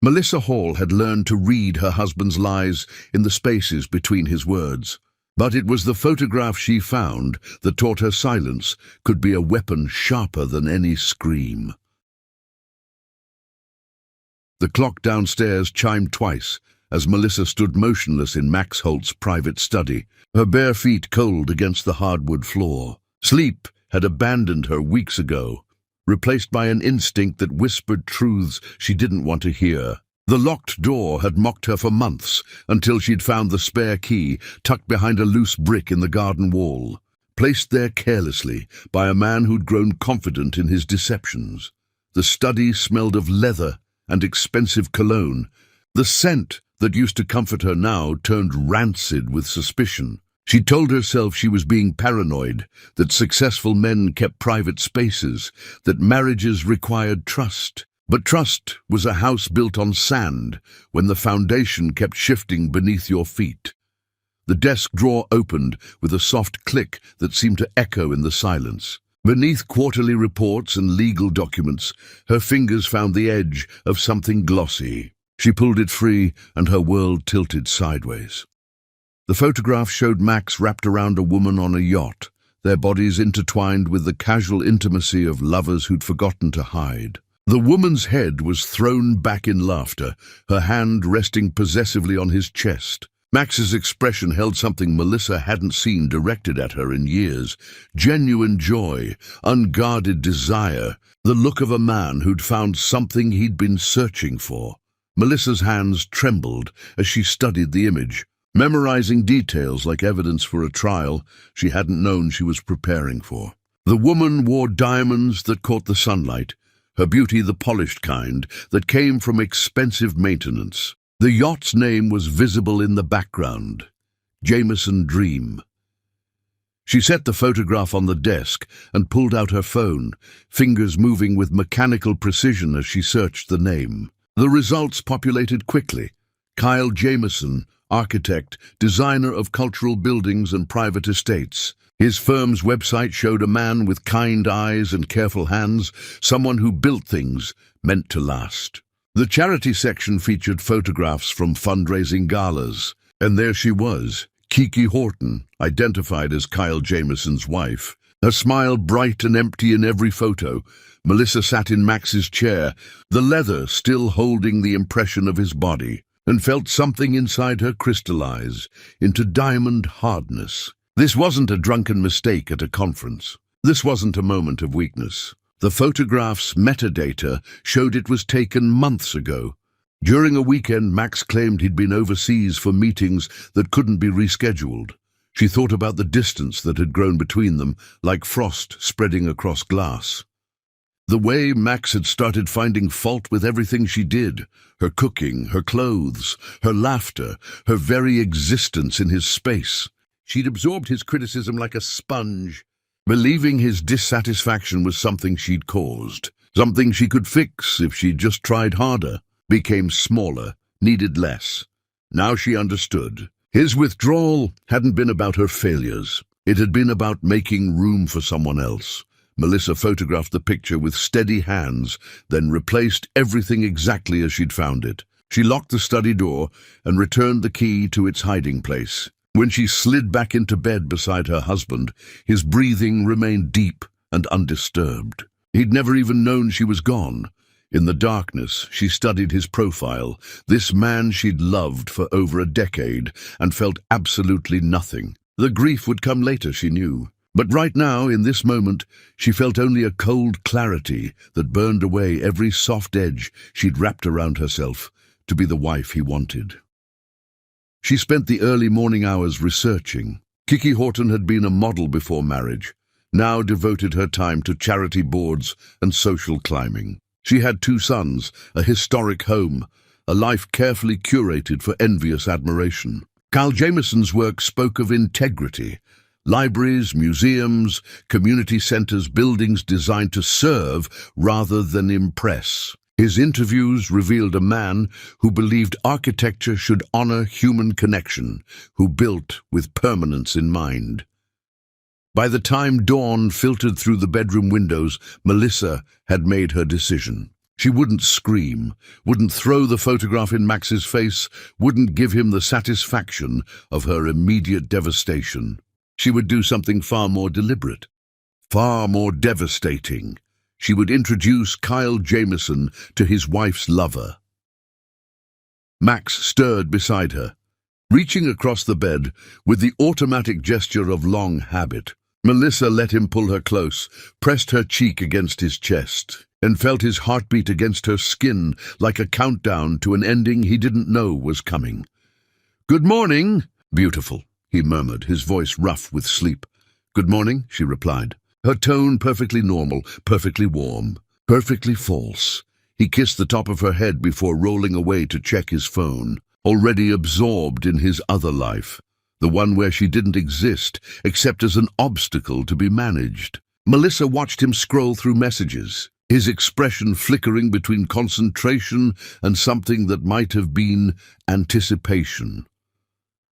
Melissa Hall had learned to read her husband's lies in the spaces between his words. But it was the photograph she found that taught her silence could be a weapon sharper than any scream. The clock downstairs chimed twice as Melissa stood motionless in Max Holt's private study, her bare feet cold against the hardwood floor. Sleep had abandoned her weeks ago, replaced by an instinct that whispered truths she didn't want to hear. The locked door had mocked her for months, until she'd found the spare key tucked behind a loose brick in the garden wall, placed there carelessly by a man who'd grown confident in his deceptions. The study smelled of leather and expensive cologne. The scent that used to comfort her now turned rancid with suspicion. She told herself she was being paranoid, that successful men kept private spaces, that marriages required trust. But trust was a house built on sand when the foundation kept shifting beneath your feet. The desk drawer opened with a soft click that seemed to echo in the silence. Beneath quarterly reports and legal documents, her fingers found the edge of something glossy. She pulled it free, and her world tilted sideways. The photograph showed Max wrapped around a woman on a yacht, their bodies intertwined with the casual intimacy of lovers who'd forgotten to hide. The woman's head was thrown back in laughter, her hand resting possessively on his chest. Max's expression held something Melissa hadn't seen directed at her in years: genuine joy, unguarded desire, the look of a man who'd found something he'd been searching for. Melissa's hands trembled as she studied the image, memorizing details like evidence for a trial she hadn't known she was preparing for. The woman wore diamonds that caught the sunlight, her beauty the polished kind that came from expensive maintenance. The yacht's name was visible in the background: Jameson Dream. She set the photograph on the desk and pulled out her phone, fingers moving with mechanical precision as she searched the name. The results populated quickly: Kyle Jameson, architect, designer of cultural buildings and private estates. His firm's website showed a man with kind eyes and careful hands, someone who built things meant to last. The charity section featured photographs from fundraising galas, and there she was, Kiki Horton, identified as Kyle Jameson's wife. Her smile bright and empty in every photo. Melissa sat in Max's chair, the leather still holding the impression of his body, and felt something inside her crystallize into diamond hardness. This wasn't a drunken mistake at a conference. This wasn't a moment of weakness. The photograph's metadata showed it was taken months ago. During a weekend, Max claimed he'd been overseas for meetings that couldn't be rescheduled. She thought about the distance that had grown between them, like frost spreading across glass. The way Max had started finding fault with everything she did: her cooking, her clothes, her laughter, her very existence in his space. She'd absorbed his criticism like a sponge, believing his dissatisfaction was something she'd caused, something she could fix if she just tried harder, became smaller, needed less. Now she understood. His withdrawal hadn't been about her failures. It had been about making room for someone else. Melissa photographed the picture with steady hands, then replaced everything exactly as she'd found it. She locked the study door and returned the key to its hiding place. When she slid back into bed beside her husband, his breathing remained deep and undisturbed. He'd never even known she was gone. In the darkness, she studied his profile, this man she'd loved for over a decade and felt absolutely nothing. The grief would come later, she knew. But right now, in this moment, she felt only a cold clarity that burned away every soft edge she'd wrapped around herself to be the wife he wanted. She spent the early morning hours researching. Kiki Horton had been a model before marriage, now devoted her time to charity boards and social climbing. She had 2 sons, a historic home, a life carefully curated for envious admiration. Kyle Jameson's work spoke of integrity: libraries, museums, community centers, buildings designed to serve rather than impress. His interviews revealed a man who believed architecture should honor human connection, who built with permanence in mind. By the time dawn filtered through the bedroom windows, Melissa had made her decision. She wouldn't scream, wouldn't throw the photograph in Max's face, wouldn't give him the satisfaction of her immediate devastation. She would do something far more deliberate, far more devastating. She would introduce Kyle Jameson to his wife's lover. Max stirred beside her, reaching across the bed with the automatic gesture of long habit. Melissa let him pull her close, pressed her cheek against his chest, and felt his heartbeat against her skin like a countdown to an ending he didn't know was coming. "Good morning, beautiful," he murmured, his voice rough with sleep. "Good morning," she replied, her tone perfectly normal, perfectly warm, perfectly false. He kissed the top of her head before rolling away to check his phone, already absorbed in his other life, the one where she didn't exist except as an obstacle to be managed. Melissa watched him scroll through messages, his expression flickering between concentration and something that might have been anticipation.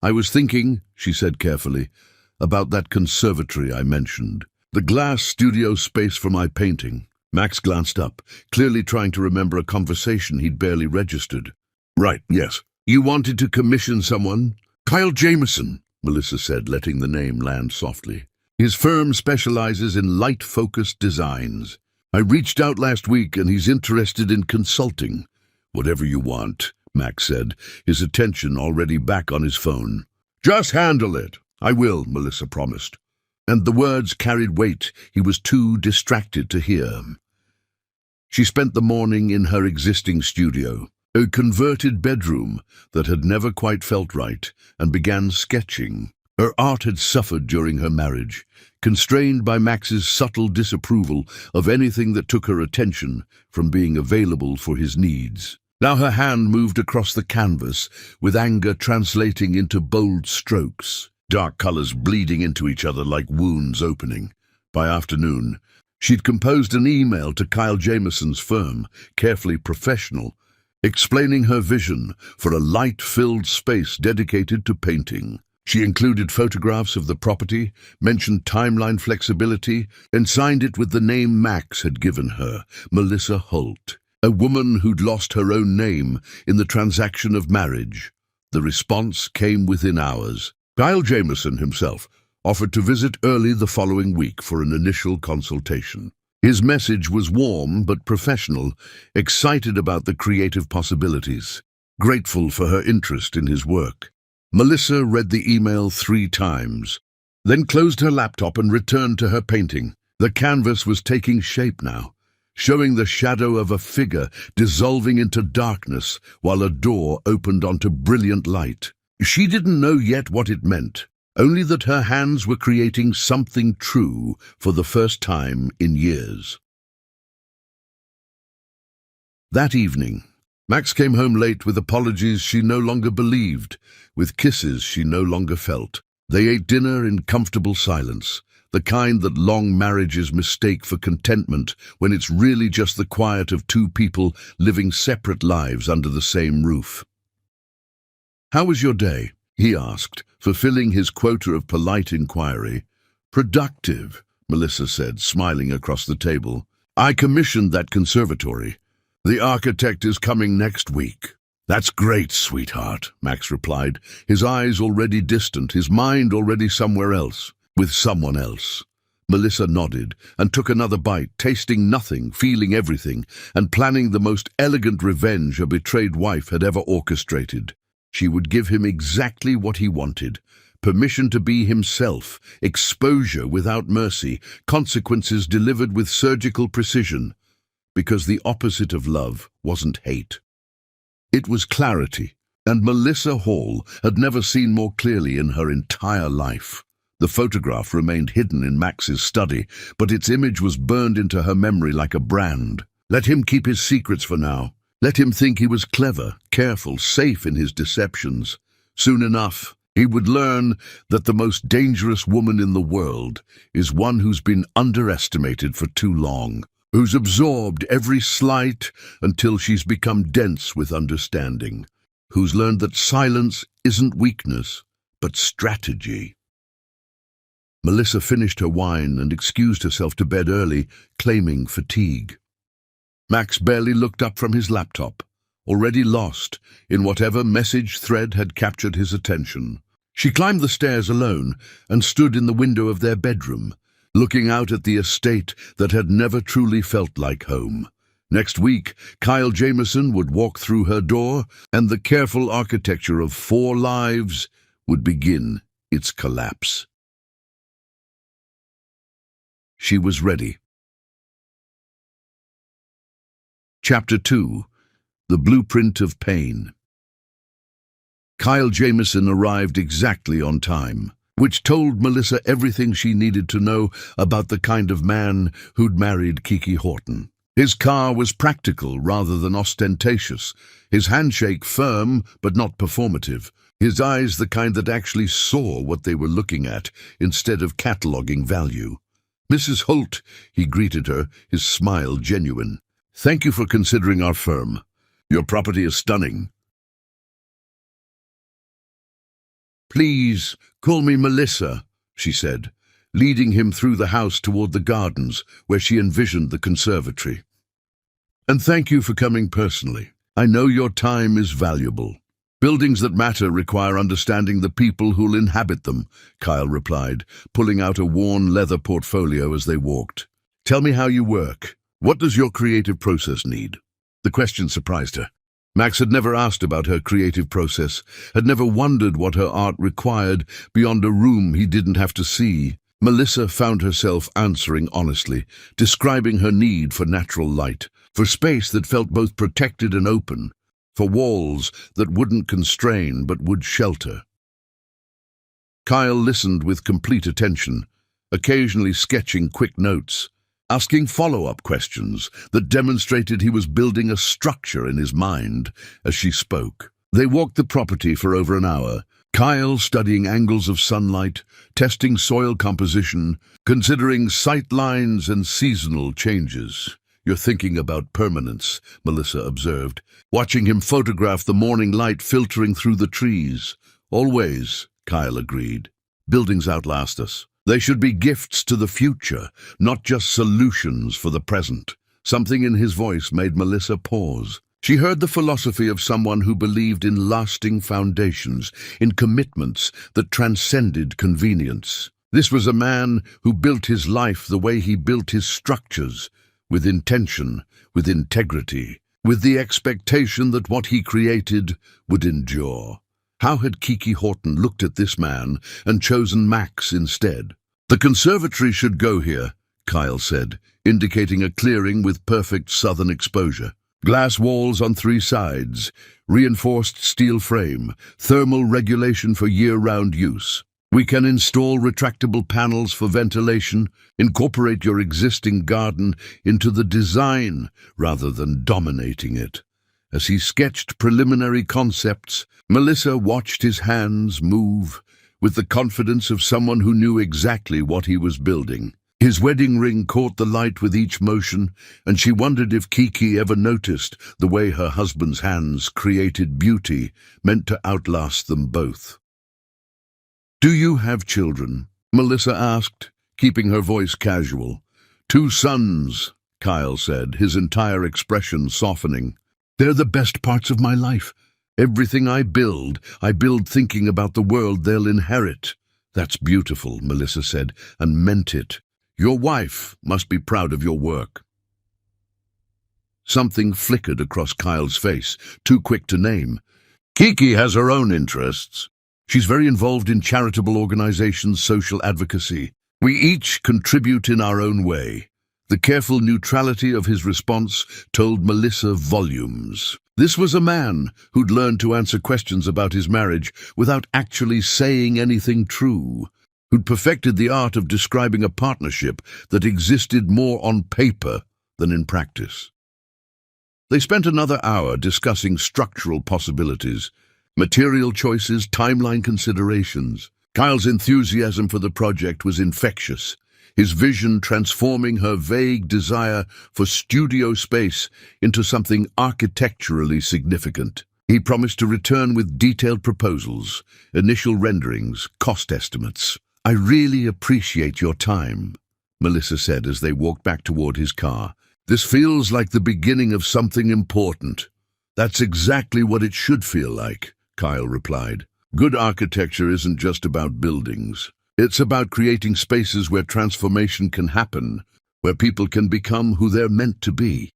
"I was thinking," she said carefully, "about that conservatory I mentioned, the glass studio space for my painting." Max glanced up, clearly trying to remember a conversation he'd barely registered. "Right, yes. You wanted to commission someone?" "Kyle Jameson," Melissa said, letting the name land softly. "His firm specializes in light-focused designs. I reached out last week and he's interested in consulting." "Whatever you want," Max said, his attention already back on his phone. "Just handle it." "I will," Melissa promised. And the words carried weight he was too distracted to hear. She spent the morning in her existing studio, a converted bedroom that had never quite felt right, and began sketching. Her art had suffered during her marriage, constrained by Max's subtle disapproval of anything that took her attention from being available for his needs. Now her hand moved across the canvas, with anger translating into bold strokes, dark colors bleeding into each other like wounds opening. By afternoon, she'd composed an email to Kyle Jameson's firm, carefully professional, explaining her vision for a light-filled space dedicated to painting. She included photographs of the property, mentioned timeline flexibility, and signed it with the name Max had given her, Melissa Holt, a woman who'd lost her own name in the transaction of marriage. The response came within hours. Kyle Jameson himself offered to visit early the following week for an initial consultation. His message was warm but professional, excited about the creative possibilities, grateful for her interest in his work. Melissa read the email 3 times, then closed her laptop and returned to her painting. The canvas was taking shape now, showing the shadow of a figure dissolving into darkness while a door opened onto brilliant light. She didn't know yet what it meant, only that her hands were creating something true for the first time in years. That evening, Max came home late with apologies she no longer believed, with kisses she no longer felt. They ate dinner in comfortable silence, the kind that long marriages mistake for contentment when it's really just the quiet of 2 people living separate lives under the same roof. "How was your day?" he asked, fulfilling his quota of polite inquiry. "Productive," Melissa said, smiling across the table. "I commissioned that conservatory. The architect is coming next week." "That's great, sweetheart," Max replied, his eyes already distant, his mind already somewhere else, with someone else. Melissa nodded and took another bite, tasting nothing, feeling everything, and planning the most elegant revenge a betrayed wife had ever orchestrated. She would give him exactly what he wanted: permission to be himself, exposure without mercy, consequences delivered with surgical precision, because the opposite of love wasn't hate. It was clarity, and Melissa Hall had never seen more clearly in her entire life. The photograph remained hidden in Max's study, but its image was burned into her memory like a brand. Let him keep his secrets for now. Let him think he was clever, careful, safe in his deceptions. Soon enough, he would learn that the most dangerous woman in the world is one who's been underestimated for too long, who's absorbed every slight until she's become dense with understanding, who's learned that silence isn't weakness, but strategy. Melissa finished her wine and excused herself to bed early, claiming fatigue. Max barely looked up from his laptop, already lost in whatever message thread had captured his attention. She climbed the stairs alone and stood in the window of their bedroom, looking out at the estate that had never truly felt like home. Next week, Kyle Jameson would walk through her door, and the careful architecture of 4 lives would begin its collapse. She was ready. Chapter 2. The Blueprint of Pain. Kyle Jameson arrived exactly on time, which told Melissa everything she needed to know about the kind of man who'd married Kiki Horton. His car was practical rather than ostentatious, his handshake firm but not performative, his eyes the kind that actually saw what they were looking at instead of cataloging value. "Mrs. Holt," he greeted her, his smile genuine. "Thank you for considering our firm. Your property is stunning." "Please, call me Melissa," she said, leading him through the house toward the gardens where she envisioned the conservatory. "And thank you for coming personally. I know your time is valuable." "Buildings that matter require understanding the people who'll inhabit them," Kyle replied, pulling out a worn leather portfolio as they walked. "Tell me how you work. What does your creative process need?" The question surprised her. Max had never asked about her creative process, had never wondered what her art required beyond a room he didn't have to see. Melissa found herself answering honestly, describing her need for natural light, for space that felt both protected and open, for walls that wouldn't constrain but would shelter. Kyle listened with complete attention, occasionally sketching quick notes, asking follow-up questions that demonstrated he was building a structure in his mind as she spoke. They walked the property for over an hour, Kyle studying angles of sunlight, testing soil composition, considering sight lines and seasonal changes. "You're thinking about permanence," Melissa observed, watching him photograph the morning light filtering through the trees. "Always," Kyle agreed. "Buildings outlast us. They should be gifts to the future, not just solutions for the present." Something in his voice made Melissa pause. She heard the philosophy of someone who believed in lasting foundations, in commitments that transcended convenience. This was a man who built his life the way he built his structures, with intention, with integrity, with the expectation that what he created would endure. How had Kiki Horton looked at this man and chosen Max instead? "The conservatory should go here," Kyle said, indicating a clearing with perfect southern exposure. "Glass walls on 3 sides, reinforced steel frame, thermal regulation for year-round use. We can install retractable panels for ventilation, incorporate your existing garden into the design rather than dominating it." As he sketched preliminary concepts, Melissa watched his hands move with the confidence of someone who knew exactly what he was building. His wedding ring caught the light with each motion, and she wondered if Kiki ever noticed the way her husband's hands created beauty meant to outlast them both. "Do you have children?" Melissa asked, keeping her voice casual. "2 sons," Kyle said, his entire expression softening. "They're the best parts of my life. Everything I build thinking about the world they'll inherit." "That's beautiful," Melissa said, and meant it. "Your wife must be proud of your work." Something flickered across Kyle's face, too quick to name. "Kiki has her own interests. She's very involved in charitable organizations, social advocacy. We each contribute in our own way." The careful neutrality of his response told Melissa volumes. This was a man who'd learned to answer questions about his marriage without actually saying anything true, who'd perfected the art of describing a partnership that existed more on paper than in practice. They spent another hour discussing structural possibilities, material choices, timeline considerations. Kyle's enthusiasm for the project was infectious, his vision transforming her vague desire for studio space into something architecturally significant. He promised to return with detailed proposals, initial renderings, cost estimates. "I really appreciate your time," Melissa said as they walked back toward his car. This feels like the beginning of something important. That's exactly what it should feel like, Kyle replied. Good architecture isn't just about buildings. It's about creating spaces where transformation can happen, where people can become who they're meant to be.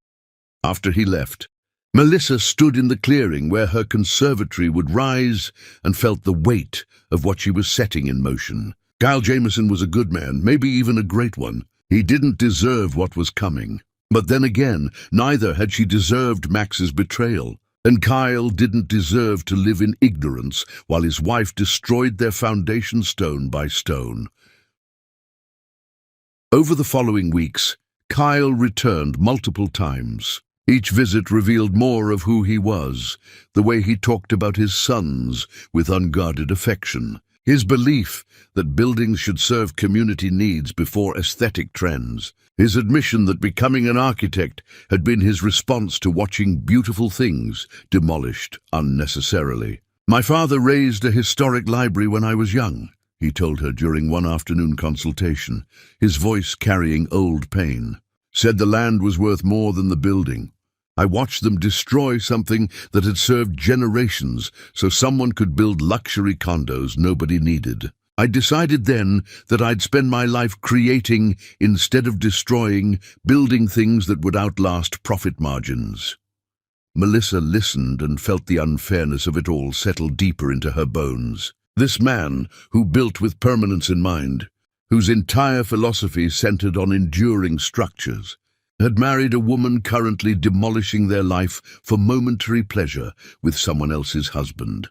After he left, Melissa stood in the clearing where her conservatory would rise and felt the weight of what she was setting in motion. Kyle Jameson was a good man, maybe even a great one. He didn't deserve what was coming. But then again, neither had she deserved Max's betrayal. And Kyle didn't deserve to live in ignorance while his wife destroyed their foundation stone by stone. Over the following weeks, Kyle returned multiple times. Each visit revealed more of who he was, the way he talked about his sons with unguarded affection, his belief that buildings should serve community needs before aesthetic trends, his admission that becoming an architect had been his response to watching beautiful things demolished unnecessarily. "My father raised a historic library when I was young," he told her during one afternoon consultation, his voice carrying old pain. "Said the land was worth more than the building. I watched them destroy something that had served generations so someone could build luxury condos nobody needed. I decided then that I'd spend my life creating instead of destroying, building things that would outlast profit margins." Melissa listened and felt the unfairness of it all settle deeper into her bones. This man, who built with permanence in mind, whose entire philosophy centered on enduring structures, had married a woman currently demolishing their life for momentary pleasure with someone else's husband.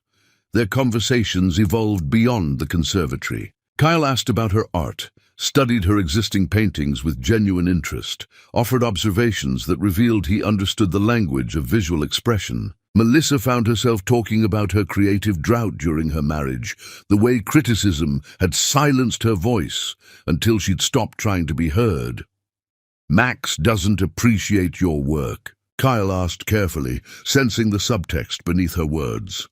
Their conversations evolved beyond the conservatory. Kyle asked about her art, studied her existing paintings with genuine interest, offered observations that revealed he understood the language of visual expression. Melissa found herself talking about her creative drought during her marriage, the way criticism had silenced her voice until she'd stopped trying to be heard. "Max doesn't appreciate your work," Kyle asked carefully, sensing the subtext beneath her words.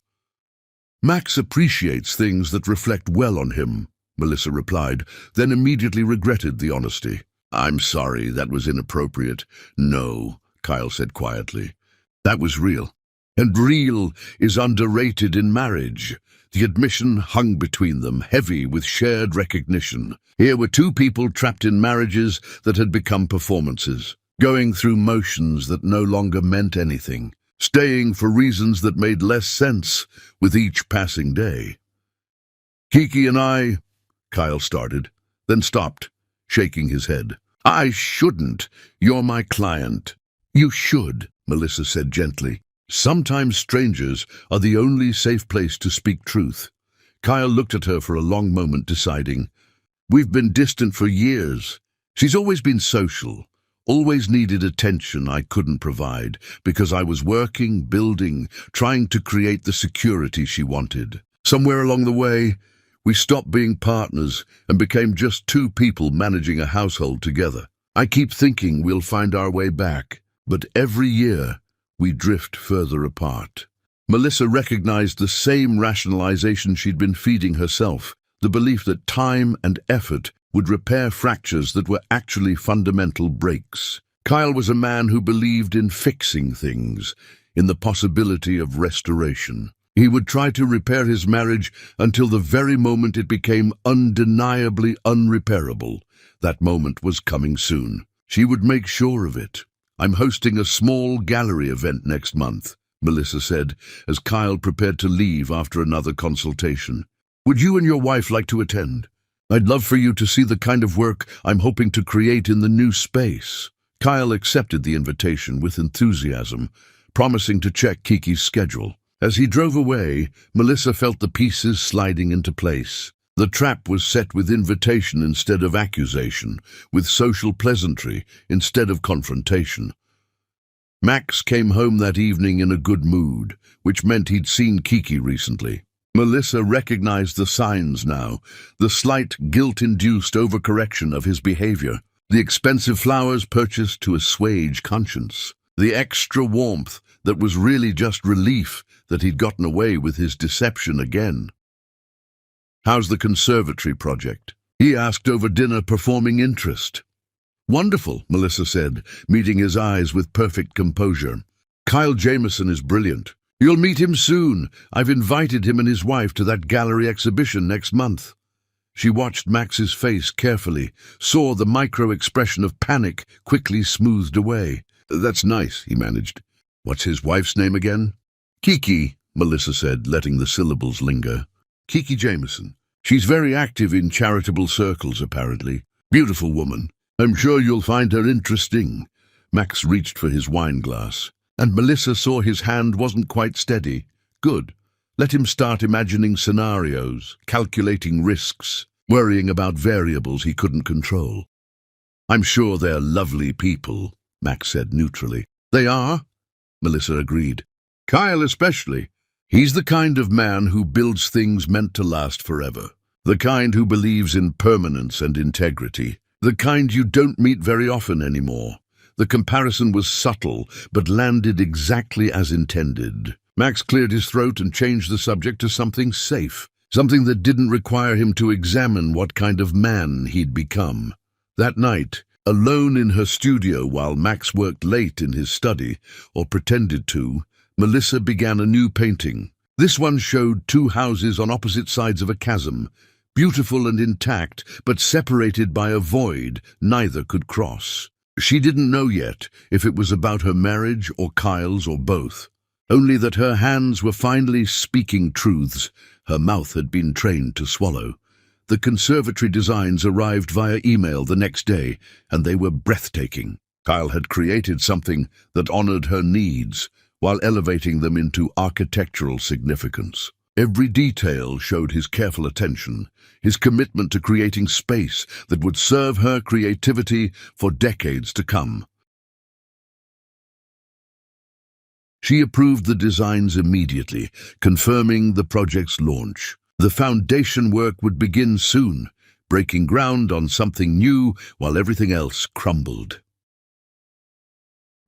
"Max appreciates things that reflect well on him," Melissa replied, then immediately regretted the honesty. "I'm sorry, that was inappropriate." "No," Kyle said quietly. "That was real. And real is underrated in marriage." The admission hung between them, heavy with shared recognition. Here were two people trapped in marriages that had become performances, going through motions that no longer meant anything, staying for reasons that made less sense with each passing day. "Kiki and I," Kyle started, then stopped, shaking his head. "I shouldn't. You're my client." "You should," Melissa said gently. "Sometimes strangers are the only safe place to speak truth." Kyle looked at her for a long moment, deciding, "We've been distant for years. She's always been social, always needed attention I couldn't provide because I was working, building, trying to create the security she wanted. Somewhere along the way, we stopped being partners and became just two people managing a household together. I keep thinking we'll find our way back, but every year we drift further apart." Melissa recognized the same rationalization she'd been feeding herself, the belief that time and effort would repair fractures that were actually fundamental breaks. Kyle was a man who believed in fixing things, in the possibility of restoration. He would try to repair his marriage until the very moment it became undeniably unrepairable. That moment was coming soon. She would make sure of it. "I'm hosting a small gallery event next month," Melissa said, as Kyle prepared to leave after another consultation. "Would you and your wife like to attend? I'd love for you to see the kind of work I'm hoping to create in the new space." Kyle accepted the invitation with enthusiasm, promising to check Kiki's schedule. As he drove away, Melissa felt the pieces sliding into place. The trap was set with invitation instead of accusation, with social pleasantry instead of confrontation. Max came home that evening in a good mood, which meant he'd seen Kiki recently. Melissa recognized the signs now, the slight guilt-induced overcorrection of his behavior, the expensive flowers purchased to assuage conscience, the extra warmth that was really just relief that he'd gotten away with his deception again. "How's the conservatory project?" he asked over dinner, performing interest. Wonderful, Melissa said, meeting his eyes with perfect composure. Kyle Jameson is brilliant. You'll meet him soon. I've invited him and his wife to that gallery exhibition next month. She watched Max's face carefully, saw the micro-expression of panic quickly smoothed away. That's nice, he managed. What's his wife's name again? Kiki, Melissa said, letting the syllables linger. Kiki Jameson. She's very active in charitable circles, apparently. Beautiful woman. I'm sure you'll find her interesting. Max reached for his wine glass, and Melissa saw his hand wasn't quite steady. Good. Let him start imagining scenarios, calculating risks, worrying about variables he couldn't control. I'm sure they're lovely people, Max said neutrally. They are, Melissa agreed. Kyle especially. He's the kind of man who builds things meant to last forever. The kind who believes in permanence and integrity. The kind you don't meet very often anymore. The comparison was subtle, but landed exactly as intended. Max cleared his throat and changed the subject to something safe, something that didn't require him to examine what kind of man he'd become. That night, alone in her studio while Max worked late in his study, or pretended to, Melissa began a new painting. This one showed two houses on opposite sides of a chasm, beautiful and intact, but separated by a void neither could cross. She didn't know yet if it was about her marriage or Kyle's or both. Only that her hands were finally speaking truths her mouth had been trained to swallow. The conservatory designs arrived via email the next day, and they were breathtaking. Kyle had created something that honored her needs, while elevating them into architectural significance. Every detail showed his careful attention, his commitment to creating space that would serve her creativity for decades to come. She approved the designs immediately, confirming the project's launch. The foundation work would begin soon, breaking ground on something new while everything else crumbled.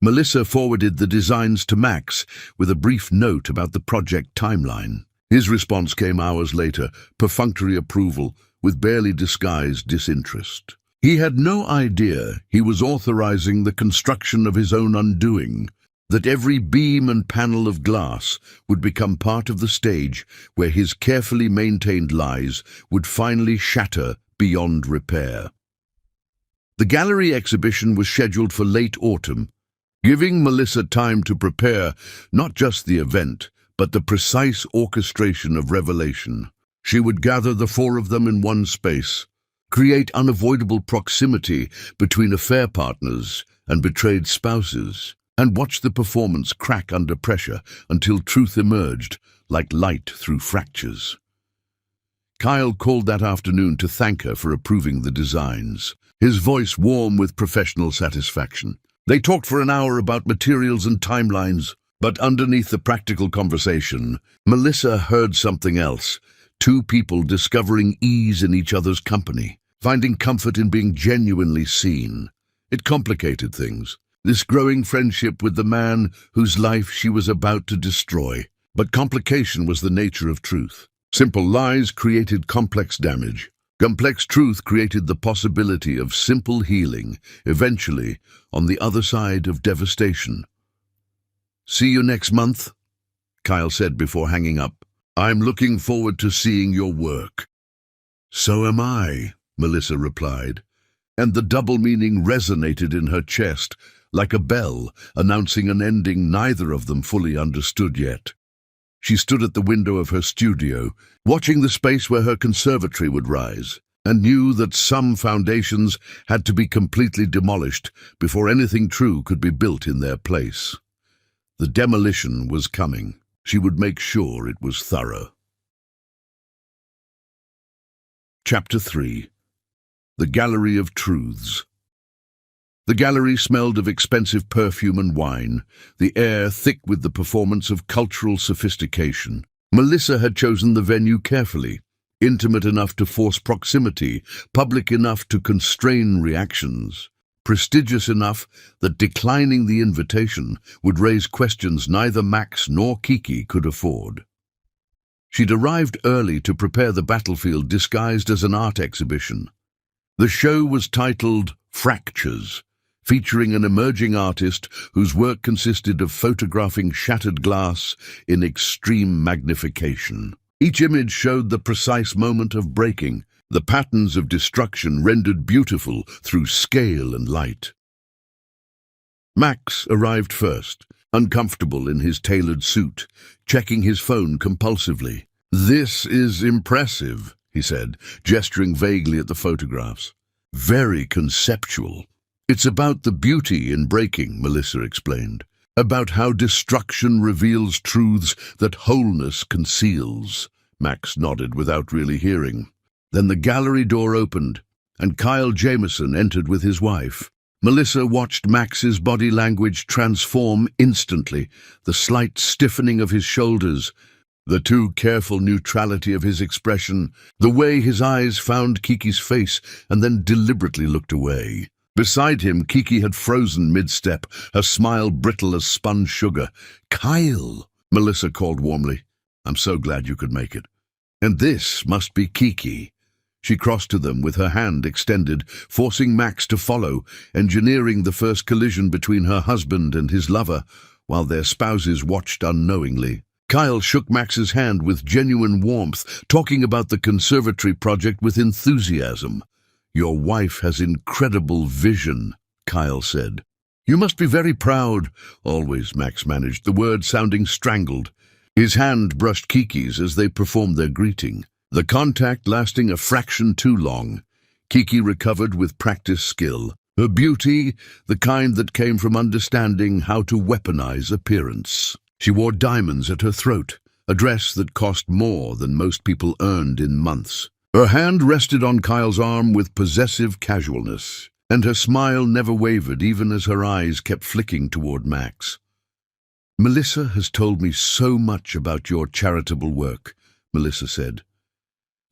Melissa forwarded the designs to Max with a brief note about the project timeline. His response came hours later, perfunctory approval with barely disguised disinterest. He had no idea he was authorizing the construction of his own undoing, that every beam and panel of glass would become part of the stage where his carefully maintained lies would finally shatter beyond repair. The gallery exhibition was scheduled for late autumn, giving Melissa time to prepare not just the event, but the precise orchestration of revelation. She would gather the four of them in one space, create unavoidable proximity between affair partners and betrayed spouses, and watch the performance crack under pressure until truth emerged like light through fractures. Kyle called that afternoon to thank her for approving the designs, his voice warm with professional satisfaction. They talked for an hour about materials and timelines, but underneath the practical conversation, Melissa heard something else. Two people discovering ease in each other's company, finding comfort in being genuinely seen. It complicated things. This growing friendship with the man whose life she was about to destroy. But complication was the nature of truth. Simple lies created complex damage. Complex truth created the possibility of simple healing, eventually, on the other side of devastation. "See you next month," Kyle said before hanging up. "I'm looking forward to seeing your work." "So am I," Melissa replied, and the double meaning resonated in her chest, like a bell announcing an ending neither of them fully understood yet. She stood at the window of her studio, watching the space where her conservatory would rise, and knew that some foundations had to be completely demolished before anything true could be built in their place. The demolition was coming. She would make sure it was thorough. Chapter 3. The Gallery of Truths. The gallery smelled of expensive perfume and wine, the air thick with the performance of cultural sophistication. Melissa had chosen the venue carefully, intimate enough to force proximity, public enough to constrain reactions, prestigious enough that declining the invitation would raise questions neither Max nor Kiki could afford. She'd arrived early to prepare the battlefield disguised as an art exhibition. The show was titled Fractures, featuring an emerging artist whose work consisted of photographing shattered glass in extreme magnification. Each image showed the precise moment of breaking, the patterns of destruction rendered beautiful through scale and light. Max arrived first, uncomfortable in his tailored suit, checking his phone compulsively. "This is impressive," he said, gesturing vaguely at the photographs. "Very conceptual." "It's about the beauty in breaking," Melissa explained. "About how destruction reveals truths that wholeness conceals." Max nodded without really hearing. Then the gallery door opened, and Kyle Jameson entered with his wife. Melissa watched Max's body language transform instantly, the slight stiffening of his shoulders, the too careful neutrality of his expression, the way his eyes found Kiki's face and then deliberately looked away. Beside him, Kiki had frozen mid-step, her smile brittle as spun sugar. "Kyle," Melissa called warmly. "I'm so glad you could make it. And this must be Kiki." She crossed to them with her hand extended, forcing Max to follow, engineering the first collision between her husband and his lover, while their spouses watched unknowingly. Kyle shook Max's hand with genuine warmth, talking about the conservatory project with enthusiasm. "Your wife has incredible vision," Kyle said. "You must be very proud," always, Max managed, the word sounding strangled. His hand brushed Kiki's as they performed their greeting, the contact lasting a fraction too long. Kiki recovered with practiced skill, her beauty the kind that came from understanding how to weaponize appearance. She wore diamonds at her throat, a dress that cost more than most people earned in months. Her hand rested on Kyle's arm with possessive casualness, and her smile never wavered even as her eyes kept flicking toward Max. "Melissa has told me so much about your charitable work," Melissa said.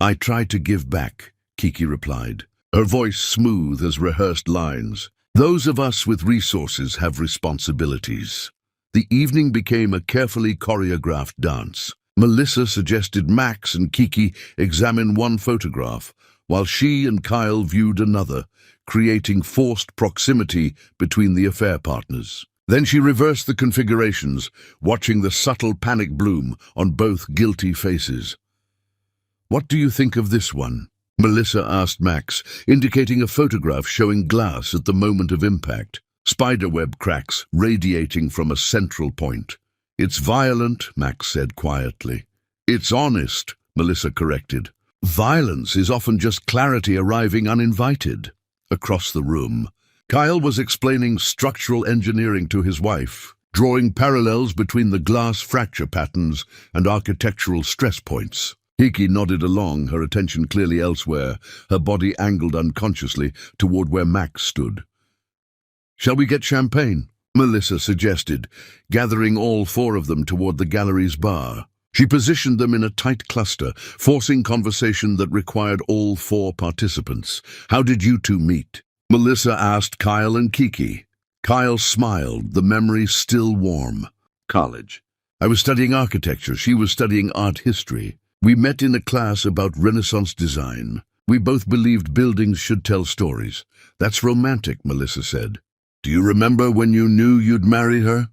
"I try to give back," Kiki replied, her voice smooth as rehearsed lines. "Those of us with resources have responsibilities." The evening became a carefully choreographed dance. Melissa suggested Max and Kiki examine one photograph, while she and Kyle viewed another, creating forced proximity between the affair partners. Then she reversed the configurations, watching the subtle panic bloom on both guilty faces. "What do you think of this one?" Melissa asked Max, indicating a photograph showing glass at the moment of impact, spiderweb cracks radiating from a central point. "It's violent," Max said quietly. "It's honest," Melissa corrected. "Violence is often just clarity arriving uninvited." Across the room, Kyle was explaining structural engineering to his wife, drawing parallels between the glass fracture patterns and architectural stress points. Kiki nodded along, her attention clearly elsewhere, her body angled unconsciously toward where Max stood. "Shall we get champagne?" Melissa suggested, gathering all four of them toward the gallery's bar. She positioned them in a tight cluster, forcing conversation that required all four participants. "How did you two meet?" Melissa asked Kyle and Kiki. Kyle smiled, the memory still warm. "College. I was studying architecture. She was studying art history. We met in a class about Renaissance design. We both believed buildings should tell stories." "That's romantic," Melissa said. "Do you remember when you knew you'd marry her?"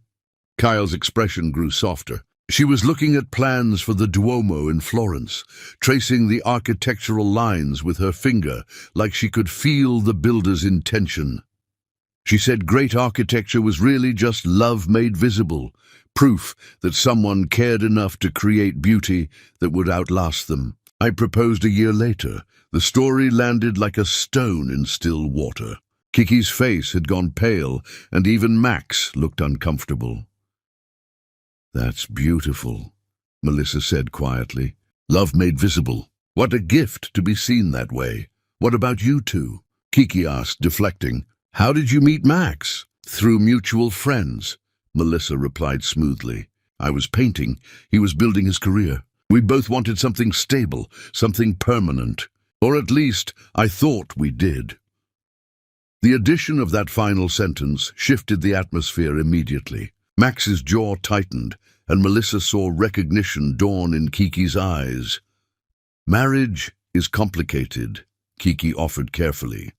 Kyle's expression grew softer. She was looking at plans for the Duomo in Florence, tracing the architectural lines with her finger, like she could feel the builder's intention. She said great architecture was really just love made visible, proof that someone cared enough to create beauty that would outlast them. I proposed a year later. The story landed like a stone in still water. Kiki's face had gone pale, and even Max looked uncomfortable. "That's beautiful," Melissa said quietly. "Love made visible. What a gift to be seen that way. What about you two?" Kiki asked, deflecting. "How did you meet Max?" "Through mutual friends," Melissa replied smoothly. "I was painting. He was building his career. We both wanted something stable, something permanent. Or at least, I thought we did." The addition of that final sentence shifted the atmosphere immediately. Max's jaw tightened, and Melissa saw recognition dawn in Kiki's eyes. "Marriage is complicated," Kiki offered carefully.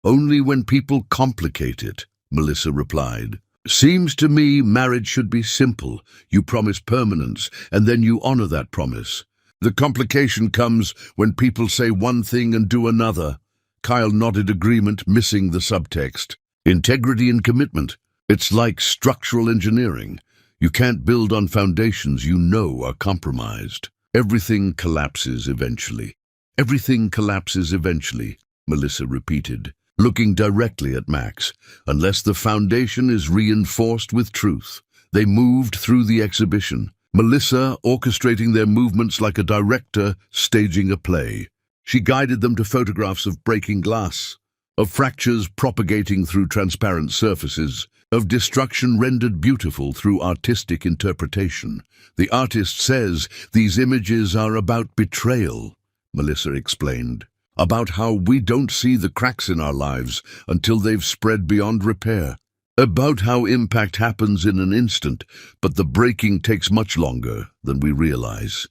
Only when people complicate it, Melissa replied. Seems to me marriage should be simple. You promise permanence, and then you honor that promise. The complication comes when people say one thing and do another. Kyle nodded agreement, missing the subtext. Integrity and commitment. It's like structural engineering. You can't build on foundations you know are compromised. Everything collapses eventually. Everything collapses eventually, Melissa repeated, looking directly at Max, unless the foundation is reinforced with truth. They moved through the exhibition, Melissa orchestrating their movements like a director staging a play. She guided them to photographs of breaking glass, of fractures propagating through transparent surfaces, of destruction rendered beautiful through artistic interpretation. The artist says these images are about betrayal, Melissa explained, about how we don't see the cracks in our lives until they've spread beyond repair, about how impact happens in an instant, but the breaking takes much longer than we realize.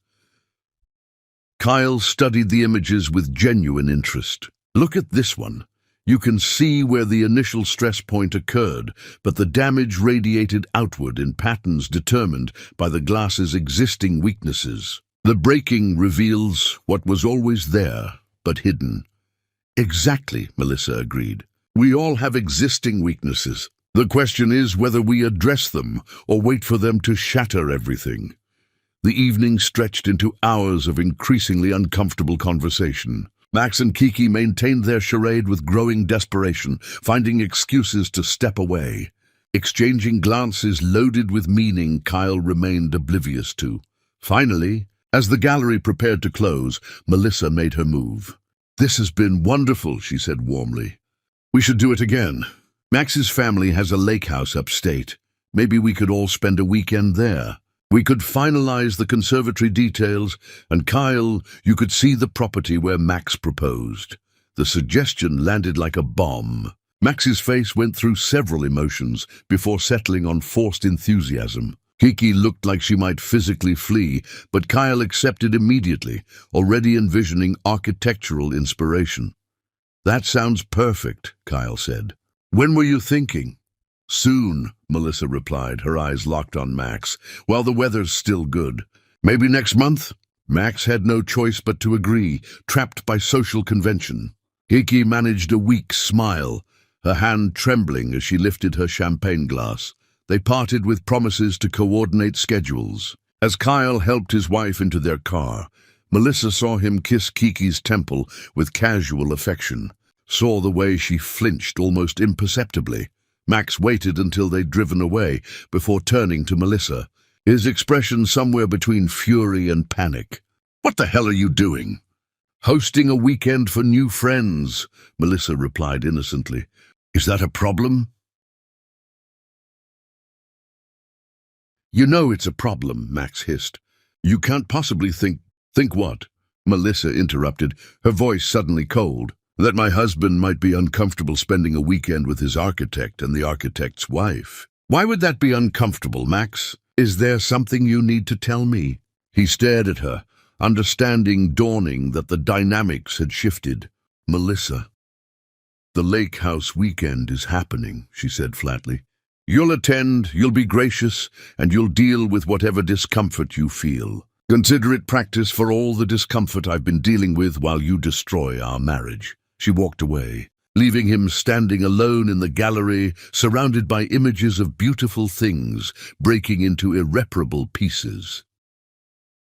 Kyle studied the images with genuine interest. Look at this one. You can see where the initial stress point occurred, but the damage radiated outward in patterns determined by the glass's existing weaknesses. The breaking reveals what was always there, but hidden. Exactly, Melissa agreed. We all have existing weaknesses. The question is whether we address them or wait for them to shatter everything. The evening stretched into hours of increasingly uncomfortable conversation. Max and Kiki maintained their charade with growing desperation, finding excuses to step away. Exchanging glances loaded with meaning Kyle remained oblivious to. Finally, as the gallery prepared to close, Melissa made her move. "This has been wonderful," she said warmly. "We should do it again. Max's family has a lake house upstate. Maybe we could all spend a weekend there. We could finalize the conservatory details, and Kyle, you could see the property where Max proposed." The suggestion landed like a bomb. Max's face went through several emotions before settling on forced enthusiasm. Kiki looked like she might physically flee, but Kyle accepted immediately, already envisioning architectural inspiration. "That sounds perfect," Kyle said. "When were you thinking?" "Soon," Melissa replied, her eyes locked on Max, "while the weather's still good. Maybe next month?" Max had no choice but to agree, trapped by social convention. Kiki managed a weak smile, her hand trembling as she lifted her champagne glass. They parted with promises to coordinate schedules. As Kyle helped his wife into their car, Melissa saw him kiss Kiki's temple with casual affection, saw the way she flinched almost imperceptibly. Max waited until they'd driven away before turning to Melissa, his expression somewhere between fury and panic. "What the hell are you doing?" "Hosting a weekend for new friends," Melissa replied innocently. "Is that a problem?" "You know it's a problem," Max hissed. "You can't possibly think what?" Melissa interrupted, her voice suddenly cold. "That my husband might be uncomfortable spending a weekend with his architect and the architect's wife." "Why would that be uncomfortable, Max? Is there something you need to tell me?" He stared at her, understanding dawning that the dynamics had shifted. "Melissa, the lake house weekend is happening," she said flatly. "You'll attend, you'll be gracious, and you'll deal with whatever discomfort you feel. Consider it practice for all the discomfort I've been dealing with while you destroy our marriage." She walked away, leaving him standing alone in the gallery, surrounded by images of beautiful things breaking into irreparable pieces.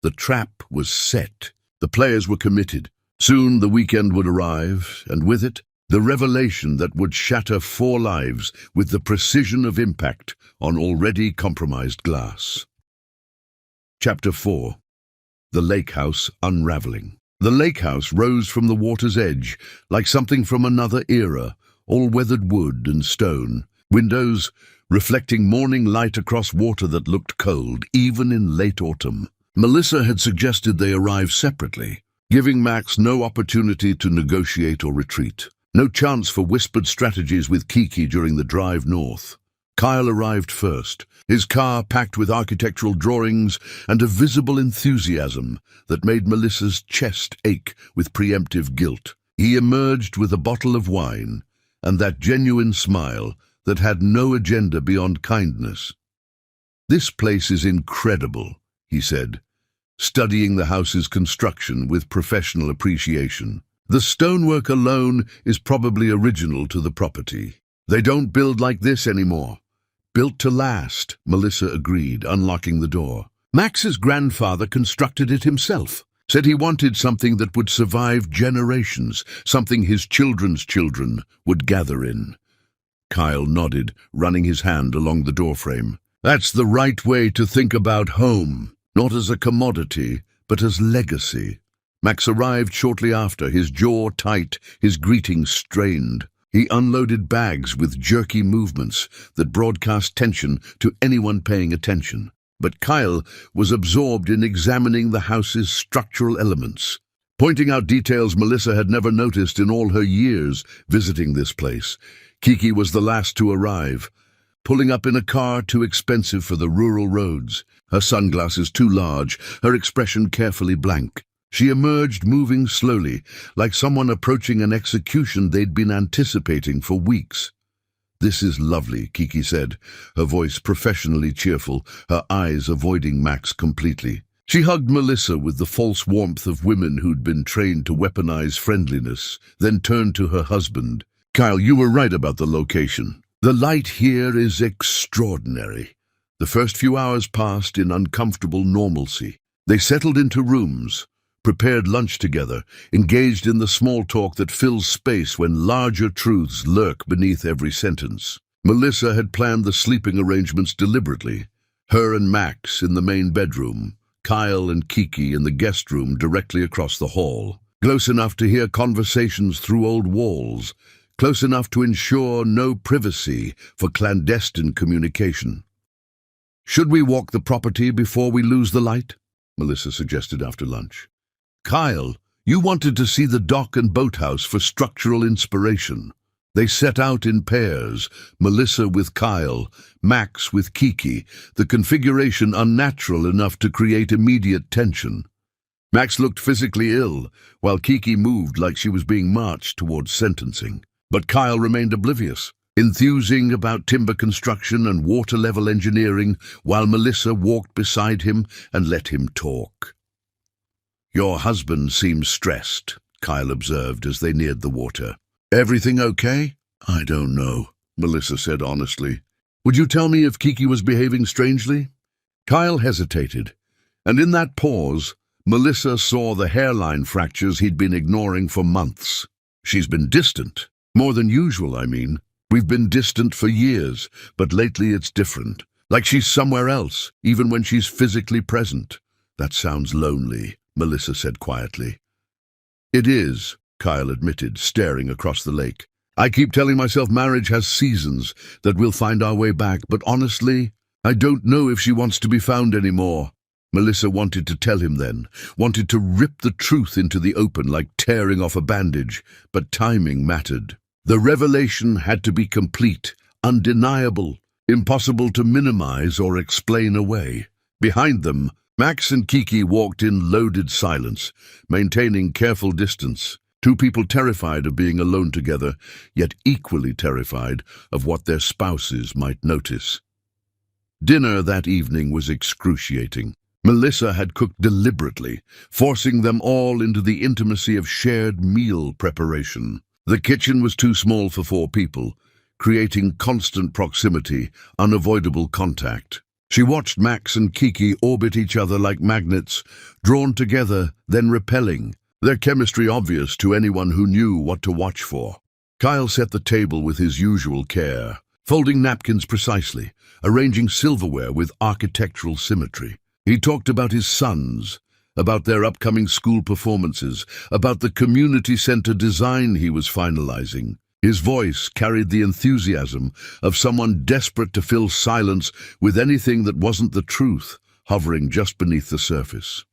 The trap was set. The players were committed. Soon the weekend would arrive, and with it, the revelation that would shatter 4 lives with the precision of impact on already compromised glass. Chapter 4. The Lake House Unraveling. The lake house rose from the water's edge, like something from another era, all weathered wood and stone, windows reflecting morning light across water that looked cold, even in late autumn. Melissa had suggested they arrive separately, giving Max no opportunity to negotiate or retreat. No chance for whispered strategies with Kiki during the drive north. Kyle arrived first, his car packed with architectural drawings and a visible enthusiasm that made Melissa's chest ache with preemptive guilt. He emerged with a bottle of wine, and that genuine smile that had no agenda beyond kindness. "This place is incredible," he said, studying the house's construction with professional appreciation. "The stonework alone is probably original to the property. They don't build like this anymore." "Built to last," Melissa agreed, unlocking the door. "Max's grandfather constructed it himself. Said he wanted something that would survive generations, something his children's children would gather in." Kyle nodded, running his hand along the doorframe. "That's the right way to think about home, not as a commodity, but as legacy." Max arrived shortly after, his jaw tight, his greeting strained. He unloaded bags with jerky movements that broadcast tension to anyone paying attention. But Kyle was absorbed in examining the house's structural elements, pointing out details Melissa had never noticed in all her years visiting this place. Kiki was the last to arrive, pulling up in a car too expensive for the rural roads, her sunglasses too large, her expression carefully blank. She emerged moving slowly, like someone approaching an execution they'd been anticipating for weeks. "This is lovely," Kiki said, her voice professionally cheerful, her eyes avoiding Max completely. She hugged Melissa with the false warmth of women who'd been trained to weaponize friendliness, then turned to her husband. "Kyle, you were right about the location. The light here is extraordinary." The first few hours passed in uncomfortable normalcy. They settled into rooms, prepared lunch together, engaged in the small talk that fills space when larger truths lurk beneath every sentence. Melissa had planned the sleeping arrangements deliberately. Her and Max in the main bedroom, Kyle and Kiki in the guest room directly across the hall. Close enough to hear conversations through old walls, close enough to ensure no privacy for clandestine communication. "Should we walk the property before we lose the light?" Melissa suggested after lunch. "Kyle, you wanted to see the dock and boathouse for structural inspiration." They set out in pairs, Melissa with Kyle, Max with Kiki, the configuration unnatural enough to create immediate tension. Max looked physically ill, while Kiki moved like she was being marched towards sentencing. But Kyle remained oblivious, enthusing about timber construction and water-level engineering, while Melissa walked beside him and let him talk. "Your husband seems stressed," Kyle observed as they neared the water. "Everything okay?" "I don't know," Melissa said honestly. "Would you tell me if Kiki was behaving strangely?" Kyle hesitated, and in that pause, Melissa saw the hairline fractures he'd been ignoring for months. "She's been distant. More than usual, I mean. We've been distant for years, but lately it's different. Like she's somewhere else, even when she's physically present." "That sounds lonely," Melissa said quietly. "It is," Kyle admitted, staring across the lake. "I keep telling myself marriage has seasons, that we'll find our way back, but honestly, I don't know if she wants to be found anymore." Melissa wanted to tell him then, wanted to rip the truth into the open like tearing off a bandage, but timing mattered. The revelation had to be complete, undeniable, impossible to minimize or explain away. Behind them, Max and Kiki walked in loaded silence, maintaining careful distance. Two people terrified of being alone together, yet equally terrified of what their spouses might notice. Dinner that evening was excruciating. Melissa had cooked deliberately, forcing them all into the intimacy of shared meal preparation. The kitchen was too small for 4 people, creating constant proximity, unavoidable contact. She watched Max and Kiki orbit each other like magnets, drawn together, then repelling, their chemistry obvious to anyone who knew what to watch for. Kyle set the table with his usual care, folding napkins precisely, arranging silverware with architectural symmetry. He talked about his sons, about their upcoming school performances, about the community center design he was finalizing. His voice carried the enthusiasm of someone desperate to fill silence with anything that wasn't the truth, hovering just beneath the surface.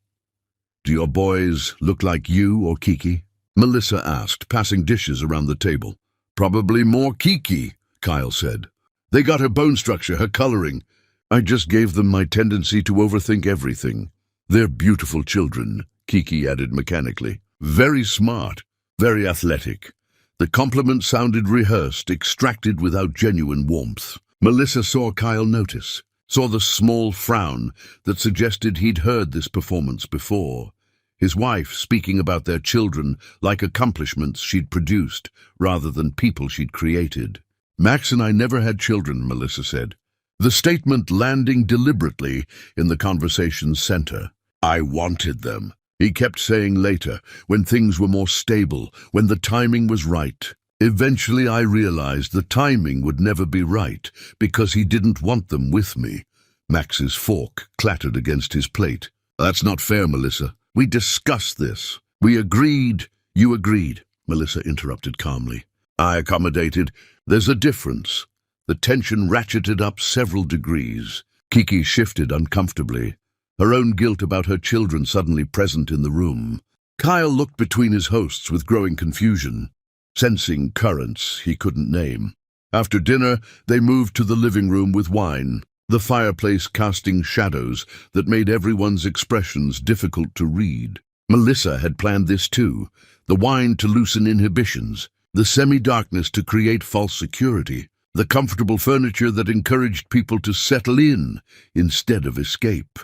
"Do your boys look like you or Kiki?" Melissa asked, passing dishes around the table. "Probably more Kiki," Kyle said. "They got her bone structure, her coloring. I just gave them my tendency to overthink everything. They're beautiful children," Kiki added mechanically. "Very smart, very athletic. The compliment sounded rehearsed, extracted without genuine warmth. Melissa saw Kyle notice, saw the small frown that suggested he'd heard this performance before. His wife speaking about their children like accomplishments she'd produced rather than people she'd created. "Max and I never had children," Melissa said, the statement landing deliberately in the conversation's center. "I wanted them," he kept saying later, when things were more stable, when the timing was right. "Eventually I realized the timing would never be right because he didn't want them with me." Max's fork clattered against his plate. "That's not fair, Melissa. We discussed this. We agreed." "You agreed," Melissa interrupted calmly. "I accommodated. There's a difference." The tension ratcheted up several degrees. Kiki shifted uncomfortably, her own guilt about her children suddenly present in the room. Kyle looked between his hosts with growing confusion, sensing currents he couldn't name. After dinner, they moved to the living room with wine, the fireplace casting shadows that made everyone's expressions difficult to read. Melissa had planned this too, the wine to loosen inhibitions, the semi-darkness to create false security, the comfortable furniture that encouraged people to settle in instead of escape.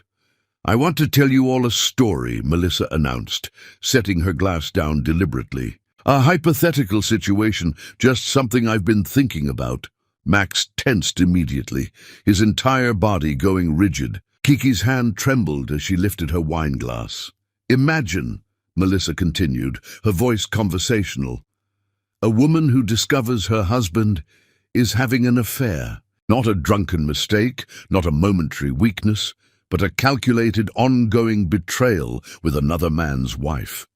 "I want to tell you all a story," Melissa announced, setting her glass down deliberately. "A hypothetical situation, just something I've been thinking about." Max tensed immediately, his entire body going rigid. Kiki's hand trembled as she lifted her wine glass. "Imagine," Melissa continued, her voice conversational, "a woman who discovers her husband is having an affair. Not a drunken mistake, not a momentary weakness, but a calculated, ongoing betrayal with another man's wife."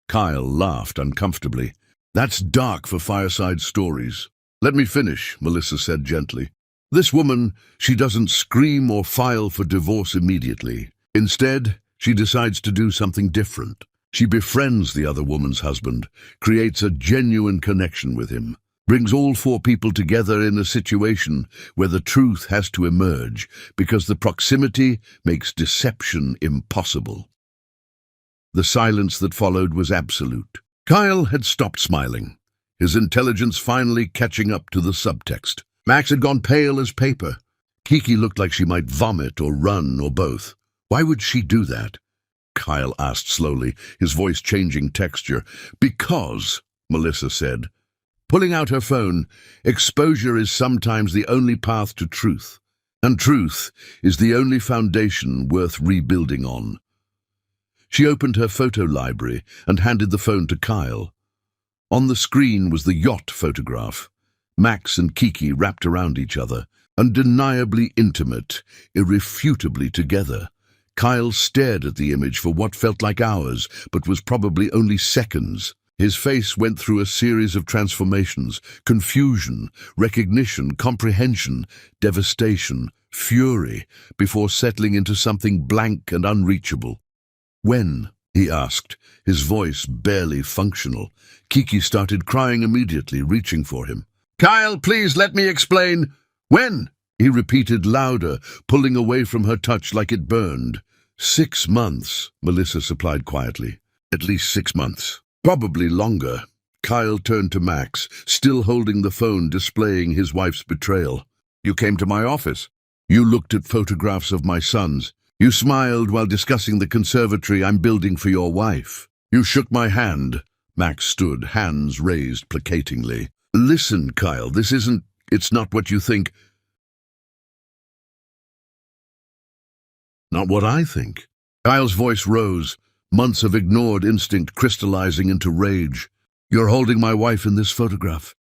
Kyle laughed uncomfortably. "That's dark for fireside stories." "Let me finish," Melissa said gently. "This woman, she doesn't scream or file for divorce immediately. Instead, she decides to do something different. She befriends the other woman's husband, creates a genuine connection with him, brings all four people together in a situation where the truth has to emerge because the proximity makes deception impossible." The silence that followed was absolute. Kyle had stopped smiling, his intelligence finally catching up to the subtext. Max had gone pale as paper. Kiki looked like she might vomit or run or both. "Why would she do that?" Kyle asked slowly, his voice changing texture. "Because," Melissa said, pulling out her phone, "exposure is sometimes the only path to truth, and truth is the only foundation worth rebuilding on." She opened her photo library and handed the phone to Kyle. On the screen was the yacht photograph, Max and Kiki wrapped around each other, undeniably intimate, irrefutably together. Kyle stared at the image for what felt like hours, but was probably only seconds. His face went through a series of transformations: confusion, recognition, comprehension, devastation, fury, before settling into something blank and unreachable. "When?" he asked, his voice barely functional. Kiki started crying immediately, reaching for him. "Kyle, please let me explain." "When?" he repeated louder, pulling away from her touch like it burned. 6 months, Melissa supplied quietly. "At least 6 months. Probably longer." Kyle turned to Max, still holding the phone displaying his wife's betrayal. "You came to my office. You looked at photographs of my sons. You smiled while discussing the conservatory I'm building for your wife. You shook my hand." Max stood, hands raised placatingly. "Listen, Kyle, it's not what you think." "Not what I think." Kyle's voice rose, months of ignored instinct crystallizing into rage. "You're holding my wife in this photograph.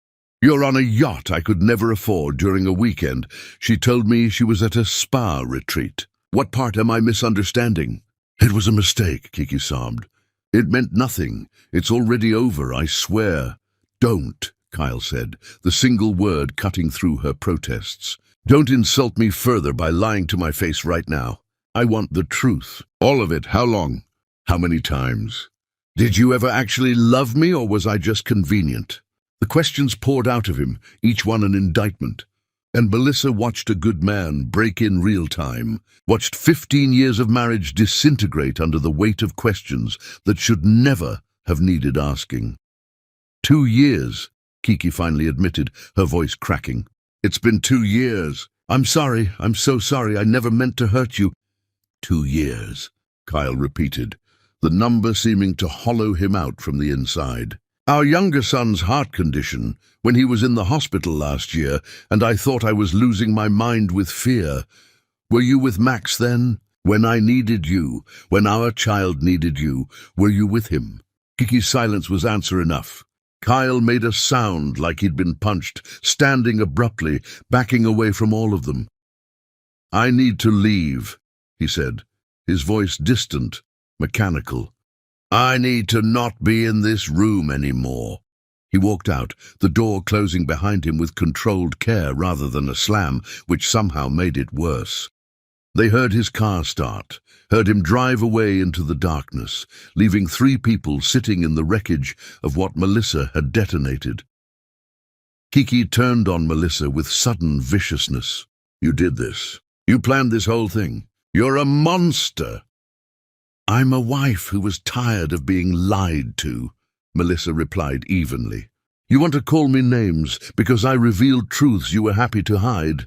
You're on a yacht I could never afford during a weekend. She told me she was at a spa retreat. What part am I misunderstanding?" "It was a mistake," Kiki sobbed. "It meant nothing. It's already over, I swear." "Don't," Kyle said, the single word cutting through her protests. "Don't insult me further by lying to my face right now. I want the truth. All of it. How long? How many times? Did you ever actually love me, or was I just convenient?" The questions poured out of him, each one an indictment. And Melissa watched a good man break in real time, watched 15 years of marriage disintegrate under the weight of questions that should never have needed asking. 2 years, Kiki finally admitted, her voice cracking. It's been 2 years. I'm sorry, I'm so sorry, I never meant to hurt you. 2 years, Kyle repeated, the number seeming to hollow him out from the inside. Our younger son's heart condition, when he was in the hospital last year, and I thought I was losing my mind with fear. Were you with Max then? When I needed you, when our child needed you, were you with him? Kiki's silence was answer enough. Kyle made a sound like he'd been punched, standing abruptly, backing away from all of them. I need to leave, he said, his voice distant, mechanical. I need to not be in this room anymore. He walked out, the door closing behind him with controlled care rather than a slam, which somehow made it worse. They heard his car start, heard him drive away into the darkness, leaving 3 people sitting in the wreckage of what Melissa had detonated. Kiki turned on Melissa with sudden viciousness. You did this. You planned this whole thing. You're a monster. I'm a wife who was tired of being lied to, Melissa replied evenly. You want to call me names because I revealed truths you were happy to hide.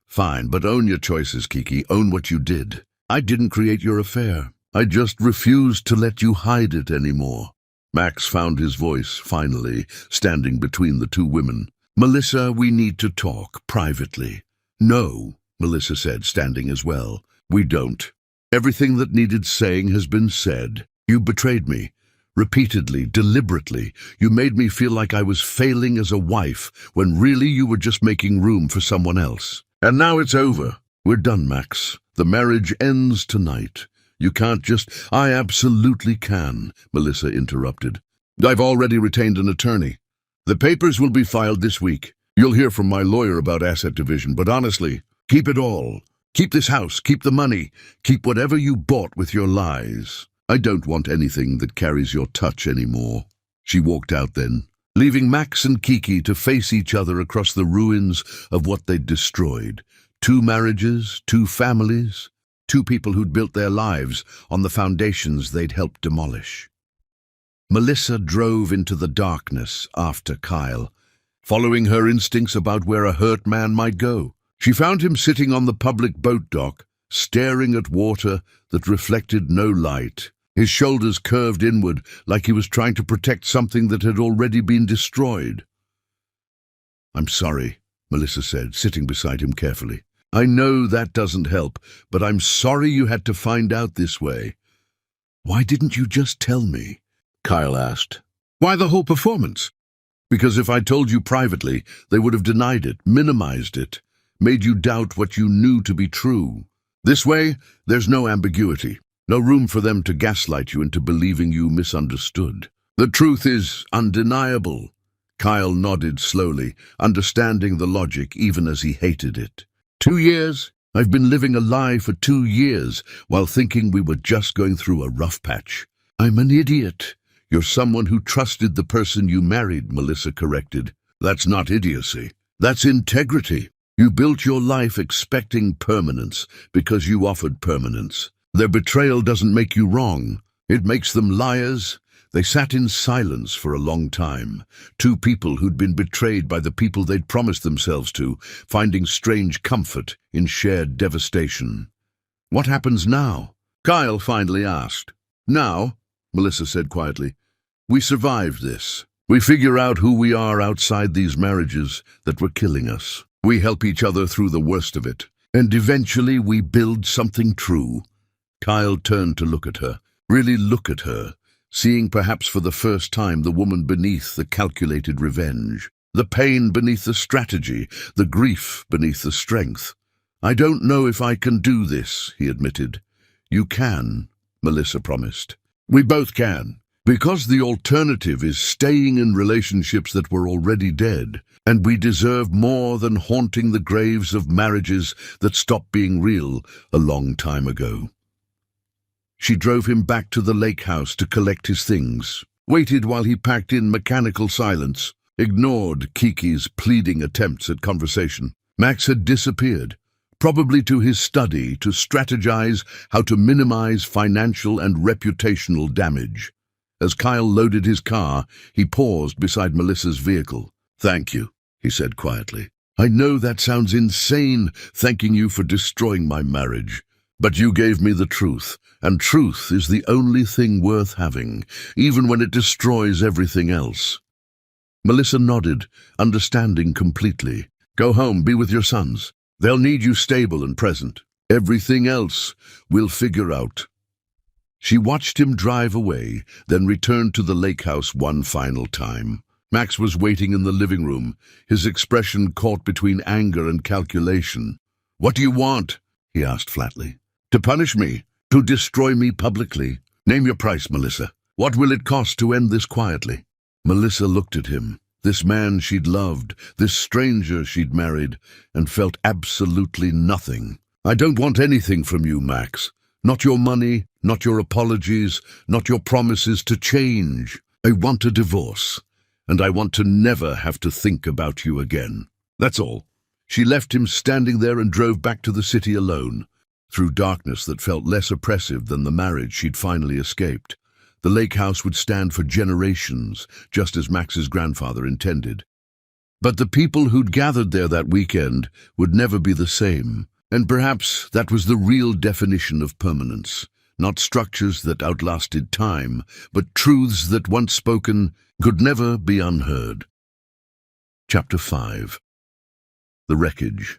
Fine, but own your choices, Kiki. Own what you did. I didn't create your affair. I just refused to let you hide it anymore. Max found his voice, finally, standing between the 2 women. Melissa, we need to talk privately. No, Melissa said, standing as well. We don't. Everything that needed saying has been said. You betrayed me. Repeatedly, deliberately. You made me feel like I was failing as a wife, when really you were just making room for someone else. And now it's over. We're done, Max. The marriage ends tonight. You can't just— I absolutely can, Melissa interrupted. I've already retained an attorney. The papers will be filed this week. You'll hear from my lawyer about asset division, but honestly, keep it all. Keep this house, keep the money, keep whatever you bought with your lies. I don't want anything that carries your touch anymore. She walked out then, leaving Max and Kiki to face each other across the ruins of what they'd destroyed. 2 marriages, 2 families, 2 people who'd built their lives on the foundations they'd helped demolish. Melissa drove into the darkness after Kyle, following her instincts about where a hurt man might go. She found him sitting on the public boat dock, staring at water that reflected no light, his shoulders curved inward like he was trying to protect something that had already been destroyed. I'm sorry, Melissa said, sitting beside him carefully. I know that doesn't help, but I'm sorry you had to find out this way. Why didn't you just tell me? Kyle asked. Why the whole performance? Because if I told you privately, they would have denied it, minimized it, made you doubt what you knew to be true. This way, there's no ambiguity, no room for them to gaslight you into believing you misunderstood. The truth is undeniable. Kyle nodded slowly, understanding the logic even as he hated it. 2 years? I've been living a lie for 2 years while thinking we were just going through a rough patch. I'm an idiot. You're someone who trusted the person you married, Melissa corrected. That's not idiocy. That's integrity. You built your life expecting permanence because you offered permanence. Their betrayal doesn't make you wrong. It makes them liars. They sat in silence for a long time. 2 people who'd been betrayed by the people they'd promised themselves to, finding strange comfort in shared devastation. What happens now? Kyle finally asked. Now, Melissa said quietly, we survived this. We figure out who we are outside these marriages that were killing us. We help each other through the worst of it. And eventually we build something true. Kyle turned to look at her, really look at her, seeing perhaps for the first time the woman beneath the calculated revenge, the pain beneath the strategy, the grief beneath the strength. I don't know if I can do this, he admitted. You can, Melissa promised. We both can. Because the alternative is staying in relationships that were already dead, and we deserve more than haunting the graves of marriages that stopped being real a long time ago. She drove him back to the lake house to collect his things, waited while he packed in mechanical silence, ignored Kiki's pleading attempts at conversation. Max had disappeared, probably to his study to strategize how to minimize financial and reputational damage. As Kyle loaded his car, he paused beside Melissa's vehicle. "Thank you," he said quietly. "I know that sounds insane, thanking you for destroying my marriage. But you gave me the truth, and truth is the only thing worth having, even when it destroys everything else." Melissa nodded, understanding completely. "Go home, be with your sons. They'll need you stable and present. Everything else we'll figure out." She watched him drive away, then returned to the lake house one final time. Max was waiting in the living room, his expression caught between anger and calculation. "What do you want?" he asked flatly. "To punish me? To destroy me publicly? Name your price, Melissa. What will it cost to end this quietly?" Melissa looked at him, this man she'd loved, this stranger she'd married, and felt absolutely nothing. "I don't want anything from you, Max. Not your money, not your apologies, not your promises to change. I want a divorce, and I want to never have to think about you again. That's all." She left him standing there and drove back to the city alone, through darkness that felt less oppressive than the marriage she'd finally escaped. The lake house would stand for generations, just as Max's grandfather intended. But the people who'd gathered there that weekend would never be the same. And perhaps that was the real definition of permanence. Not structures that outlasted time, but truths that, once spoken, could never be unheard. Chapter 5. The Wreckage.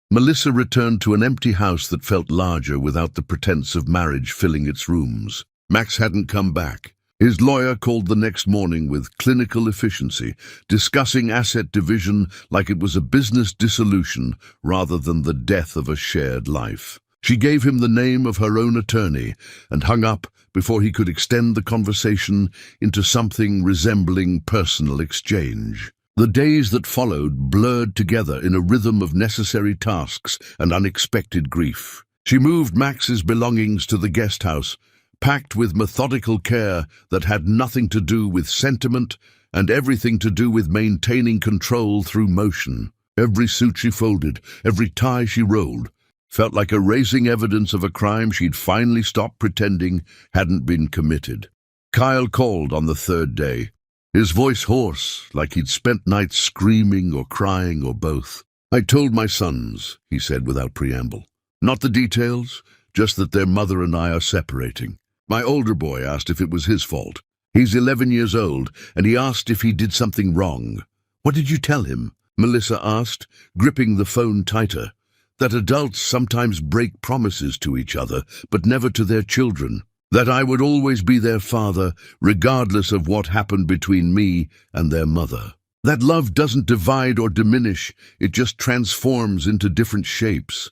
Melissa returned to an empty house that felt larger without the pretense of marriage filling its rooms. Max hadn't come back. His lawyer called the next morning with clinical efficiency, discussing asset division like it was a business dissolution rather than the death of a shared life. She gave him the name of her own attorney and hung up before he could extend the conversation into something resembling personal exchange. The days that followed blurred together in a rhythm of necessary tasks and unexpected grief. She moved Max's belongings to the guest house, packed with methodical care that had nothing to do with sentiment and everything to do with maintaining control through motion. Every suit she folded, every tie she rolled, felt like erasing evidence of a crime she'd finally stopped pretending hadn't been committed. Kyle called on the third day, his voice hoarse, like he'd spent nights screaming or crying or both. "I told my sons," he said without preamble. "Not the details, just that their mother and I are separating. My older boy asked if it was his fault. He's 11 years old, and he asked if he did something wrong." "What did you tell him?" Melissa asked, gripping the phone tighter. "That adults sometimes break promises to each other, but never to their children. That I would always be their father, regardless of what happened between me and their mother. That love doesn't divide or diminish, it just transforms into different shapes."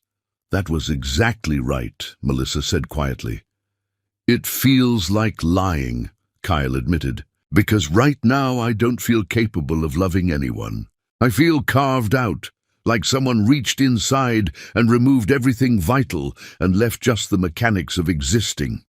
"That was exactly right," Melissa said quietly. "It feels like lying," Kyle admitted, "because right now I don't feel capable of loving anyone. I feel carved out, like someone reached inside and removed everything vital and left just the mechanics of existing."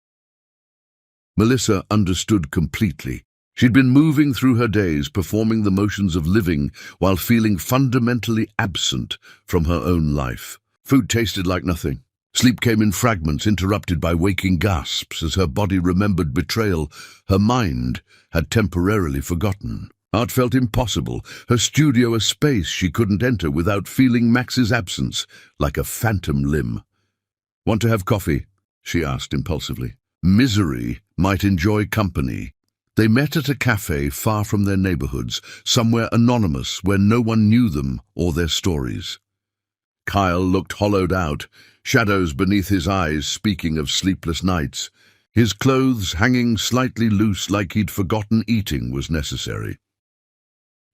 Melissa understood completely. She'd been moving through her days, performing the motions of living while feeling fundamentally absent from her own life. Food tasted like nothing. Sleep came in fragments, interrupted by waking gasps as her body remembered betrayal her mind had temporarily forgotten. Art felt impossible, her studio a space she couldn't enter without feeling Max's absence, like a phantom limb. "Want to have coffee?" she asked impulsively. Misery might enjoy company. They met at a cafe far from their neighborhoods, somewhere anonymous where no one knew them or their stories. Kyle looked hollowed out, shadows beneath his eyes speaking of sleepless nights. His clothes hanging slightly loose like he'd forgotten eating was necessary.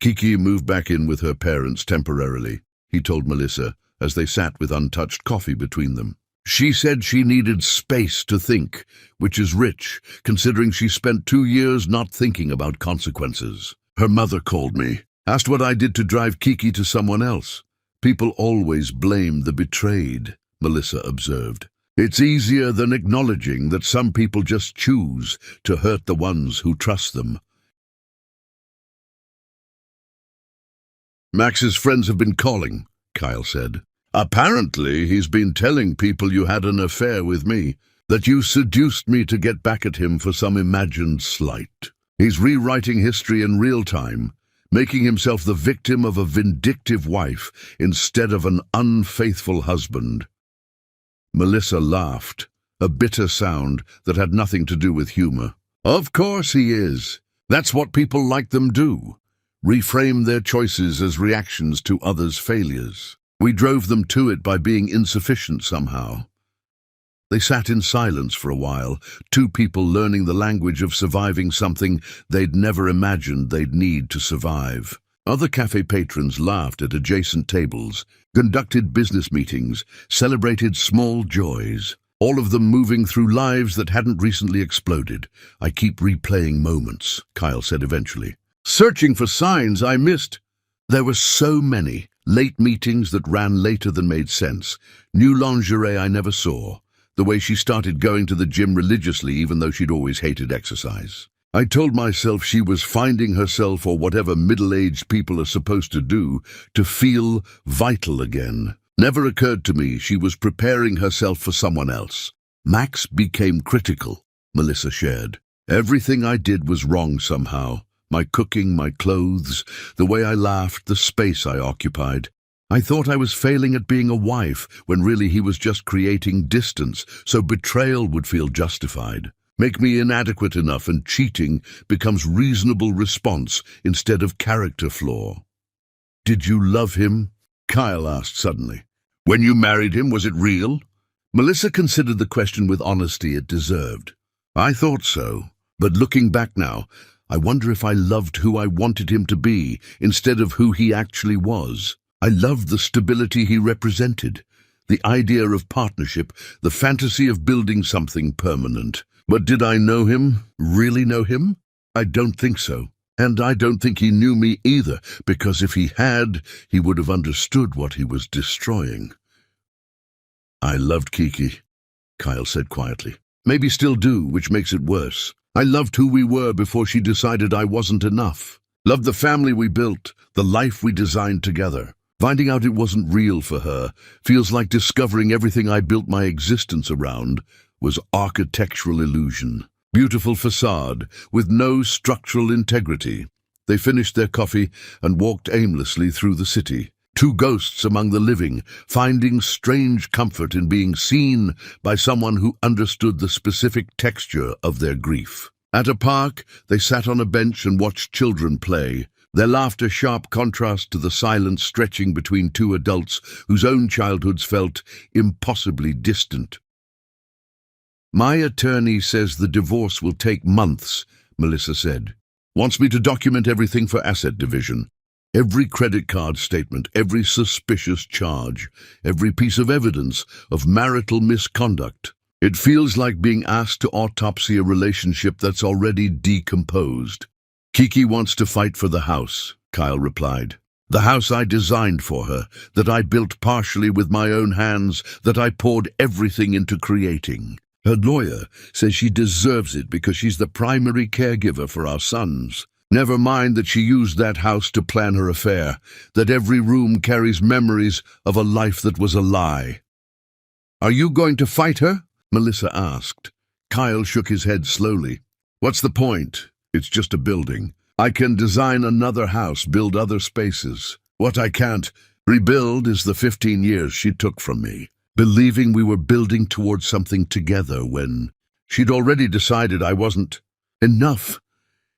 "Kiki moved back in with her parents temporarily," he told Melissa, as they sat with untouched coffee between them. "She said she needed space to think, which is rich, considering she spent 2 years not thinking about consequences. Her mother called me, asked what I did to drive Kiki to someone else. People always blame the betrayed," Melissa observed. "It's easier than acknowledging that some people just choose to hurt the ones who trust them." "Max's friends have been calling," Kyle said. "Apparently he's been telling people you had an affair with me. That you seduced me to get back at him for some imagined slight. He's rewriting history in real time, making himself the victim of a vindictive wife instead of an unfaithful husband." Melissa laughed, a bitter sound that had nothing to do with humor. "Of course he is. That's what people like them do. Reframe their choices as reactions to others' failures. We drove them to it by being insufficient somehow." They sat in silence for a while, two people learning the language of surviving something they'd never imagined they'd need to survive. Other cafe patrons laughed at adjacent tables, conducted business meetings, celebrated small joys, all of them moving through lives that hadn't recently exploded. "I keep replaying moments," Kyle said eventually. "Searching for signs I missed." There were so many. Late meetings that ran later than made sense. New lingerie I never saw. The way she started going to the gym religiously even though she'd always hated exercise. I told myself she was finding herself, or whatever middle-aged people are supposed to do, to feel vital again. Never occurred to me she was preparing herself for someone else. Max became critical, Melissa shared. Everything I did was wrong somehow. My cooking, my clothes, the way I laughed, the space I occupied. I thought I was failing at being a wife, when really he was just creating distance, so betrayal would feel justified. Make me inadequate enough, and cheating becomes reasonable response instead of character flaw. "Did you love him?" Kyle asked suddenly. "When you married him, was it real?" Melissa considered the question with honesty it deserved. "I thought so, but looking back now, I wonder if I loved who I wanted him to be instead of who he actually was. I loved the stability he represented, the idea of partnership, the fantasy of building something permanent. But did I know him, really know him? I don't think so. And I don't think he knew me either, because if he had, he would have understood what he was destroying." "I loved Kiki," Kyle said quietly. "Maybe still do, which makes it worse. I loved who we were before she decided I wasn't enough. Loved the family we built, the life we designed together. Finding out it wasn't real for her feels like discovering everything I built my existence around was architectural illusion. Beautiful facade with no structural integrity." They finished their coffee and walked aimlessly through the city. Two ghosts among the living, finding strange comfort in being seen by someone who understood the specific texture of their grief. At a park, they sat on a bench and watched children play, their laughter sharp contrast to the silence stretching between two adults whose own childhoods felt impossibly distant. "My attorney says the divorce will take months," Melissa said. "Wants me to document everything for asset division. Every credit card statement, every suspicious charge, every piece of evidence of marital misconduct. It feels like being asked to autopsy a relationship that's already decomposed." "Kiki wants to fight for the house," Kyle replied. "The house I designed for her, that I built partially with my own hands, that I poured everything into creating. Her lawyer says she deserves it because she's the primary caregiver for our sons. Never mind that she used that house to plan her affair, that every room carries memories of a life that was a lie." "Are you going to fight her?" Melissa asked. Kyle shook his head slowly. "What's the point? It's just a building. I can design another house, build other spaces. What I can't rebuild is the 15 years she took from me, believing we were building towards something together when she'd already decided I wasn't enough."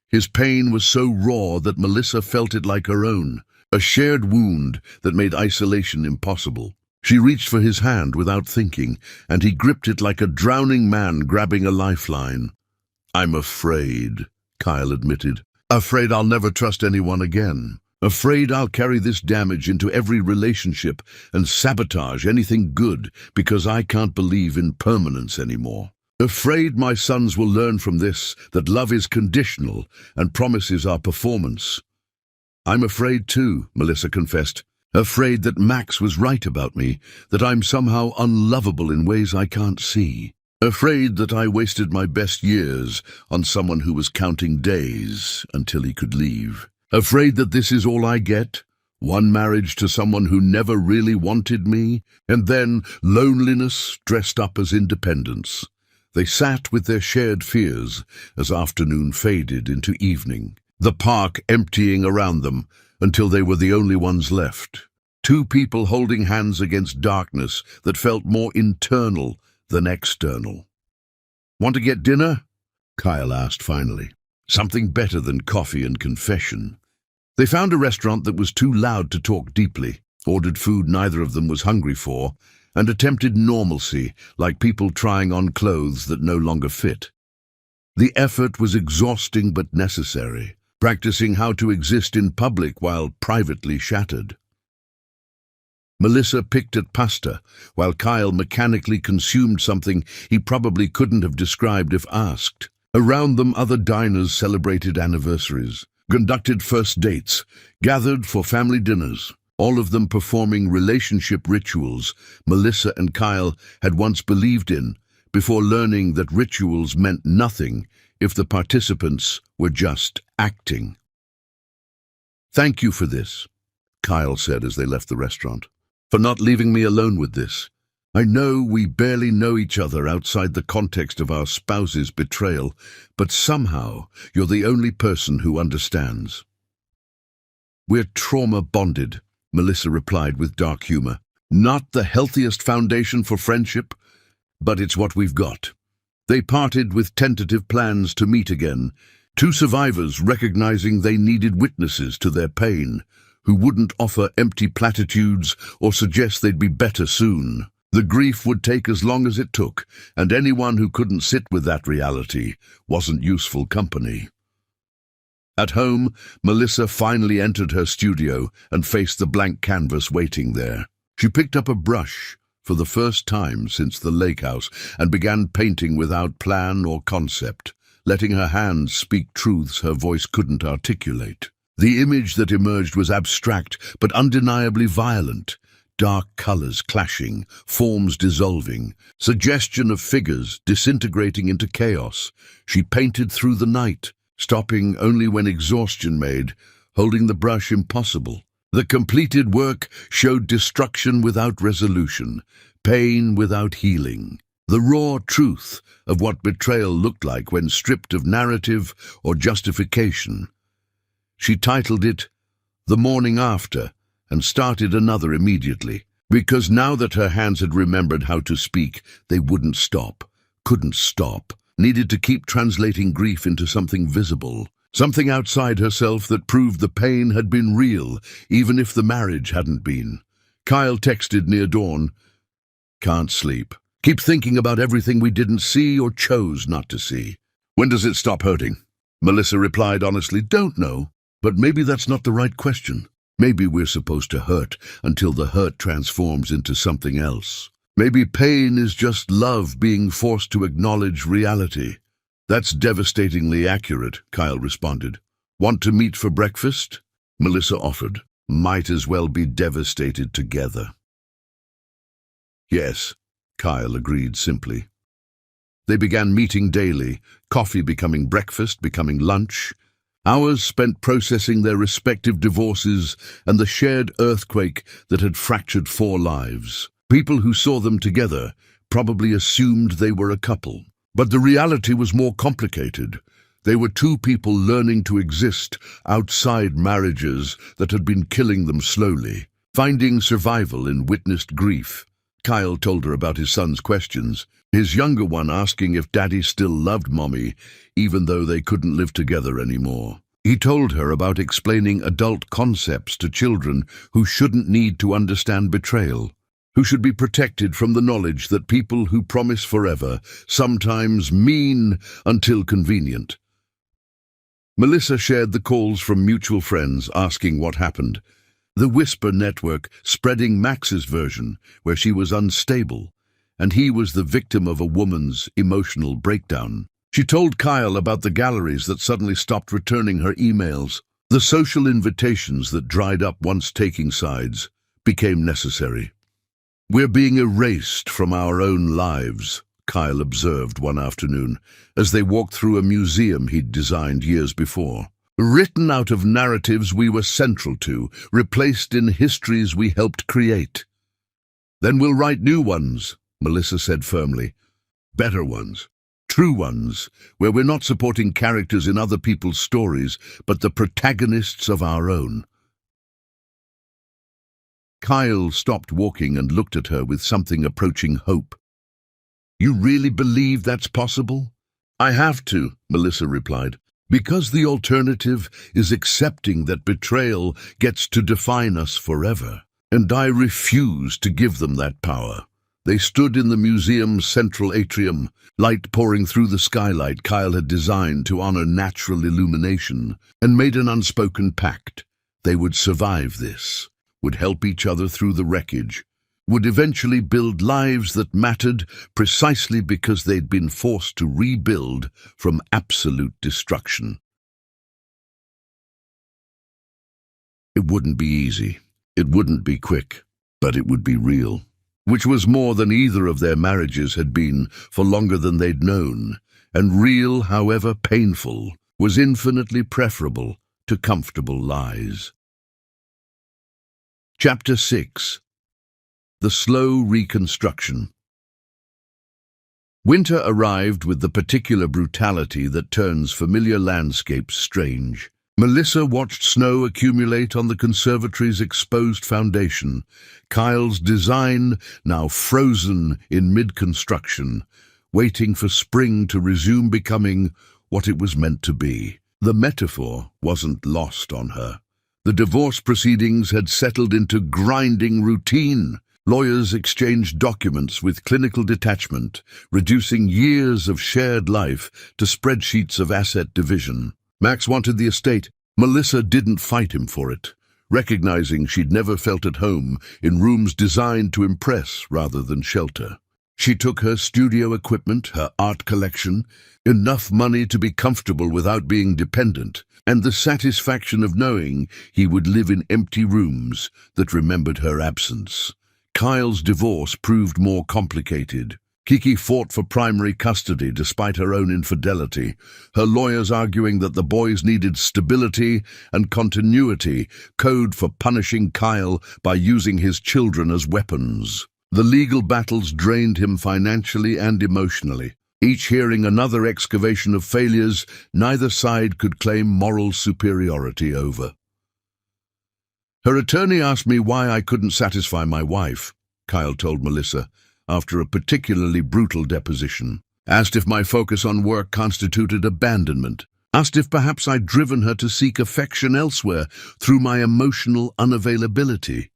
His pain was so raw that Melissa felt it like her own, a shared wound that made isolation impossible. She reached for his hand without thinking, and he gripped it like a drowning man grabbing a lifeline. "I'm afraid," Kyle admitted. "Afraid I'll never trust anyone again. Afraid I'll carry this damage into every relationship and sabotage anything good because I can't believe in permanence anymore. Afraid my sons will learn from this that love is conditional and promises are performance." "I'm afraid too," Melissa confessed. "Afraid that Max was right about me, that I'm somehow unlovable in ways I can't see. Afraid that I wasted my best years on someone who was counting days until he could leave. Afraid that this is all I get, one marriage to someone who never really wanted me, and then loneliness dressed up as independence. They sat with their shared fears as afternoon faded into evening, the park emptying around them until they were the only ones left. Two people holding hands against darkness that felt more internal than external. "Want to get dinner?" Kyle asked finally. Something better than coffee and confession. They found a restaurant that was too loud to talk deeply, ordered food neither of them was hungry for, and attempted normalcy, like people trying on clothes that no longer fit. The effort was exhausting but necessary, practicing how to exist in public while privately shattered. Melissa picked at pasta, while Kyle mechanically consumed something he probably couldn't have described if asked. Around them, other diners celebrated anniversaries, conducted first dates, gathered for family dinners, all of them performing relationship rituals Melissa and Kyle had once believed in, before learning that rituals meant nothing if the participants were just acting. "Thank you for this," Kyle said as they left the restaurant, "for not leaving me alone with this. I know we barely know each other outside the context of our spouse's betrayal, but somehow you're the only person who understands." "We're trauma-bonded," Melissa replied with dark humor. "Not the healthiest foundation for friendship, but it's what we've got." They parted with tentative plans to meet again, two survivors recognizing they needed witnesses to their pain, who wouldn't offer empty platitudes or suggest they'd be better soon. The grief would take as long as it took, and anyone who couldn't sit with that reality wasn't useful company. At home, Melissa finally entered her studio and faced the blank canvas waiting there. She picked up a brush for the first time since the lake house and began painting without plan or concept, letting her hands speak truths her voice couldn't articulate. The image that emerged was abstract but undeniably violent. Dark colors clashing, forms dissolving, suggestion of figures disintegrating into chaos. She painted through the night, stopping only when exhaustion made holding the brush impossible. The completed work showed destruction without resolution, pain without healing, the raw truth of what betrayal looked like when stripped of narrative or justification. She titled it "The Morning After," and started another immediately, because now that her hands had remembered how to speak, they wouldn't stop, couldn't stop, needed to keep translating grief into something visible, something outside herself that proved the pain had been real, even if the marriage hadn't been. Kyle texted near dawn, "Can't sleep. Keep thinking about everything we didn't see or chose not to see." "When does it stop hurting?" Melissa replied honestly, "Don't know, but maybe that's not the right question. Maybe we're supposed to hurt until the hurt transforms into something else. Maybe pain is just love being forced to acknowledge reality." "That's devastatingly accurate," Kyle responded. "Want to meet for breakfast?" Melissa offered. "Might as well be devastated together." "Yes," Kyle agreed simply. They began meeting daily, coffee becoming breakfast, becoming lunch. Hours spent processing their respective divorces and the shared earthquake that had fractured 4 lives. People who saw them together probably assumed they were a couple. But the reality was more complicated. They were two people learning to exist outside marriages that had been killing them slowly, finding survival in witnessed grief. Kyle told her about his son's questions, his younger one asking if Daddy still loved Mommy, even though they couldn't live together anymore. He told her about explaining adult concepts to children who shouldn't need to understand betrayal, who should be protected from the knowledge that people who promise forever sometimes mean until convenient. Melissa shared the calls from mutual friends asking what happened. The Whisper network spreading Max's version, where she was unstable, and he was the victim of a woman's emotional breakdown. She told Kyle about the galleries that suddenly stopped returning her emails. The social invitations that dried up once taking sides became necessary. "We're being erased from our own lives," Kyle observed one afternoon, as they walked through a museum he'd designed years before. "Written out of narratives we were central to, replaced in histories we helped create." "Then we'll write new ones," Melissa said firmly. "Better ones." True ones, where we're not supporting characters in other people's stories, but the protagonists of our own. Kyle stopped walking and looked at her with something approaching hope. You really believe that's possible? I have to, Melissa replied, because the alternative is accepting that betrayal gets to define us forever. And I refuse to give them that power. They stood in the museum's central atrium, light pouring through the skylight Kyle had designed to honor natural illumination, and made an unspoken pact. They would survive this, would help each other through the wreckage, would eventually build lives that mattered precisely because they'd been forced to rebuild from absolute destruction. It wouldn't be easy. It wouldn't be quick, but it would be real, which was more than either of their marriages had been for longer than they'd known, and real, however painful, was infinitely preferable to comfortable lies. Chapter 6. The Slow Reconstruction. Winter arrived with the particular brutality that turns familiar landscapes strange. Melissa watched snow accumulate on the conservatory's exposed foundation, Kyle's design now frozen in mid-construction, waiting for spring to resume becoming what it was meant to be. The metaphor wasn't lost on her. The divorce proceedings had settled into grinding routine. Lawyers exchanged documents with clinical detachment, reducing years of shared life to spreadsheets of asset division. Max wanted the estate. Melissa didn't fight him for it, recognizing she'd never felt at home in rooms designed to impress rather than shelter. She took her studio equipment, her art collection, enough money to be comfortable without being dependent, and the satisfaction of knowing he would live in empty rooms that remembered her absence. Kyle's divorce proved more complicated. Kiki fought for primary custody despite her own infidelity, her lawyers arguing that the boys needed stability and continuity, code for punishing Kyle by using his children as weapons. The legal battles drained him financially and emotionally. Each hearing another excavation of failures neither side could claim moral superiority over. Her attorney asked me why I couldn't satisfy my wife, Kyle told Melissa, after a particularly brutal deposition. Asked if my focus on work constituted abandonment. Asked if perhaps I'd driven her to seek affection elsewhere through my emotional unavailability.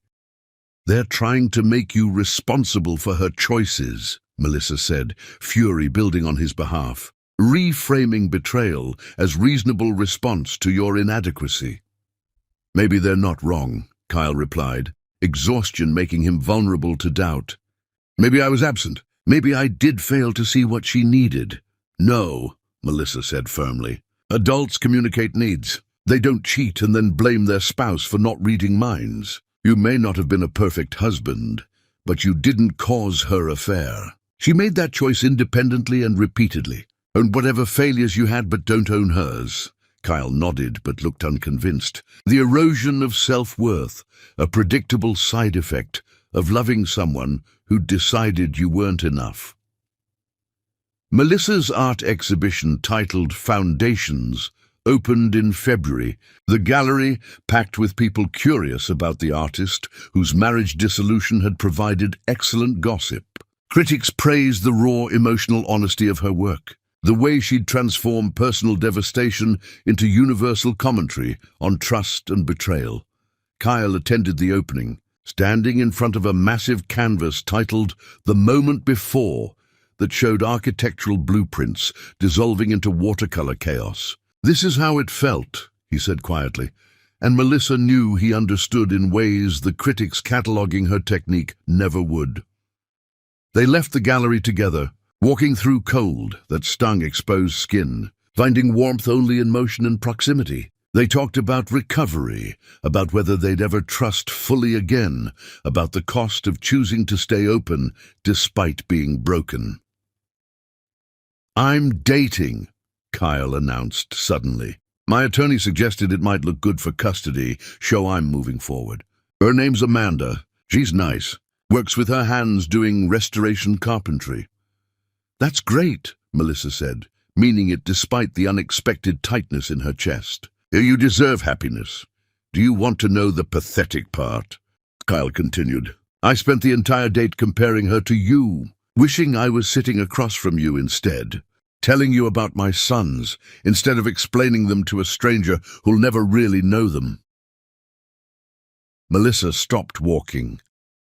They're trying to make you responsible for her choices, Melissa said, fury building on his behalf, reframing betrayal as reasonable response to your inadequacy. Maybe they're not wrong, Kyle replied, exhaustion making him vulnerable to doubt. Maybe I was absent. Maybe I did fail to see what she needed. No, Melissa said firmly. Adults communicate needs. They don't cheat and then blame their spouse for not reading minds. You may not have been a perfect husband, but you didn't cause her affair. She made that choice independently and repeatedly. Own whatever failures you had, but don't own hers. Kyle nodded but looked unconvinced. The erosion of self-worth, a predictable side effect of loving someone who decided you weren't enough. Melissa's art exhibition, titled Foundations, opened in February. The gallery, packed with people curious about the artist, whose marriage dissolution had provided excellent gossip. Critics praised the raw emotional honesty of her work, the way she'd transformed personal devastation into universal commentary on trust and betrayal. Kyle attended the opening, standing in front of a massive canvas titled The Moment Before, that showed architectural blueprints dissolving into watercolor chaos. This is how it felt, he said quietly, and Melissa knew he understood in ways the critics cataloging her technique never would. They left the gallery together, walking through cold that stung exposed skin, finding warmth only in motion and proximity. They talked about recovery, about whether they'd ever trust fully again, about the cost of choosing to stay open despite being broken. I'm dating, Kyle announced suddenly. My attorney suggested it might look good for custody, show I'm moving forward. Her name's Amanda. She's nice. Works with her hands doing restoration carpentry. That's great, Melissa said, meaning it despite the unexpected tightness in her chest. You deserve happiness. Do you want to know the pathetic part? Kyle continued. I spent the entire date comparing her to you, wishing I was sitting across from you instead, telling you about my sons, instead of explaining them to a stranger who'll never really know them. Melissa stopped walking,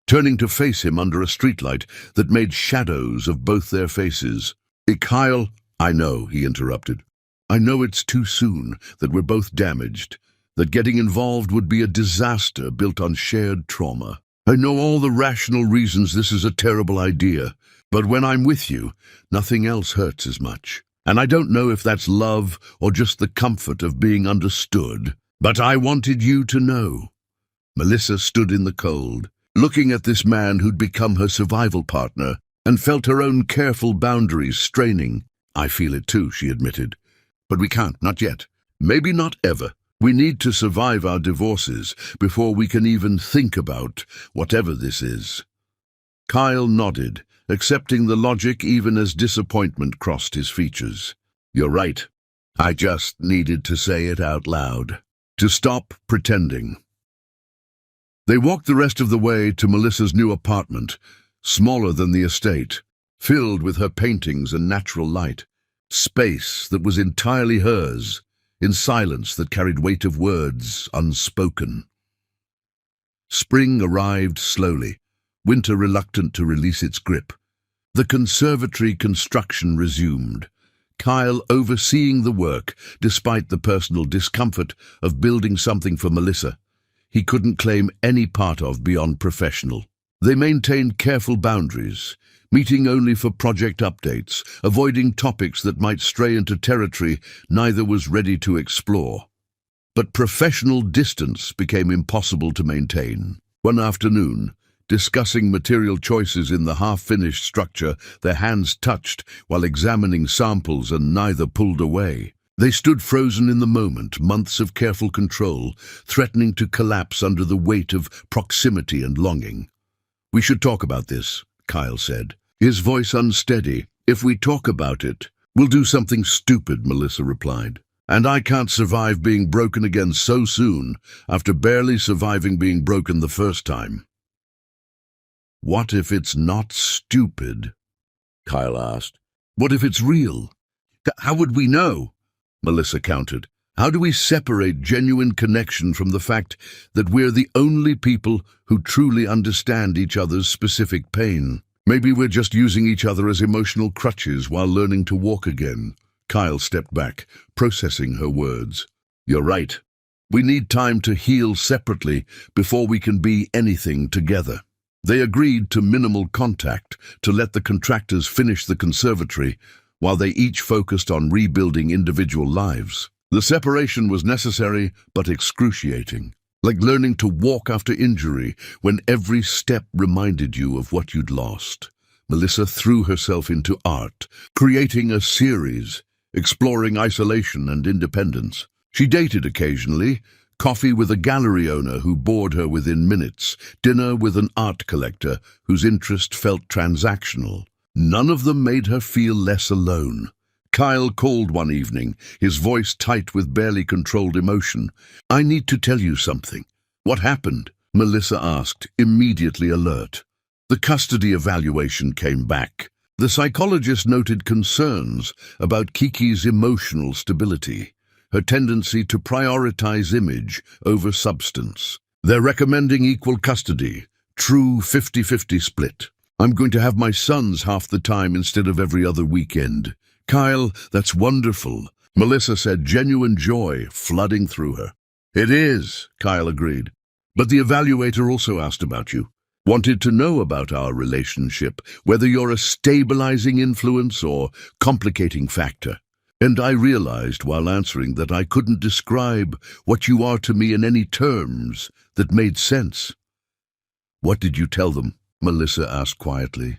turning to face him under a streetlight that made shadows of both their faces. Kyle, I know, he interrupted. I know it's too soon, that we're both damaged, that getting involved would be a disaster built on shared trauma. I know all the rational reasons this is a terrible idea, but when I'm with you, nothing else hurts as much. And I don't know if that's love or just the comfort of being understood, but I wanted you to know. Melissa stood in the cold, looking at this man who'd become her survival partner, and felt her own careful boundaries straining. I feel it too, she admitted. But we can't, not yet. Maybe not ever. We need to survive our divorces before we can even think about whatever this is. Kyle nodded, accepting the logic even as disappointment crossed his features. You're right. I just needed to say it out loud. To stop pretending. They walked the rest of the way to Melissa's new apartment, smaller than the estate, filled with her paintings and natural light. Space that was entirely hers, in silence that carried weight of words unspoken. Spring arrived slowly, winter reluctant to release its grip. The conservatory construction resumed, Kyle overseeing the work despite the personal discomfort of building something for Melissa he couldn't claim any part of beyond professional. They maintained careful boundaries, meeting only for project updates, avoiding topics that might stray into territory neither was ready to explore. But professional distance became impossible to maintain. One afternoon, discussing material choices in the half-finished structure, their hands touched while examining samples and neither pulled away. They stood frozen in the moment, months of careful control, threatening to collapse under the weight of proximity and longing. We should talk about this, Kyle said, his voice unsteady. If we talk about it, we'll do something stupid, Melissa replied. And I can't survive being broken again so soon, after barely surviving being broken the first time. What if it's not stupid? Kyle asked. What if it's real? How would we know? Melissa countered. How do we separate genuine connection from the fact that we're the only people who truly understand each other's specific pain? Maybe we're just using each other as emotional crutches while learning to walk again. Kyle stepped back, processing her words. You're right. We need time to heal separately before we can be anything together. They agreed to minimal contact to let the contractors finish the conservatory while they each focused on rebuilding individual lives. The separation was necessary but excruciating, like learning to walk after injury when every step reminded you of what you'd lost. Melissa threw herself into art, creating a series, exploring isolation and independence. She dated occasionally, coffee with a gallery owner who bored her within minutes, dinner with an art collector whose interest felt transactional. None of them made her feel less alone. Kyle called one evening, his voice tight with barely controlled emotion. I need to tell you something. What happened? Melissa asked, immediately alert. The custody evaluation came back. The psychologist noted concerns about Kiki's emotional stability, her tendency to prioritize image over substance. They're recommending equal custody, true 50-50 split. I'm going to have my sons half the time instead of every other weekend. Kyle, that's wonderful, Melissa said, genuine joy flooding through her. It is, Kyle agreed. But the evaluator also asked about you. Wanted to know about our relationship, whether you're a stabilizing influence or complicating factor. And I realized while answering that I couldn't describe what you are to me in any terms that made sense. What did you tell them? Melissa asked quietly.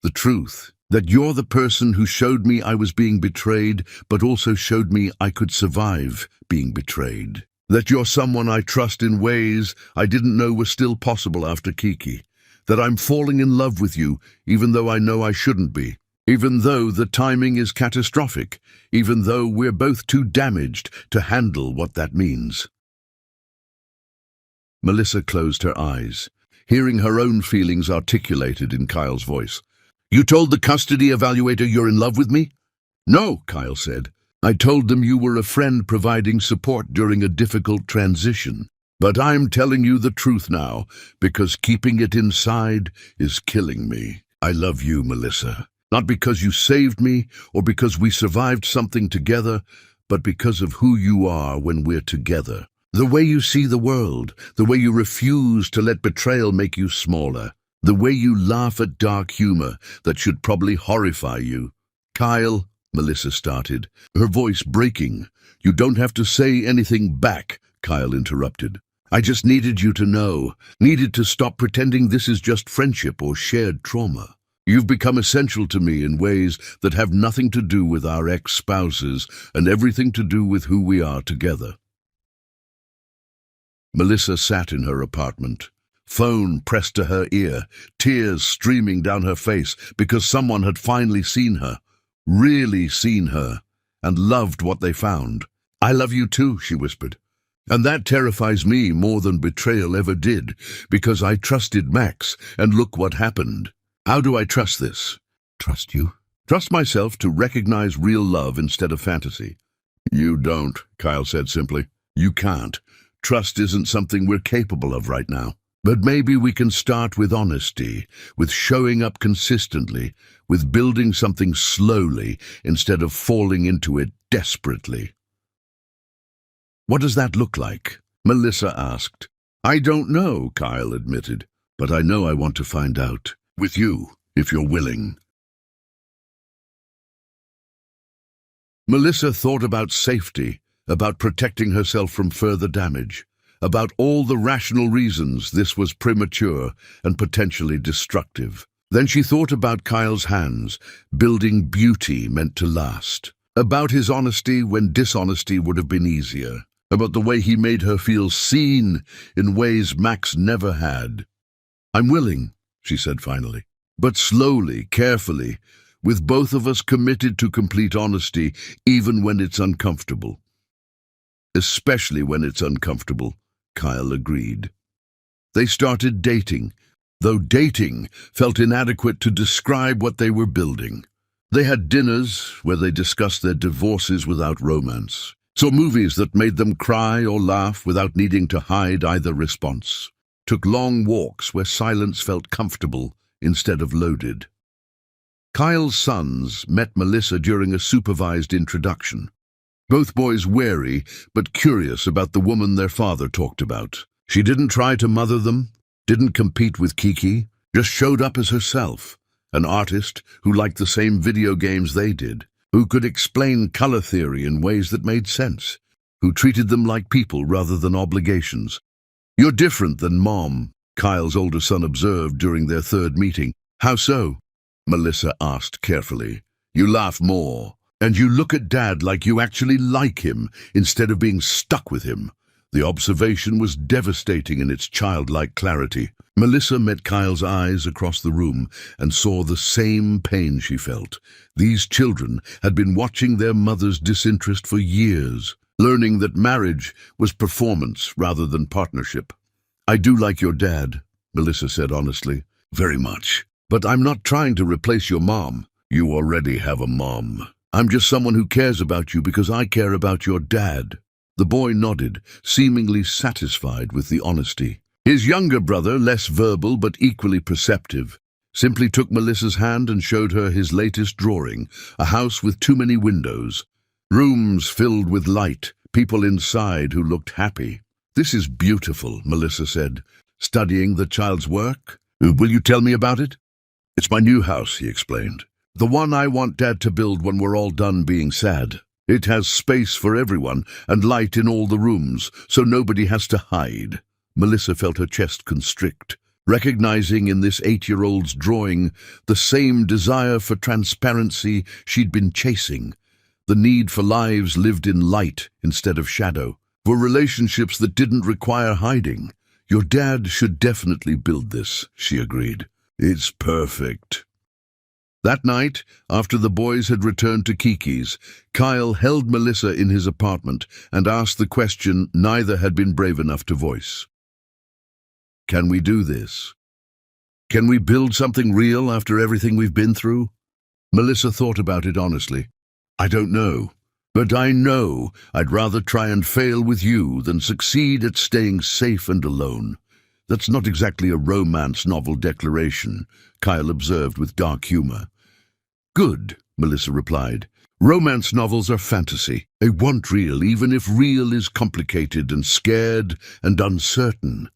The truth, that you're the person who showed me I was being betrayed, but also showed me I could survive being betrayed. That you're someone I trust in ways I didn't know were still possible after Kiki. That I'm falling in love with you, even though I know I shouldn't be. even though the timing is catastrophic, even though we're both too damaged to handle what that means. Melissa closed her eyes, hearing her own feelings articulated in Kyle's voice. "You told the custody evaluator you're in love with me?" "No," Kyle said. "I told them you were a friend providing support during a difficult transition. But I'm telling you the truth now, because keeping it inside is killing me. I love you, Melissa. Not because you saved me or because we survived something together, but because of who you are when we're together. The way you see the world, the way you refuse to let betrayal make you smaller, the way you laugh at dark humor that should probably horrify you." "Kyle," Melissa started, her voice breaking. "You don't have to say anything back," Kyle interrupted. "I just needed you to know, needed to stop pretending this is just friendship or shared trauma. You've become essential to me in ways that have nothing to do with our ex-spouses and everything to do with who we are together." Melissa sat in her apartment, phone pressed to her ear, tears streaming down her face because someone had finally seen her, really seen her, and loved what they found. "I love you too," she whispered. "And that terrifies me more than betrayal ever did, because I trusted Max, and look what happened. How do I trust this?" "Trust you?" "Trust myself to recognize real love instead of fantasy." "You don't," Kyle said simply. "You can't. Trust isn't something we're capable of right now. But maybe we can start with honesty, with showing up consistently, with building something slowly instead of falling into it desperately." "What does that look like?" Melissa asked. "I don't know," Kyle admitted, "but I know I want to find out. With you, if you're willing." Melissa thought about safety, about protecting herself from further damage, about all the rational reasons this was premature and potentially destructive. Then she thought about Kyle's hands, building beauty meant to last, about his honesty when dishonesty would have been easier, about the way he made her feel seen in ways Max never had. "I'm willing," she said finally, "but slowly, carefully, with both of us committed to complete honesty, even when it's uncomfortable." "Especially when it's uncomfortable," Kyle agreed. They started dating, though dating felt inadequate to describe what they were building. They had dinners where they discussed their divorces without romance, saw movies that made them cry or laugh without needing to hide either response, took long walks where silence felt comfortable instead of loaded. Kyle's sons met Melissa during a supervised introduction. Both boys wary but curious about the woman their father talked about. She didn't try to mother them, didn't compete with Kiki, just showed up as herself, an artist who liked the same video games they did, who could explain color theory in ways that made sense, who treated them like people rather than obligations. "You're different than Mom," Kyle's older son observed during their third meeting. "How so?" Melissa asked carefully. "You laugh more. And you look at Dad like you actually like him, instead of being stuck with him." The observation was devastating in its childlike clarity. Melissa met Kyle's eyes across the room and saw the same pain she felt. These children had been watching their mother's disinterest for years, learning that marriage was performance rather than partnership. "I do like your dad," Melissa said honestly. "Very much. But I'm not trying to replace your mom." "You already have a mom. I'm just someone who cares about you because I care about your dad." The boy nodded, seemingly satisfied with the honesty. His younger brother, less verbal but equally perceptive, simply took Melissa's hand and showed her his latest drawing, a house with too many windows, rooms filled with light, people inside who looked happy. "This is beautiful," Melissa said, studying the child's work. "Will you tell me about it?" "It's my new house," he explained. "The one I want Dad to build when we're all done being sad. It has space for everyone and light in all the rooms, so nobody has to hide." Melissa felt her chest constrict, recognizing in this 8-year-old's drawing the same desire for transparency she'd been chasing, the need for lives lived in light instead of shadow, for relationships that didn't require hiding. "Your dad should definitely build this," she agreed. "It's perfect." That night, after the boys had returned to Kiki's, Kyle held Melissa in his apartment and asked the question neither had been brave enough to voice. Can we do this? Can we build something real after everything we've been through? Melissa thought about it honestly. I don't know, but I know I'd rather try and fail with you than succeed at staying safe and alone. That's not exactly a romance novel declaration, Kyle observed with dark humor. Good, Melissa replied. Romance novels are fantasy. They want real, even if real is complicated and scared and uncertain.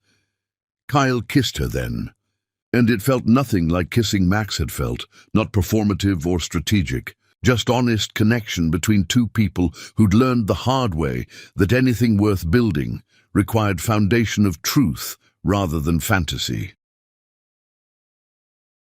Kyle kissed her then, and it felt nothing like kissing Max had felt, not performative or strategic, just honest connection between two people who'd learned the hard way that anything worth building required foundation of truth rather than fantasy.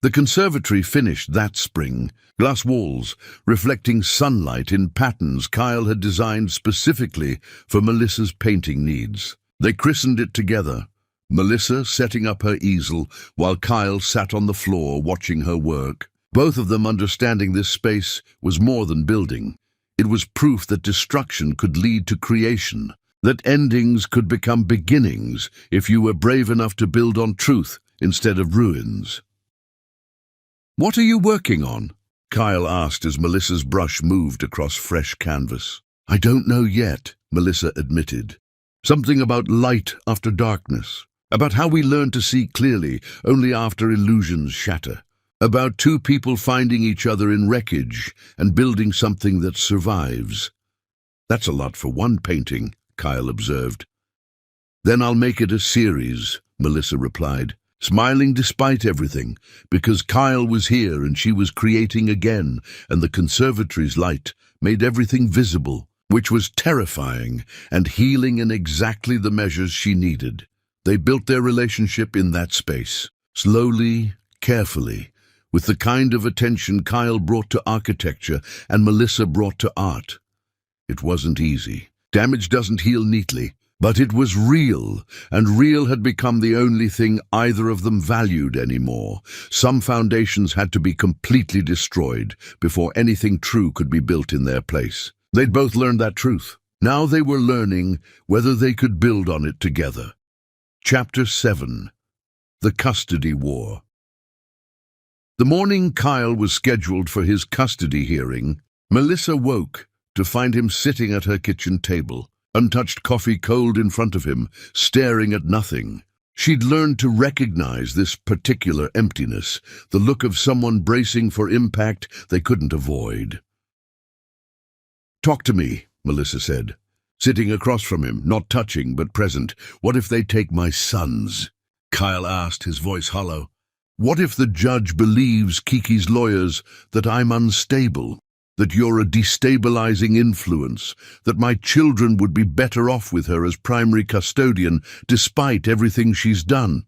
The conservatory finished that spring, glass walls reflecting sunlight in patterns Kyle had designed specifically for Melissa's painting needs. They christened it together, Melissa setting up her easel while Kyle sat on the floor watching her work. Both of them understanding this space was more than building. It was proof that destruction could lead to creation, that endings could become beginnings if you were brave enough to build on truth instead of ruins. What are you working on? Kyle asked as Melissa's brush moved across fresh canvas. I don't know yet, Melissa admitted. Something about light after darkness, about how we learn to see clearly only after illusions shatter, about two people finding each other in wreckage and building something that survives. That's a lot for one painting, Kyle observed. Then I'll make it a series, Melissa replied, smiling despite everything, because Kyle was here and she was creating again, and the conservatory's light made everything visible, which was terrifying and healing in exactly the measures she needed. They built their relationship in that space, slowly, carefully, with the kind of attention Kyle brought to architecture and Melissa brought to art. It wasn't easy. Damage doesn't heal neatly, but it was real, and real had become the only thing either of them valued anymore. Some foundations had to be completely destroyed before anything true could be built in their place. They'd both learned that truth. Now they were learning whether they could build on it together. Chapter 7. The Custody War. The morning Kyle was scheduled for his custody hearing, Melissa woke to find him sitting at her kitchen table, untouched coffee cold in front of him, staring at nothing. She'd learned to recognize this particular emptiness, the look of someone bracing for impact they couldn't avoid. Talk to me, Melissa said, sitting across from him, not touching but present. What if they take my sons? Kyle asked, his voice hollow. What if the judge believes Kiki's lawyers that I'm unstable, that you're a destabilizing influence, that my children would be better off with her as primary custodian despite everything she's done?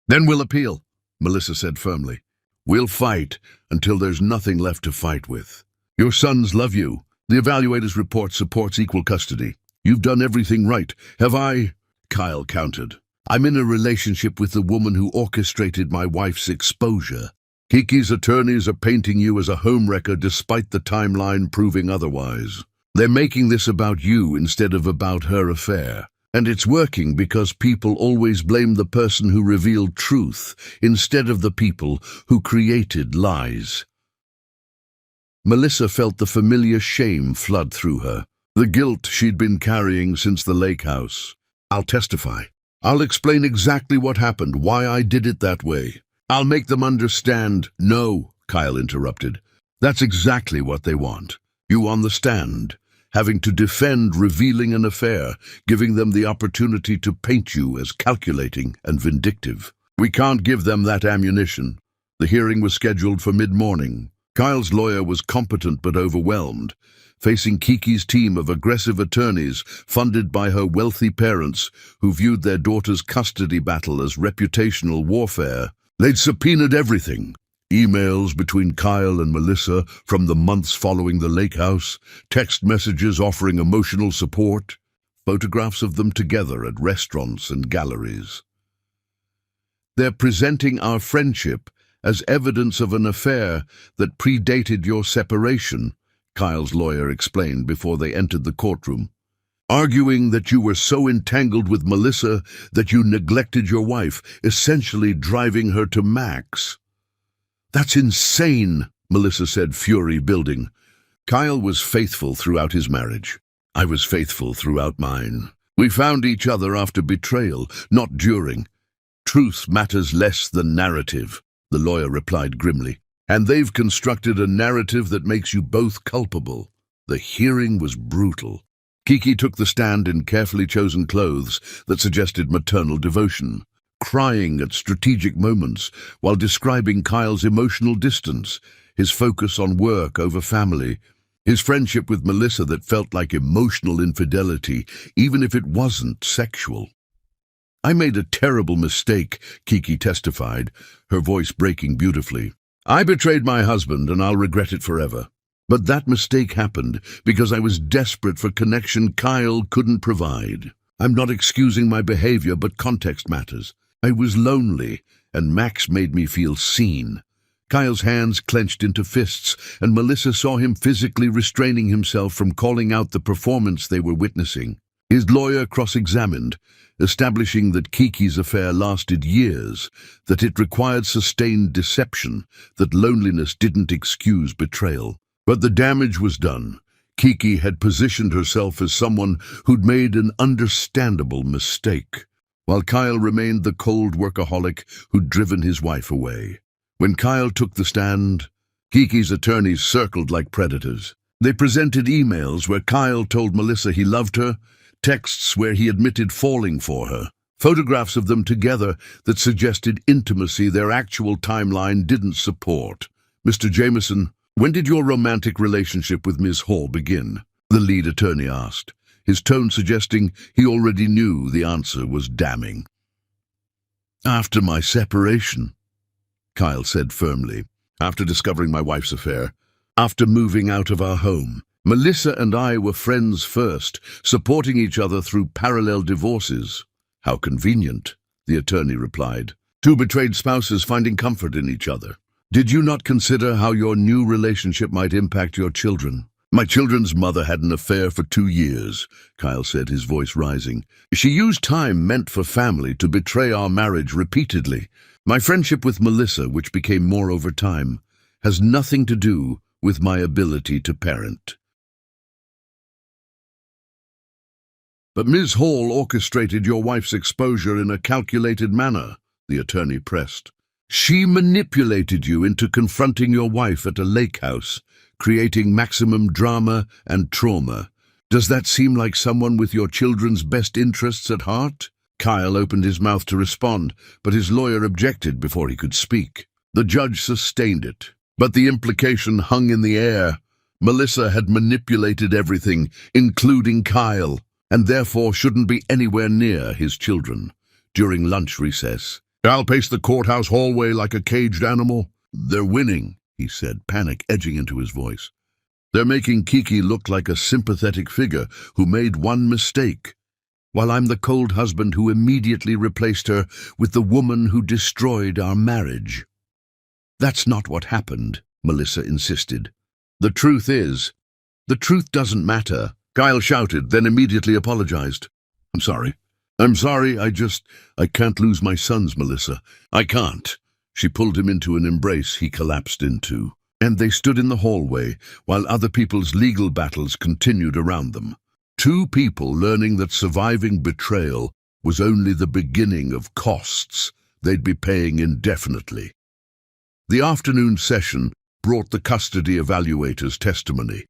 Then we'll appeal, Melissa said firmly. We'll fight until there's nothing left to fight with. Your sons love you. The evaluator's report supports equal custody. You've done everything right. Have I? Kyle countered. I'm in a relationship with the woman who orchestrated my wife's exposure. Kiki's attorneys are painting you as a homewrecker despite the timeline proving otherwise. They're making this about you instead of about her affair. And it's working because people always blame the person who revealed truth instead of the people who created lies. Melissa felt the familiar shame flood through her, the guilt she'd been carrying since the lake house. I'll testify. I'll explain exactly what happened, why I did it that way. I'll make them understand. No, Kyle interrupted. That's exactly what they want. You on the stand, having to defend revealing an affair, giving them the opportunity to paint you as calculating and vindictive. We can't give them that ammunition. The hearing was scheduled for mid-morning. Kyle's lawyer was competent but overwhelmed, facing Kiki's team of aggressive attorneys funded by her wealthy parents who viewed their daughter's custody battle as reputational warfare. They'd subpoenaed everything. Emails between Kyle and Melissa from the months following the lake house, text messages offering emotional support, photographs of them together at restaurants and galleries. They're presenting our friendship as evidence of an affair that predated your separation, Kyle's lawyer explained before they entered the courtroom, arguing that you were so entangled with Melissa that you neglected your wife, essentially driving her to Max. That's insane, Melissa said, fury building. Kyle was faithful throughout his marriage. I was faithful throughout mine. We found each other after betrayal, not during. Truth matters less than narrative, the lawyer replied grimly. And they've constructed a narrative that makes you both culpable. The hearing was brutal. Kiki took the stand in carefully chosen clothes that suggested maternal devotion, crying at strategic moments while describing Kyle's emotional distance, his focus on work over family, his friendship with Melissa that felt like emotional infidelity, even if it wasn't sexual. I made a terrible mistake, Kiki testified, her voice breaking beautifully. I betrayed my husband and I'll regret it forever. But that mistake happened because I was desperate for connection Kyle couldn't provide. I'm not excusing my behavior, but context matters. I was lonely, and Max made me feel seen. Kyle's hands clenched into fists, and Melissa saw him physically restraining himself from calling out the performance they were witnessing. His lawyer cross-examined, establishing that Kiki's affair lasted years, that it required sustained deception, that loneliness didn't excuse betrayal. But the damage was done. Kiki had positioned herself as someone who'd made an understandable mistake, while Kyle remained the cold workaholic who'd driven his wife away. When Kyle took the stand, Kiki's attorneys circled like predators. They presented emails where Kyle told Melissa he loved her, texts where he admitted falling for her, photographs of them together that suggested intimacy their actual timeline didn't support. Mr. Jameson, when did your romantic relationship with Ms. Hall begin? The lead attorney asked, his tone suggesting he already knew the answer was damning. After my separation, Kyle said firmly. After discovering my wife's affair, after moving out of our home. Melissa and I were friends first, supporting each other through parallel divorces. How convenient, the attorney replied. Two betrayed spouses finding comfort in each other. Did you not consider how your new relationship might impact your children? My children's mother had an affair for 2 years, Kyle said, his voice rising. She used time meant for family to betray our marriage repeatedly. My friendship with Melissa, which became more over time, has nothing to do with my ability to parent. But Ms. Hall orchestrated your wife's exposure in a calculated manner, the attorney pressed. She manipulated you into confronting your wife at a lake house, creating maximum drama and trauma. Does that seem like someone with your children's best interests at heart? Kyle opened his mouth to respond, but his lawyer objected before he could speak. The judge sustained it, but the implication hung in the air. Melissa had manipulated everything, including Kyle, and therefore shouldn't be anywhere near his children. During lunch recess, Kyle paced the courthouse hallway like a caged animal. They're winning, he said, panic edging into his voice. They're making Kiki look like a sympathetic figure who made one mistake, while I'm the cold husband who immediately replaced her with the woman who destroyed our marriage. That's not what happened, Melissa insisted. The truth doesn't matter, Kyle shouted, then immediately apologized. I'm sorry, I can't lose my sons, Melissa. I can't. She pulled him into an embrace he collapsed into, and they stood in the hallway while other people's legal battles continued around them. Two people learning that surviving betrayal was only the beginning of costs they'd be paying indefinitely. The afternoon session brought the custody evaluator's testimony.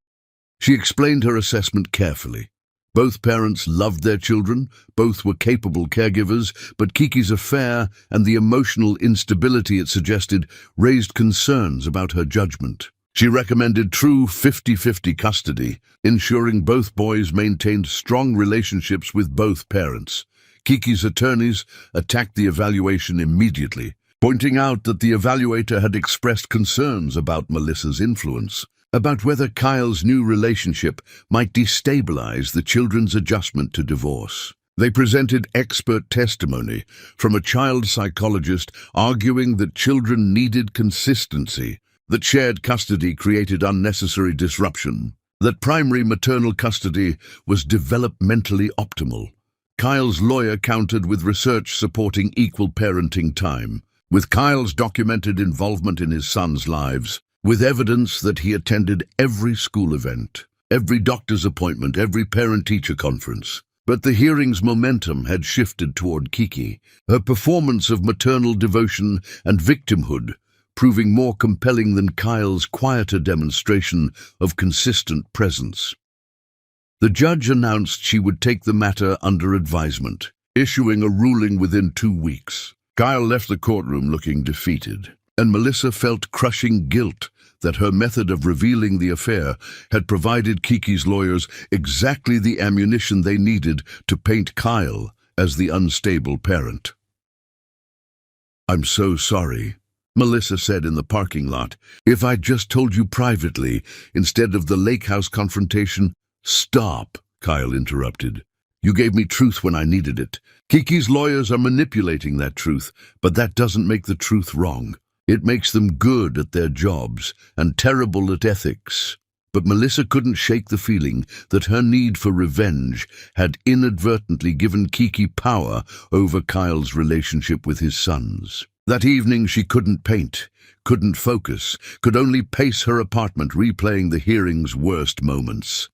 She explained her assessment carefully. Both parents loved their children, both were capable caregivers, but Kiki's affair and the emotional instability it suggested raised concerns about her judgment. She recommended true 50-50 custody, ensuring both boys maintained strong relationships with both parents. Kiki's attorneys attacked the evaluation immediately, pointing out that the evaluator had expressed concerns about Melissa's influence, about whether Kyle's new relationship might destabilize the children's adjustment to divorce. They presented expert testimony from a child psychologist arguing that children needed consistency, that shared custody created unnecessary disruption, that primary maternal custody was developmentally optimal. Kyle's lawyer countered with research supporting equal parenting time, with Kyle's documented involvement in his sons' lives, with evidence that he attended every school event, every doctor's appointment, every parent-teacher conference. But the hearing's momentum had shifted toward Kiki, her performance of maternal devotion and victimhood proving more compelling than Kyle's quieter demonstration of consistent presence. The judge announced she would take the matter under advisement, issuing a ruling within 2 weeks. Kyle left the courtroom looking defeated, and Melissa felt crushing guilt that her method of revealing the affair had provided Kiki's lawyers exactly the ammunition they needed to paint Kyle as the unstable parent. "I'm so sorry," Melissa said in the parking lot. "If I'd just told you privately instead of the lake house confrontation—" "Stop," Kyle interrupted. "You gave me truth when I needed it. Kiki's lawyers are manipulating that truth, but that doesn't make the truth wrong. It makes them good at their jobs and terrible at ethics." But Melissa couldn't shake the feeling that her need for revenge had inadvertently given Kiki power over Kyle's relationship with his sons. That evening she couldn't paint, couldn't focus, could only pace her apartment replaying the hearing's worst moments.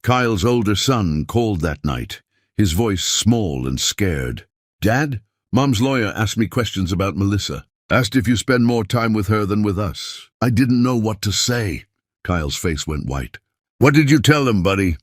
Kyle's older son called that night, his voice small and scared. "Dad, Mom's lawyer asked me questions about Melissa. Asked if you spend more time with her than with us." I didn't know what to say. Kyle's face went white. "What did you tell him, buddy?"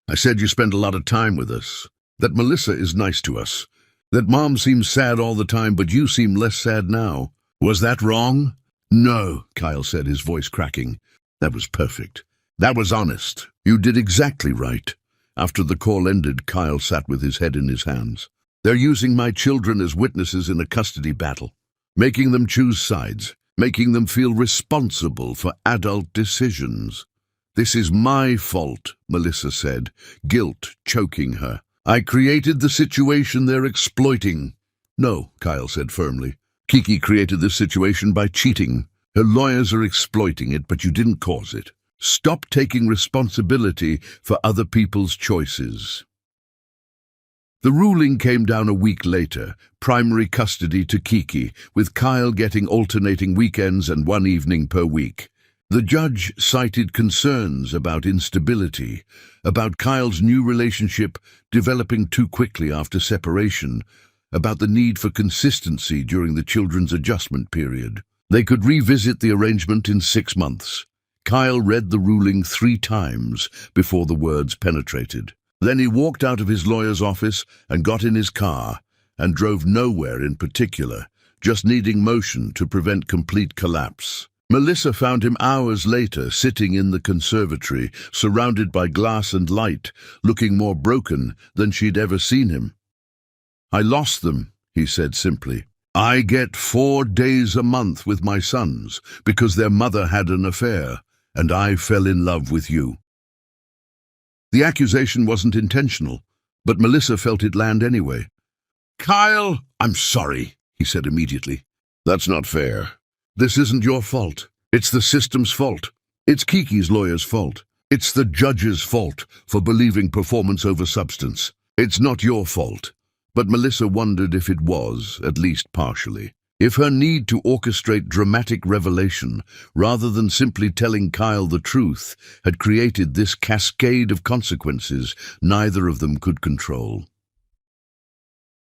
"I said you spend a lot of time with us. That Melissa is nice to us. That Mom seems sad all the time, but you seem less sad now. Was that wrong?" "No," Kyle said, his voice cracking. "That was perfect. That was honest. You did exactly right." After the call ended, Kyle sat with his head in his hands. "They're using my children as witnesses in a custody battle, making them choose sides, making them feel responsible for adult decisions." "This is my fault," Melissa said, guilt choking her. "I created the situation they're exploiting." "No," Kyle said firmly. "Kiki created this situation by cheating. Her lawyers are exploiting it, but you didn't cause it. Stop taking responsibility for other people's choices." The ruling came down a week later, primary custody to Kiki, with Kyle getting alternating weekends and 1 evening per week. The judge cited concerns about instability, about Kyle's new relationship developing too quickly after separation, about the need for consistency during the children's adjustment period. They could revisit the arrangement in 6 months. Kyle read the ruling 3 times before the words penetrated. Then he walked out of his lawyer's office and got in his car and drove nowhere in particular, just needing motion to prevent complete collapse. Melissa found him hours later, sitting in the conservatory, surrounded by glass and light, looking more broken than she'd ever seen him. "I lost them," he said simply. "I get 4 days a month with my sons because their mother had an affair, and I fell in love with you." The accusation wasn't intentional, but Melissa felt it land anyway. "Kyle, I'm sorry," he said immediately. "That's not fair. This isn't your fault. It's the system's fault. It's Kiki's lawyer's fault. It's the judge's fault for believing performance over substance. It's not your fault." But Melissa wondered if it was, at least partially. If her need to orchestrate dramatic revelation, rather than simply telling Kyle the truth, had created this cascade of consequences neither of them could control.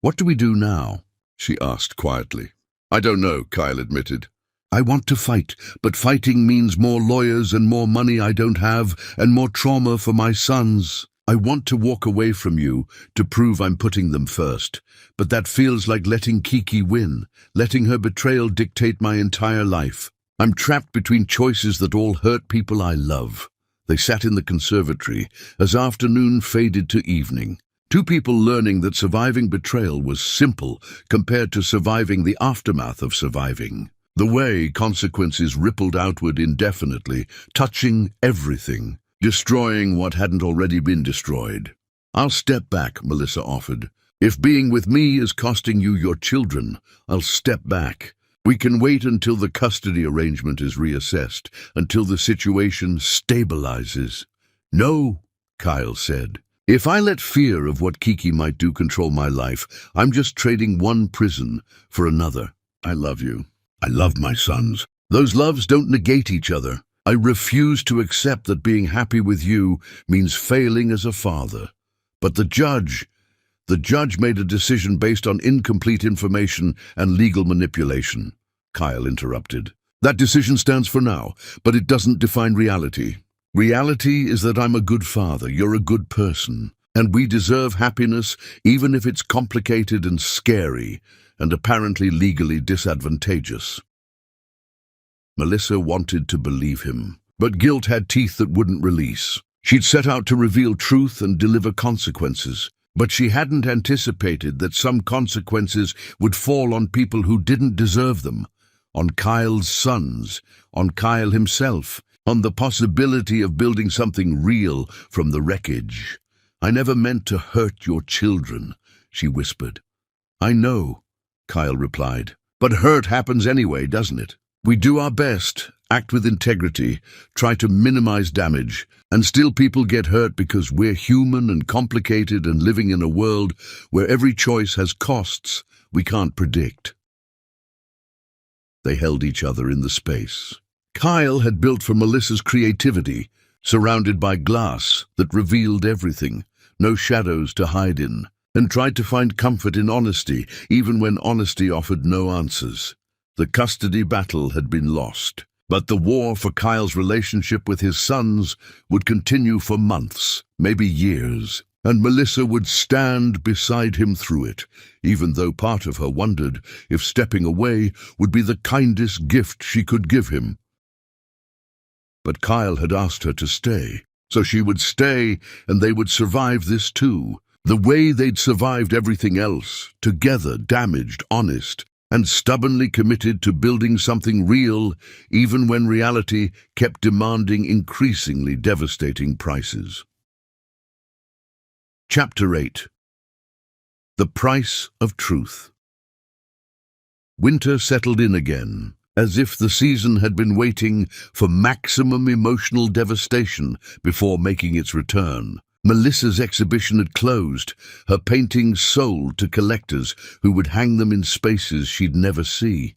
"What do we do now?" she asked quietly. "I don't know," Kyle admitted. "I want to fight, but fighting means more lawyers and more money I don't have and more trauma for my sons. I want to walk away from you to prove I'm putting them first, but that feels like letting Kiki win, letting her betrayal dictate my entire life. I'm trapped between choices that all hurt people I love." They sat in the conservatory as afternoon faded to evening. 2 people learning that surviving betrayal was simple compared to surviving the aftermath of surviving. The way consequences rippled outward indefinitely, touching everything, destroying what hadn't already been destroyed. I'll step back, Melissa offered. If being with me is costing you your children, I'll step back. We can wait until the custody arrangement is reassessed, until the situation stabilizes. No, Kyle said. If I let fear of what Kiki might do control my life, I'm just trading one prison for another. I love you. I love my sons. Those loves don't negate each other. I refuse to accept that being happy with you means failing as a father. But the judge made a decision based on incomplete information and legal manipulation. Kyle interrupted. That decision stands for now, but it doesn't define reality. Reality is that I'm a good father, you're a good person, and we deserve happiness even if it's complicated and scary and apparently legally disadvantageous. Melissa wanted to believe him, but guilt had teeth that wouldn't release. She'd set out to reveal truth and deliver consequences, but she hadn't anticipated that some consequences would fall on people who didn't deserve them, on Kyle's sons, on Kyle himself, on the possibility of building something real from the wreckage. I never meant to hurt your children, she whispered. I know, Kyle replied, but hurt happens anyway, doesn't it? We do our best, act with integrity, try to minimize damage, and still people get hurt because we're human and complicated and living in a world where every choice has costs we can't predict. They held each other in the space. Kyle had built for Melissa's creativity, surrounded by glass that revealed everything, no shadows to hide in, and tried to find comfort in honesty, even when honesty offered no answers. The custody battle had been lost, but the war for Kyle's relationship with his sons would continue for months, maybe years, and Melissa would stand beside him through it, even though part of her wondered if stepping away would be the kindest gift she could give him. But Kyle had asked her to stay, so she would stay and they would survive this too, the way they'd survived everything else, together, damaged, honest, and stubbornly committed to building something real, even when reality kept demanding increasingly devastating prices. Chapter 8. The Price of Truth. Winter settled in again, as if the season had been waiting for maximum emotional devastation before making its return. Melissa's exhibition had closed, her paintings sold to collectors who would hang them in spaces she'd never see.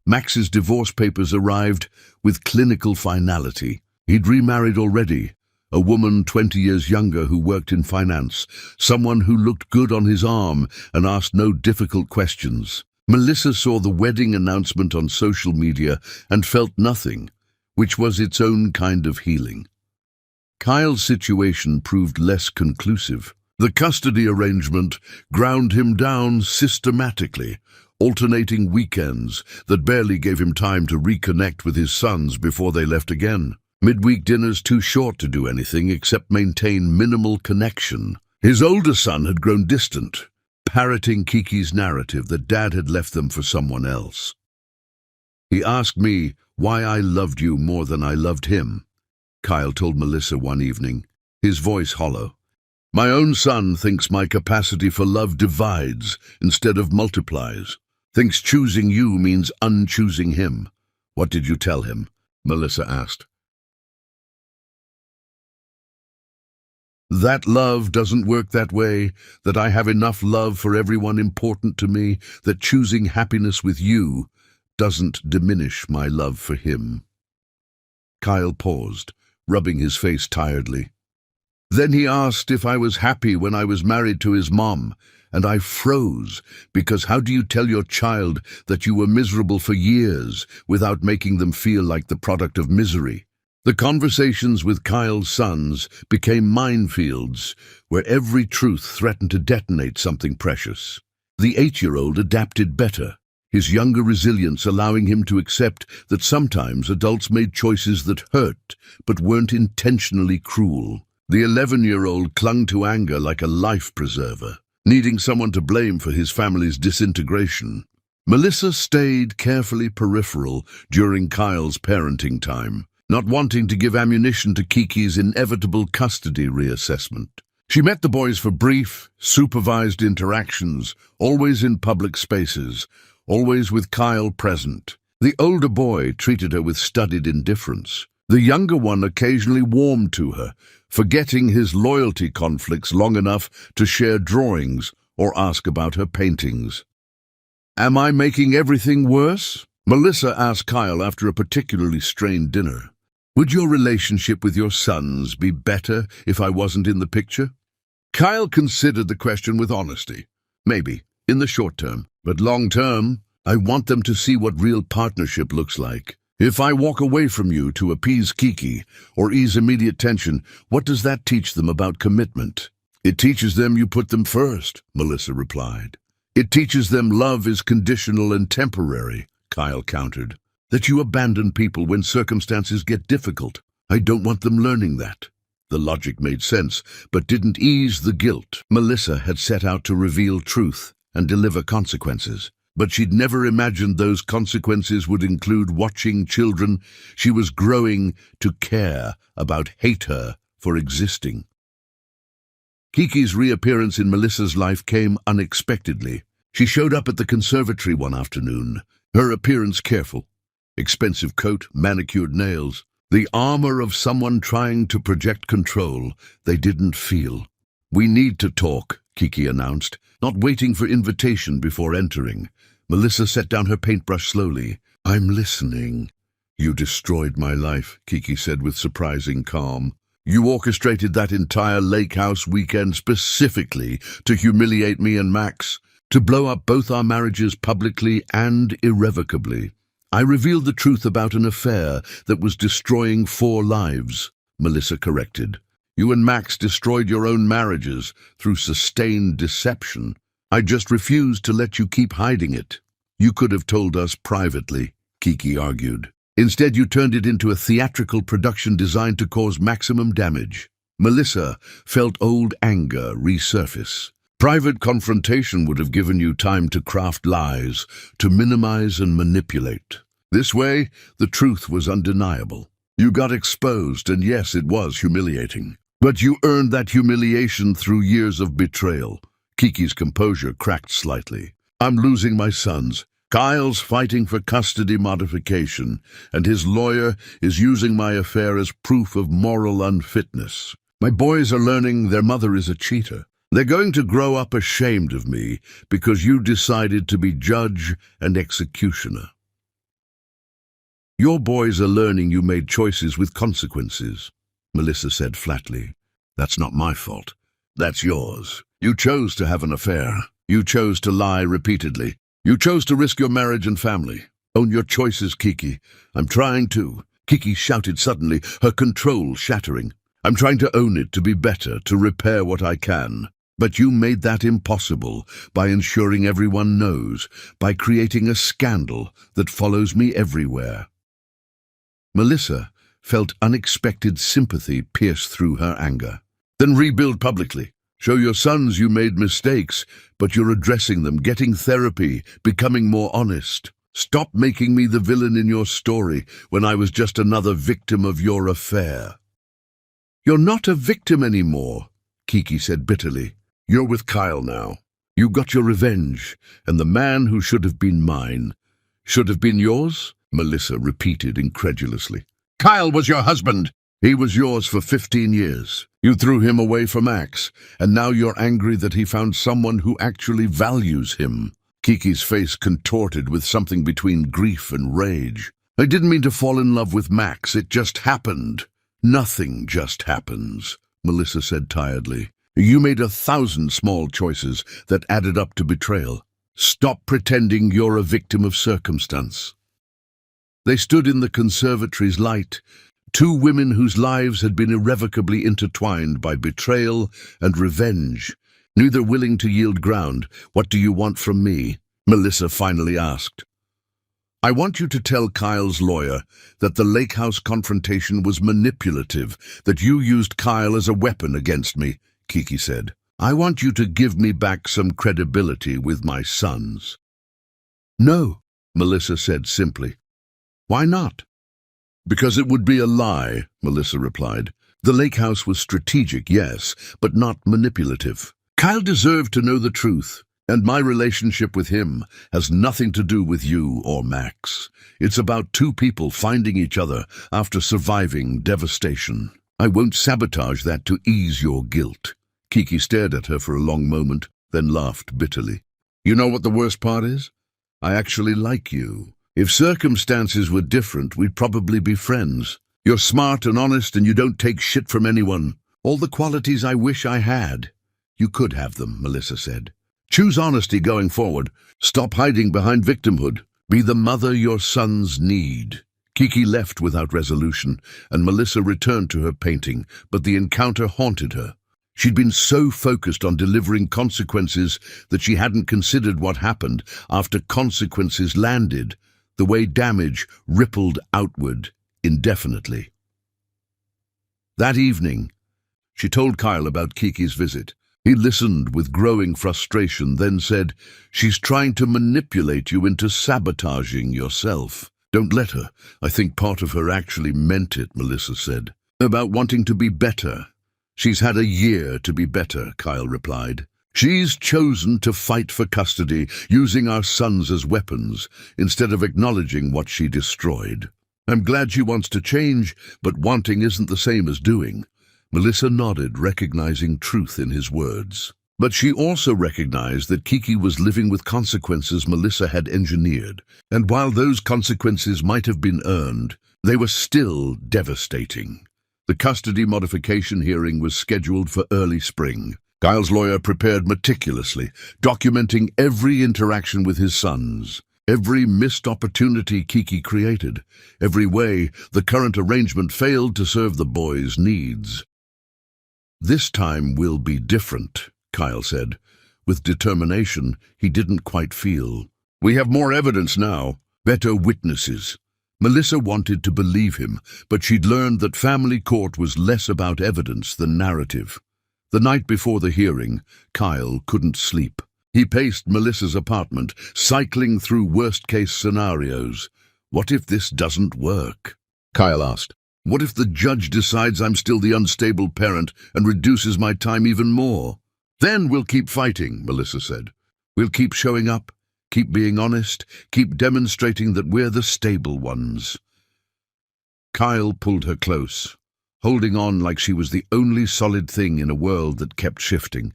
Max's divorce papers arrived with clinical finality. He'd remarried already, a woman 20 years younger who worked in finance, someone who looked good on his arm and asked no difficult questions. Melissa saw the wedding announcement on social media and felt nothing, which was its own kind of healing. Kyle's situation proved less conclusive. The custody arrangement ground him down systematically, alternating weekends that barely gave him time to reconnect with his sons before they left again. Midweek dinners too short to do anything except maintain minimal connection. His older son had grown distant, parroting Kiki's narrative that Dad had left them for someone else. He asked me why I loved you more than I loved him, Kyle told Melissa one evening, his voice hollow. My own son thinks my capacity for love divides instead of multiplies. Thinks choosing you means unchoosing him. What did you tell him? Melissa asked. That love doesn't work that way, that I have enough love for everyone important to me, that choosing happiness with you doesn't diminish my love for him. Kyle paused, rubbing his face tiredly. Then he asked if I was happy when I was married to his mom, and I froze, because how do you tell your child that you were miserable for years without making them feel like the product of misery? The conversations with Kyle's sons became minefields where every truth threatened to detonate something precious. The 8-year-old adapted better, his younger resilience allowing him to accept that sometimes adults made choices that hurt but weren't intentionally cruel. The 11-year-old clung to anger like a life preserver, needing someone to blame for his family's disintegration. Melissa stayed carefully peripheral during Kyle's parenting time, not wanting to give ammunition to Kiki's inevitable custody reassessment. She met the boys for brief, supervised interactions, always in public spaces, always with Kyle present. The older boy treated her with studied indifference. The younger one occasionally warmed to her, forgetting his loyalty conflicts long enough to share drawings or ask about her paintings. "Am I making everything worse?" Melissa asked Kyle after a particularly strained dinner. "Would your relationship with your sons be better if I wasn't in the picture?" Kyle considered the question with honesty. "Maybe, in the short term, but long term, I want them to see what real partnership looks like. If I walk away from you to appease Kiki or ease immediate tension, what does that teach them about commitment?" "It teaches them you put them first," Melissa replied. "It teaches them love is conditional and temporary," Kyle countered. "That you abandon people when circumstances get difficult. I don't want them learning that." The logic made sense, but didn't ease the guilt. Melissa had set out to reveal truth and deliver consequences, but she'd never imagined those consequences would include watching children she was growing to care about hate her for existing. Kiki's reappearance in Melissa's life came unexpectedly. She showed up at the conservatory one afternoon, her appearance careful. Expensive coat, manicured nails, the armor of someone trying to project control they didn't feel. "We need to talk," Kiki announced, not waiting for invitation before entering. Melissa set down her paintbrush slowly. "I'm listening." "You destroyed my life," Kiki said with surprising calm. "You orchestrated that entire lake house weekend specifically to humiliate me and Max, to blow up both our marriages publicly and irrevocably. I revealed the truth about an affair that was destroying 4 lives, Melissa corrected. "You and Max destroyed your own marriages through sustained deception. I just refused to let you keep hiding it." "You could have told us privately," Kiki argued. "Instead, you turned it into a theatrical production designed to cause maximum damage." Melissa felt old anger resurface. Private confrontation would have given you time to craft lies, to minimize and manipulate. This way, the truth was undeniable. You got exposed, and yes, it was humiliating. But you earned that humiliation through years of betrayal. Kiki's composure cracked slightly. "I'm losing my sons. Kyle's fighting for custody modification, and his lawyer is using my affair as proof of moral unfitness. My boys are learning their mother is a cheater. They're going to grow up ashamed of me because you decided to be judge and executioner. Your boys are learning you made choices with consequences," Melissa said flatly. "That's not my fault. That's yours. You chose to have an affair. You chose to lie repeatedly. You chose to risk your marriage and family. Own your choices, Kiki. I'm trying to." Kiki shouted suddenly, her control shattering. "I'm trying to own it, to be better, to repair what I can. But you made that impossible by ensuring everyone knows, by creating a scandal that follows me everywhere." Melissa felt unexpected sympathy pierce through her anger. "Then rebuild publicly. Show your sons you made mistakes, but you're addressing them, getting therapy, becoming more honest. Stop making me the villain in your story when I was just another victim of your affair." "You're not a victim anymore," Kiki said bitterly. "You're with Kyle now. You got your revenge, and the man who should have been mine should have been yours?" Melissa repeated incredulously. "Kyle was your husband. He was yours for 15 years. You threw him away for Max, and now you're angry that he found someone who actually values him." Kiki's face contorted with something between grief and rage. "I didn't mean to fall in love with Max. It just happened." "Nothing just happens," Melissa said tiredly. "You made 1,000 small choices that added up to betrayal. Stop pretending you're a victim of circumstance." They stood in the conservatory's light, 2 women whose lives had been irrevocably intertwined by betrayal and revenge, neither willing to yield ground. "What do you want from me?" Melissa finally asked. "I want you to tell Kyle's lawyer that the lake house confrontation was manipulative, that you used Kyle as a weapon against me," Kiki said. "I want you to give me back some credibility with my sons." "No," Melissa said simply. "Why not?" "Because it would be a lie," Melissa replied. The lake house was strategic, yes, but not manipulative. Kyle deserved to know the truth, and my relationship with him has nothing to do with you or Max. It's about two people finding each other after surviving devastation. I won't sabotage that to ease your guilt. Kiki stared at her for a long moment, then laughed bitterly. You know what the worst part is? I actually like you. If circumstances were different, we'd probably be friends. You're smart and honest, and you don't take shit from anyone. All the qualities I wish I had. You could have them, Melissa said. Choose honesty going forward. Stop hiding behind victimhood. Be the mother your sons need. Kiki left without resolution, and Melissa returned to her painting, but the encounter haunted her. She'd been so focused on delivering consequences that she hadn't considered what happened after consequences landed, the way damage rippled outward indefinitely. That evening, she told Kyle about Kiki's visit. He listened with growing frustration, then said, She's trying to manipulate you into sabotaging yourself. Don't let her. I think part of her actually meant it, Melissa said. About wanting to be better. She's had a year to be better, Kyle replied. She's chosen to fight for custody, using our sons as weapons, instead of acknowledging what she destroyed. I'm glad she wants to change, but wanting isn't the same as doing. Melissa nodded, recognizing truth in his words. But she also recognized that Kiki was living with consequences Melissa had engineered, and while those consequences might have been earned, they were still devastating. The custody modification hearing was scheduled for early spring. Kyle's lawyer prepared meticulously, documenting every interaction with his sons, every missed opportunity Kiki created, every way the current arrangement failed to serve the boys' needs. This time will be different, Kyle said, with determination he didn't quite feel. We have more evidence now, better witnesses. Melissa wanted to believe him, but she'd learned that family court was less about evidence than narrative. The night before the hearing, Kyle couldn't sleep. He paced Melissa's apartment, cycling through worst-case scenarios. What if this doesn't work? Kyle asked. What if the judge decides I'm still the unstable parent and reduces my time even more? Then we'll keep fighting, Melissa said. We'll keep showing up, keep being honest, keep demonstrating that we're the stable ones. Kyle pulled her close, holding on like she was the only solid thing in a world that kept shifting.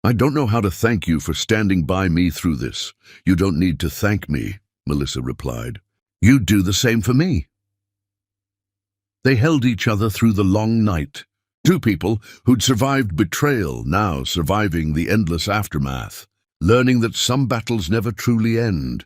I don't know how to thank you for standing by me through this. You don't need to thank me, Melissa replied. You do the same for me. They held each other through the long night. Two people who'd survived betrayal, now surviving the endless aftermath, learning that some battles never truly end.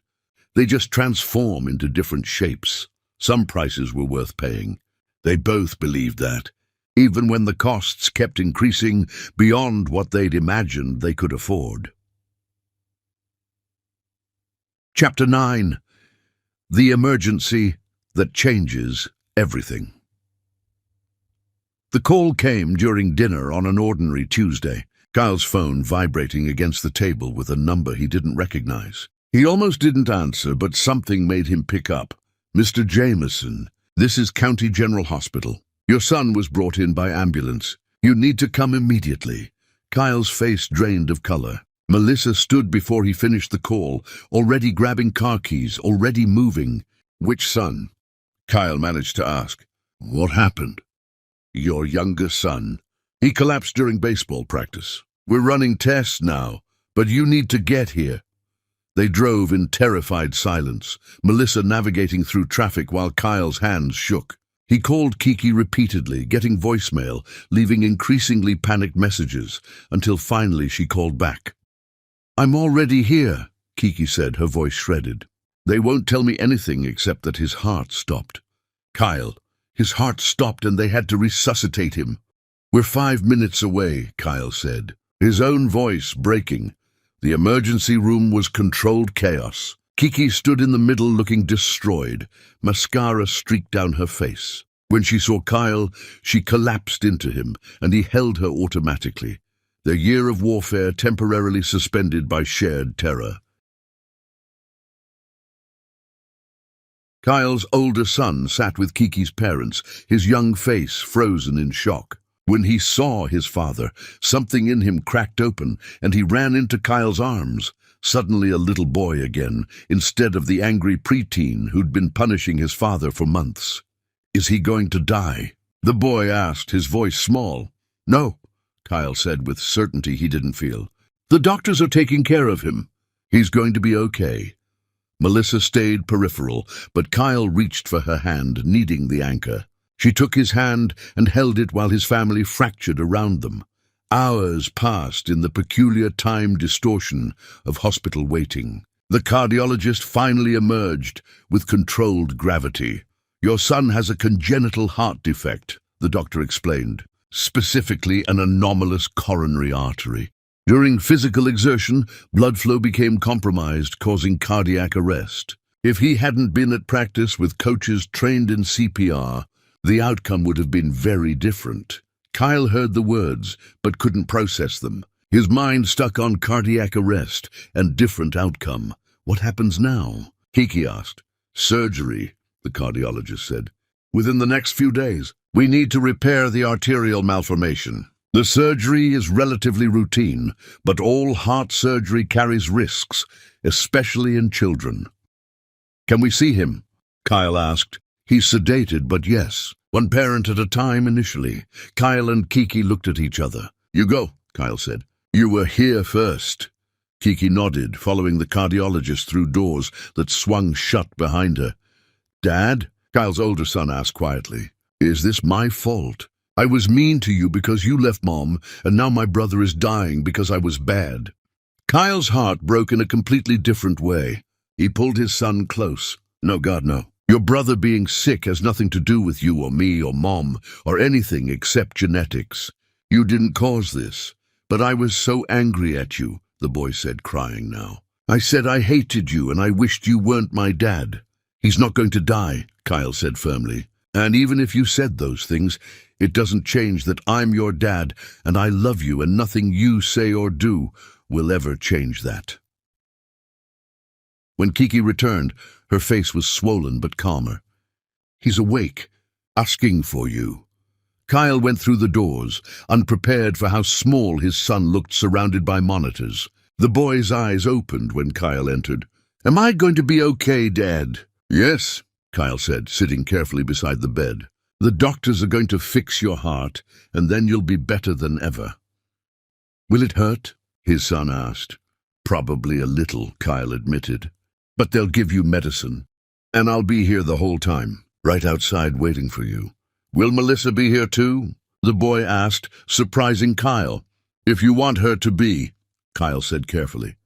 They just transform into different shapes. Some prices were worth paying. They both believed that, even when the costs kept increasing beyond what they'd imagined they could afford. Chapter 9. The emergency that changes everything. The call came during dinner on an ordinary Tuesday, Kyle's phone vibrating against the table with a number he didn't recognize. He almost didn't answer, but something made him pick up. Mr. Jameson, this is County General Hospital. Your son was brought in by ambulance. You need to come immediately. Kyle's face drained of color. Melissa stood before he finished the call, already grabbing car keys, already moving. Which son? Kyle managed to ask. What happened? Your younger son. He collapsed during baseball practice. We're running tests now, but you need to get here. They drove in terrified silence, Melissa navigating through traffic while Kyle's hands shook. He called Kiki repeatedly, getting voicemail, leaving increasingly panicked messages, until finally she called back. I'm already here, Kiki said, her voice shredded. They won't tell me anything except that his heart stopped. Kyle. His heart stopped and they had to resuscitate him. We're 5 minutes away, Kyle said, his own voice breaking. The emergency room was controlled chaos. Kiki stood in the middle looking destroyed, mascara streaked down her face. When she saw Kyle, she collapsed into him, and he held her automatically, their year of warfare temporarily suspended by shared terror. Kyle's older son sat with Kiki's parents, his young face frozen in shock. When he saw his father, something in him cracked open, and he ran into Kyle's arms, suddenly a little boy again, instead of the angry preteen who'd been punishing his father for months. "Is he going to die?" the boy asked, his voice small. "No," Kyle said with certainty he didn't feel. "The doctors are taking care of him. He's going to be okay." Melissa stayed peripheral, but Kyle reached for her hand, needing the anchor. She took his hand and held it while his family fractured around them. Hours passed in the peculiar time distortion of hospital waiting. The cardiologist finally emerged with controlled gravity. "Your son has a congenital heart defect," the doctor explained, specifically an anomalous coronary artery. During physical exertion, blood flow became compromised, causing cardiac arrest. If he hadn't been at practice with coaches trained in CPR, the outcome would have been very different. Kyle heard the words, but couldn't process them. His mind stuck on cardiac arrest and different outcome. "What happens now?" Kiki asked. "Surgery," the cardiologist said. "Within the next few days, we need to repair the arterial malformation. The surgery is relatively routine, but all heart surgery carries risks, especially in children." "Can we see him?" Kyle asked. "He's sedated, but yes. One parent at a time initially." Kyle and Kiki looked at each other. "You go," Kyle said. "You were here first." Kiki nodded, following the cardiologist through doors that swung shut behind her. "Dad?" Kyle's older son asked quietly. "Is this my fault? I was mean to you because you left Mom, and now my brother is dying because I was bad." Kyle's heart broke in a completely different way. He pulled his son close. "No, God, no. Your brother being sick has nothing to do with you or me or Mom or anything except genetics. You didn't cause this. But I was so angry at you," the boy said, crying now. "I said I hated you and I wished you weren't my dad." "He's not going to die," Kyle said firmly. "And even if you said those things, it doesn't change that I'm your dad and I love you, and nothing you say or do will ever change that." When Kiki returned, her face was swollen but calmer. "He's awake, asking for you." Kyle went through the doors, unprepared for how small his son looked surrounded by monitors. The boy's eyes opened when Kyle entered. "Am I going to be okay, Dad?" "Yes," Kyle said, sitting carefully beside the bed. "The doctors are going to fix your heart, and then you'll be better than ever." "Will it hurt?" his son asked. "Probably a little," Kyle admitted. "But they'll give you medicine. And I'll be here the whole time, right outside waiting for you." "Will Melissa be here too?" the boy asked, surprising Kyle. "If you want her to be," Kyle said carefully.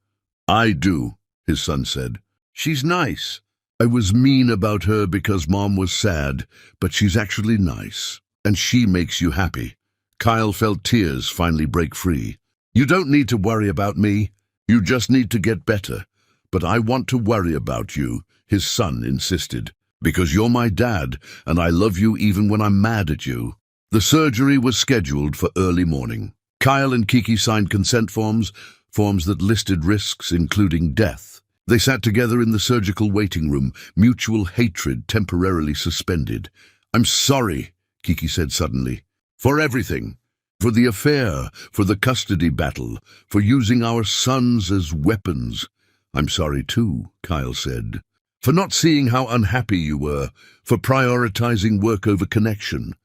"I do," his son said. "She's nice. I was mean about her because Mom was sad, but she's actually nice, and she makes you happy." Kyle felt tears finally break free. "You don't need to worry about me. You just need to get better. But I want to worry about you," his son insisted, "because you're my dad, and I love you even when I'm mad at you." The surgery was scheduled for early morning. Kyle and Kiki signed consent forms that listed risks, including death. They sat together in the surgical waiting room, mutual hatred temporarily suspended. "I'm sorry," Kiki said suddenly, "for everything. For the affair, for the custody battle, for using our sons as weapons." "I'm sorry too," Kyle said, "for not seeing how unhappy you were, for prioritizing work over connection."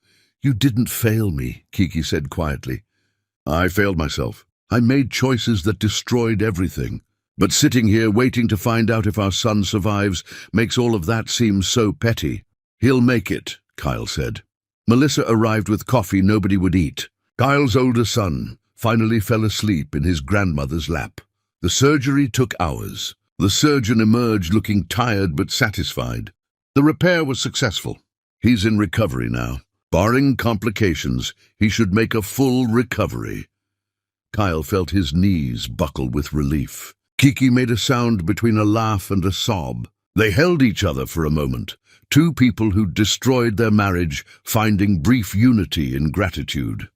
"You didn't fail me," Kiki said quietly. "I failed myself. I made choices that destroyed everything. But sitting here waiting to find out if our son survives makes all of that seem so petty." "He'll make it," Kyle said. Melissa arrived with coffee nobody would eat. Kyle's older son finally fell asleep in his grandmother's lap. The surgery took hours. The surgeon emerged looking tired but satisfied. The repair was successful. He's in recovery now. Barring complications, he should make a full recovery. Kyle felt his knees buckle with relief. Kiki made a sound between a laugh and a sob. They held each other for a moment, two people who'd destroyed their marriage finding brief unity in gratitude.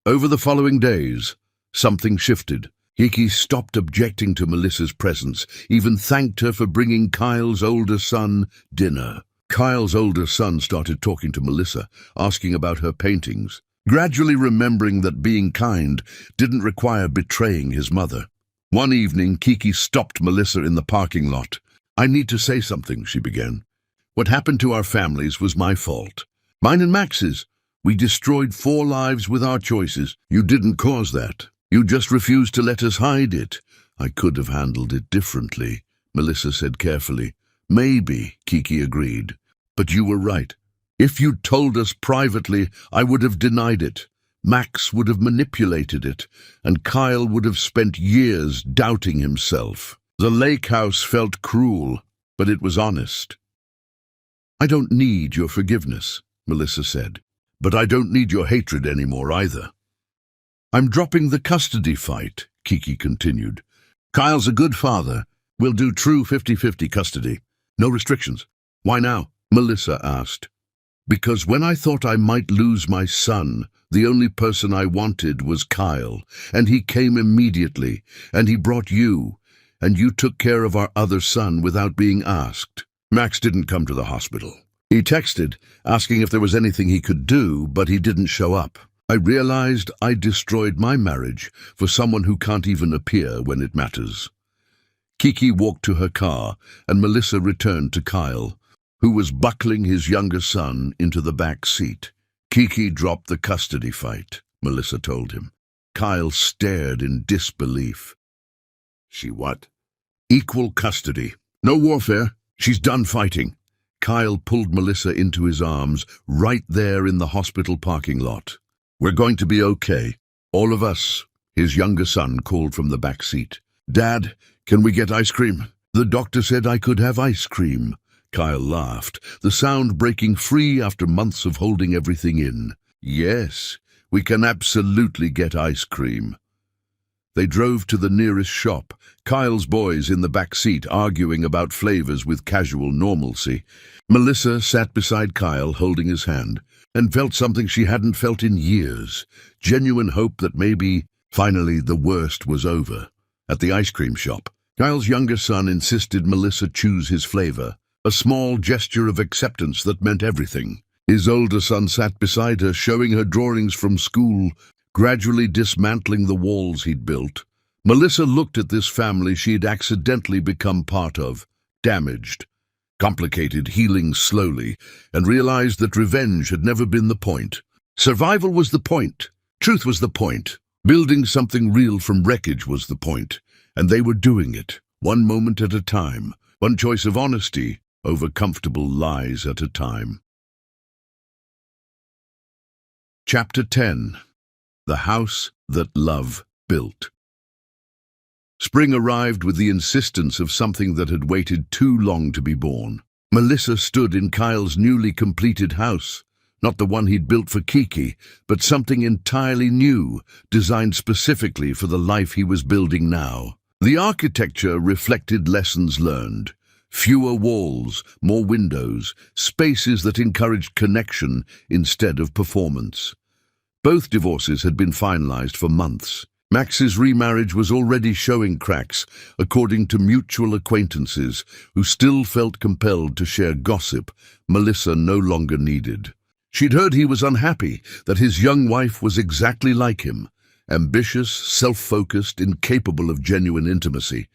Over the following days, something shifted. Kiki stopped objecting to Melissa's presence, even thanked her for bringing Kyle's older son dinner. Kyle's older son started talking to Melissa, asking about her paintings. gradually remembering that being kind didn't require betraying his mother. One evening, Kiki stopped Melissa in the parking lot. "I need to say something," she began. "What happened to our families was my fault. Mine and Max's. We destroyed 4 lives with our choices. You didn't cause that. You just refused to let us hide it." "I could have handled it differently," Melissa said carefully. "Maybe," Kiki agreed. "But you were right. If you'd told us privately, I would have denied it. Max would have manipulated it, and Kyle would have spent years doubting himself. The lake house felt cruel, but it was honest." "I don't need your forgiveness," Melissa said. "But I don't need your hatred anymore either." "I'm dropping the custody fight," Kiki continued. "Kyle's a good father. We'll do true 50-50 custody. No restrictions." "Why now?" Melissa asked. "Because when I thought I might lose my son, the only person I wanted was Kyle, and he came immediately, and he brought you, and you took care of our other son without being asked. Max didn't come to the hospital. He texted, asking if there was anything he could do, but he didn't show up. I realized I destroyed my marriage for someone who can't even appear when it matters." Kiki walked to her car, and Melissa returned to Kyle, who was buckling his younger son into the back seat. "Kiki dropped the custody fight," Melissa told him. Kyle stared in disbelief. "She what?" "Equal custody. No warfare. She's done fighting." Kyle pulled Melissa into his arms right there in the hospital parking lot. "We're going to be okay. All of us," his younger son called from the back seat. "Dad, can we get ice cream?" "The doctor said I could have ice cream." Kyle laughed, the sound breaking free after months of holding everything in. "Yes, we can absolutely get ice cream." They drove to the nearest shop, Kyle's boys in the back seat arguing about flavors with casual normalcy. Melissa sat beside Kyle, holding his hand, and felt something she hadn't felt in years, genuine hope that maybe, finally, the worst was over. At the ice cream shop, Kyle's younger son insisted Melissa choose his flavor, a small gesture of acceptance that meant everything. His older son sat beside her, showing her drawings from school, gradually dismantling the walls he'd built. Melissa looked at this family she'd accidentally become part of, damaged, complicated, healing slowly, and realized that revenge had never been the point. Survival was the point. Truth was the point. Building something real from wreckage was the point. And they were doing it, one moment at a time, one choice of honesty over comfortable lies at a time. Chapter 10. The House That Love Built. Spring arrived with the insistence of something that had waited too long to be born. Melissa stood in Kyle's newly completed house, not the one he'd built for Kiki, but something entirely new, designed specifically for the life he was building now. The architecture reflected lessons learned. Fewer walls, more windows, spaces that encouraged connection instead of performance. Both divorces had been finalized for months. Max's remarriage was already showing cracks, according to mutual acquaintances who still felt compelled to share gossip Melissa no longer needed. She'd heard he was unhappy, that his young wife was exactly like him, ambitious, self-focused, incapable of genuine intimacy.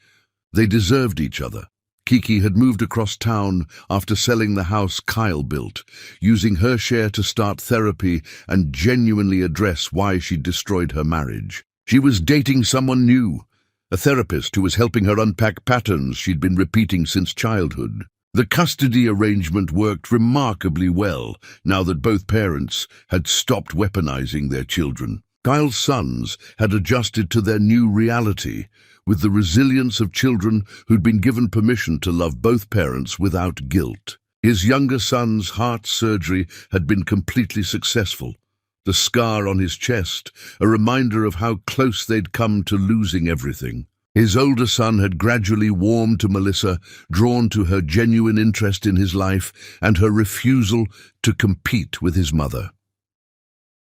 They deserved each other. Kiki had moved across town after selling the house Kyle built, using her share to start therapy and genuinely address why she'd destroyed her marriage. She was dating someone new, a therapist who was helping her unpack patterns she'd been repeating since childhood. The custody arrangement worked remarkably well now that both parents had stopped weaponizing their children. Kyle's sons had adjusted to their new reality, with the resilience of children who'd been given permission to love both parents without guilt. His younger son's heart surgery had been completely successful. The scar on his chest, a reminder of how close they'd come to losing everything. His older son had gradually warmed to Melissa, drawn to her genuine interest in his life and her refusal to compete with his mother.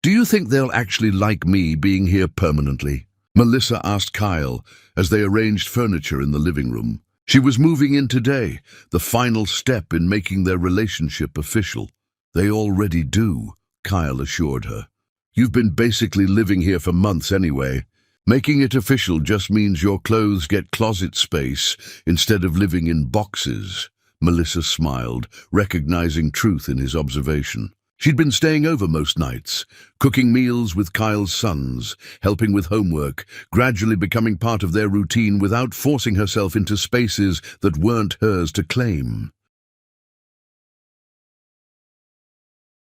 "Do you think they'll actually like me being here permanently?" Melissa asked Kyle as they arranged furniture in the living room. She was moving in today, the final step in making their relationship official. "They already do," Kyle assured her. You've been basically living here for months anyway. Making it official just means your clothes get closet space instead of living in boxes." Melissa smiled, recognizing truth in his observation. She'd been staying over most nights, cooking meals with Kyle's sons, helping with homework, gradually becoming part of their routine without forcing herself into spaces that weren't hers to claim.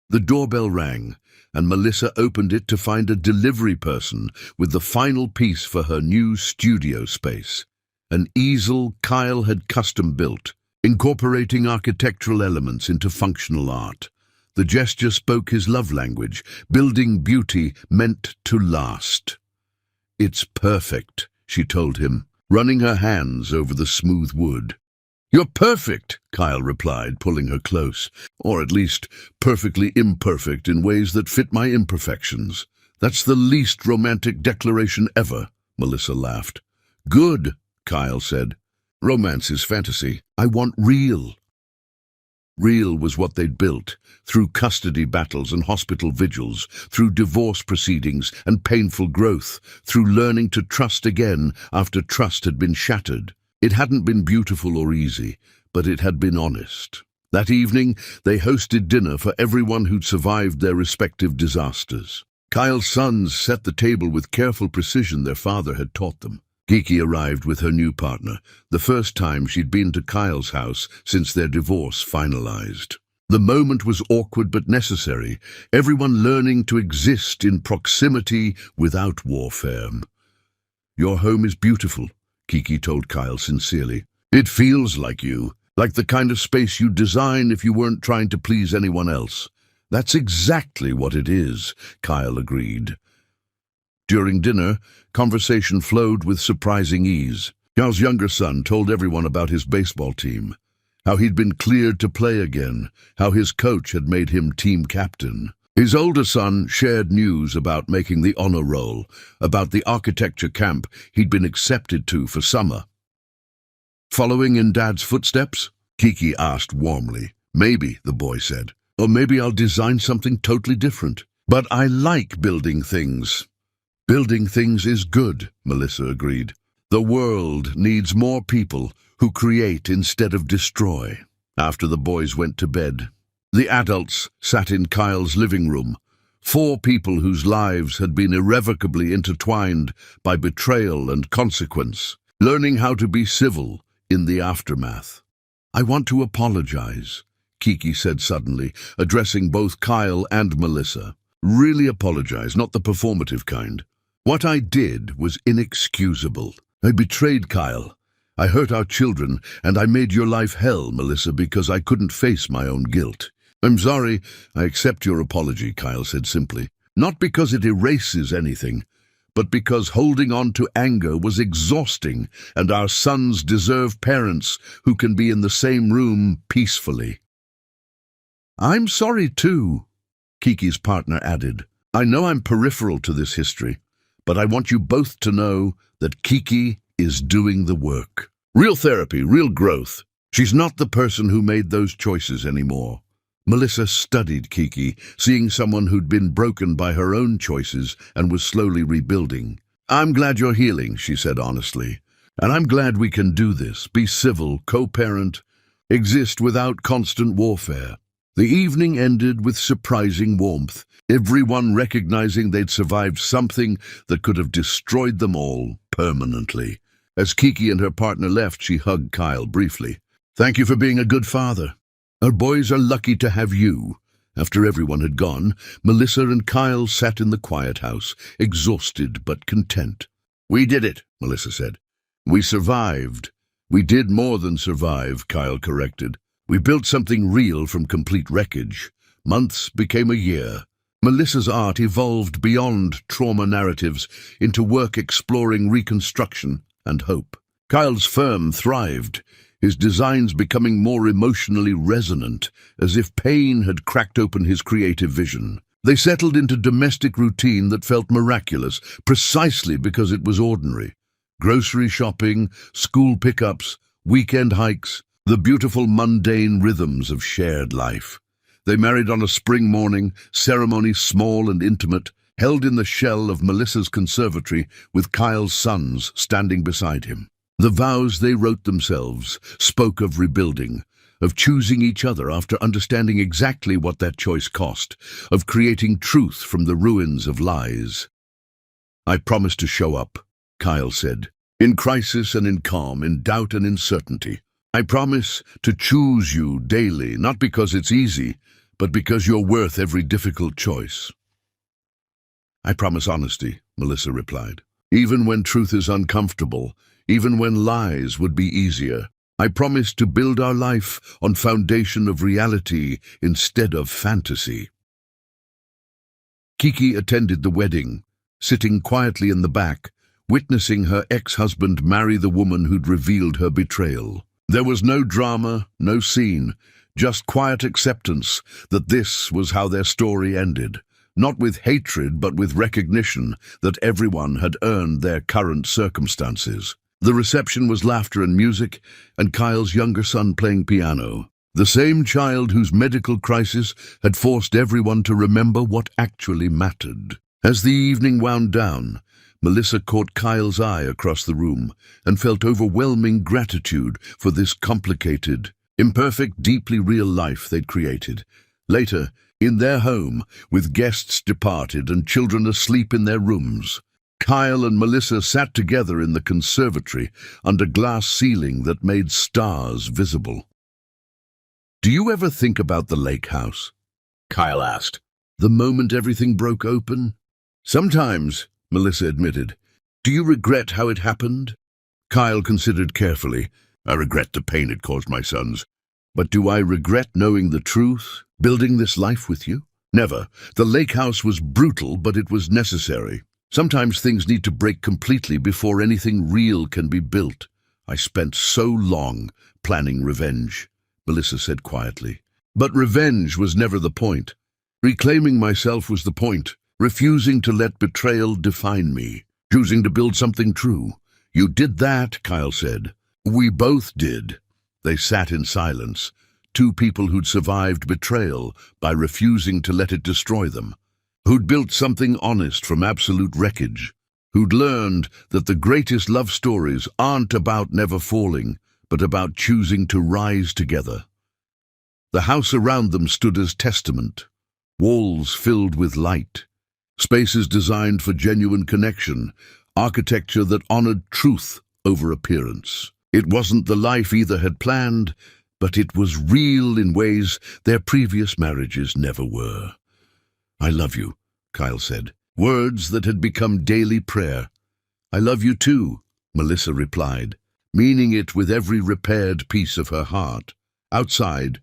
The doorbell rang, and Melissa opened it to find a delivery person with the final piece for her new studio space. An easel Kyle had custom-built, incorporating architectural elements into functional art. The gesture spoke his love language, building beauty meant to last. "It's perfect," she told him, running her hands over the smooth wood. "You're perfect," Kyle replied, pulling her close, "or at least perfectly imperfect in ways that fit my imperfections. That's the least romantic declaration ever," Melissa laughed. "Good," Kyle said. "Romance is fantasy. I want real." Real was what they'd built, through custody battles and hospital vigils, through divorce proceedings and painful growth, through learning to trust again after trust had been shattered. It hadn't been beautiful or easy, but it had been honest. That evening, they hosted dinner for everyone who'd survived their respective disasters. Kyle's sons set the table with careful precision their father had taught them. Kiki arrived with her new partner, the first time she'd been to Kyle's house since their divorce finalized. The moment was awkward but necessary, everyone learning to exist in proximity without warfare. "Your home is beautiful," Kiki told Kyle sincerely. "It feels like you, like the kind of space you'd design if you weren't trying to please anyone else." "That's exactly what it is," Kyle agreed. During dinner, conversation flowed with surprising ease. Kyle's younger son told everyone about his baseball team, how he'd been cleared to play again, how his coach had made him team captain. His older son shared news about making the honor roll, about the architecture camp he'd been accepted to for summer. "Following in Dad's footsteps?" Kiki asked warmly. "Maybe," the boy said. "Or maybe I'll design something totally different. But I like building things." "Building things is good," Melissa agreed. "The world needs more people who create instead of destroy." After the boys went to bed, the adults sat in Kyle's living room, 4 people whose lives had been irrevocably intertwined by betrayal and consequence, learning how to be civil in the aftermath. "I want to apologize," Kiki said suddenly, addressing both Kyle and Melissa. "Really apologize, not the performative kind. What I did was inexcusable. I betrayed Kyle. I hurt our children, and I made your life hell, Melissa, because I couldn't face my own guilt." "I'm sorry. I accept your apology," Kyle said simply. "Not because it erases anything, but because holding on to anger was exhausting, and our sons deserve parents who can be in the same room peacefully." "I'm sorry too," Kiki's partner added. "I know I'm peripheral to this history, but I want you both to know that Kiki is doing the work. Real therapy, real growth. She's not the person who made those choices anymore." Melissa studied Kiki, seeing someone who'd been broken by her own choices and was slowly rebuilding. "I'm glad you're healing," she said honestly. "And I'm glad we can do this, be civil, co-parent, exist without constant warfare." The evening ended with surprising warmth, everyone recognizing they'd survived something that could have destroyed them all permanently. As Kiki and her partner left, she hugged Kyle briefly. "Thank you for being a good father. Our boys are lucky to have you." After everyone had gone, Melissa and Kyle sat in the quiet house, exhausted but content. "We did it," Melissa said. "We survived." "We did more than survive," Kyle corrected. "We built something real from complete wreckage. Months became a year." Melissa's art evolved beyond trauma narratives into work exploring reconstruction and hope. Kyle's firm thrived, his designs becoming more emotionally resonant, as if pain had cracked open his creative vision. They settled into domestic routine that felt miraculous, precisely because it was ordinary. Grocery shopping, school pickups, weekend hikes, the beautiful mundane rhythms of shared life. They married on a spring morning, ceremony small and intimate, held in the shell of Melissa's conservatory with Kyle's sons standing beside him. The vows they wrote themselves spoke of rebuilding, of choosing each other after understanding exactly what that choice cost, of creating truth from the ruins of lies. "I promise to show up," Kyle said, "in crisis and in calm, in doubt and in certainty. I promise to choose you daily, not because it's easy, but because you're worth every difficult choice." "I promise honesty," Melissa replied. "Even when truth is uncomfortable, even when lies would be easier. I promise to build our life on foundation of reality instead of fantasy." Kiki attended the wedding, sitting quietly in the back, witnessing her ex-husband marry the woman who'd revealed her betrayal. There was no drama, no scene, just quiet acceptance that this was how their story ended. Not with hatred, but with recognition that everyone had earned their current circumstances. The reception was laughter and music, and Kyle's younger son playing piano. The same child whose medical crisis had forced everyone to remember what actually mattered. As the evening wound down, Melissa caught Kyle's eye across the room and felt overwhelming gratitude for this complicated, imperfect, deeply real life they'd created. Later, in their home, with guests departed and children asleep in their rooms, Kyle and Melissa sat together in the conservatory under glass ceiling that made stars visible. "Do you ever think about the lake house?" Kyle asked. "The moment everything broke open?" "Sometimes," Melissa admitted. "Do you regret how it happened?" Kyle considered carefully. "I regret the pain it caused my sons. But do I regret knowing the truth, building this life with you? Never. The lake house was brutal, but it was necessary. Sometimes things need to break completely before anything real can be built. I spent so long planning revenge," Melissa said quietly. "But revenge was never the point. Reclaiming myself was the point. Refusing to let betrayal define me. Choosing to build something true. You did that," Kyle said. "We both did." They sat in silence, two people who'd survived betrayal by refusing to let it destroy them, who'd built something honest from absolute wreckage, who'd learned that the greatest love stories aren't about never falling, but about choosing to rise together. The house around them stood as testament, walls filled with light, spaces designed for genuine connection, architecture that honored truth over appearance. It wasn't the life either had planned, but it was real in ways their previous marriages never were. "I love you," Kyle said, words that had become daily prayer. "I love you too," Melissa replied, meaning it with every repaired piece of her heart. Outside,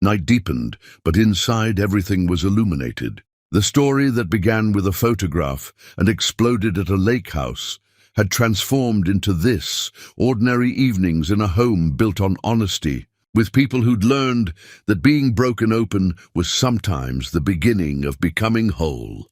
night deepened, but inside everything was illuminated. The story that began with a photograph and exploded at a lake house had transformed into this, ordinary evenings in a home built on honesty, with people who'd learned that being broken open was sometimes the beginning of becoming whole.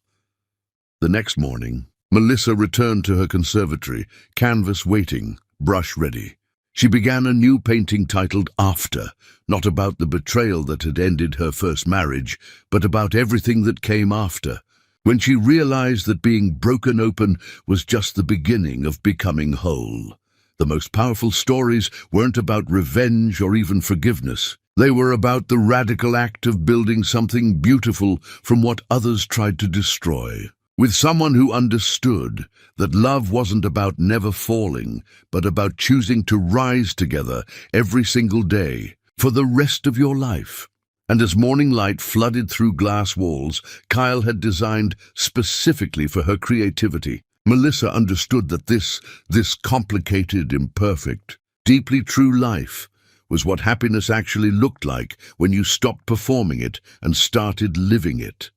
The next morning, Melissa returned to her conservatory, canvas waiting, brush ready. She began a new painting titled After, not about the betrayal that had ended her first marriage, but about everything that came after, when she realized that being broken open was just the beginning of becoming whole. The most powerful stories weren't about revenge or even forgiveness. They were about the radical act of building something beautiful from what others tried to destroy. With someone who understood that love wasn't about never falling, but about choosing to rise together every single day for the rest of your life. And as morning light flooded through glass walls Kyle had designed specifically for her creativity, Melissa understood that this complicated, imperfect, deeply true life was what happiness actually looked like when you stopped performing it and started living it.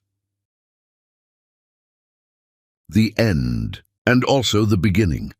The end, and also the beginning.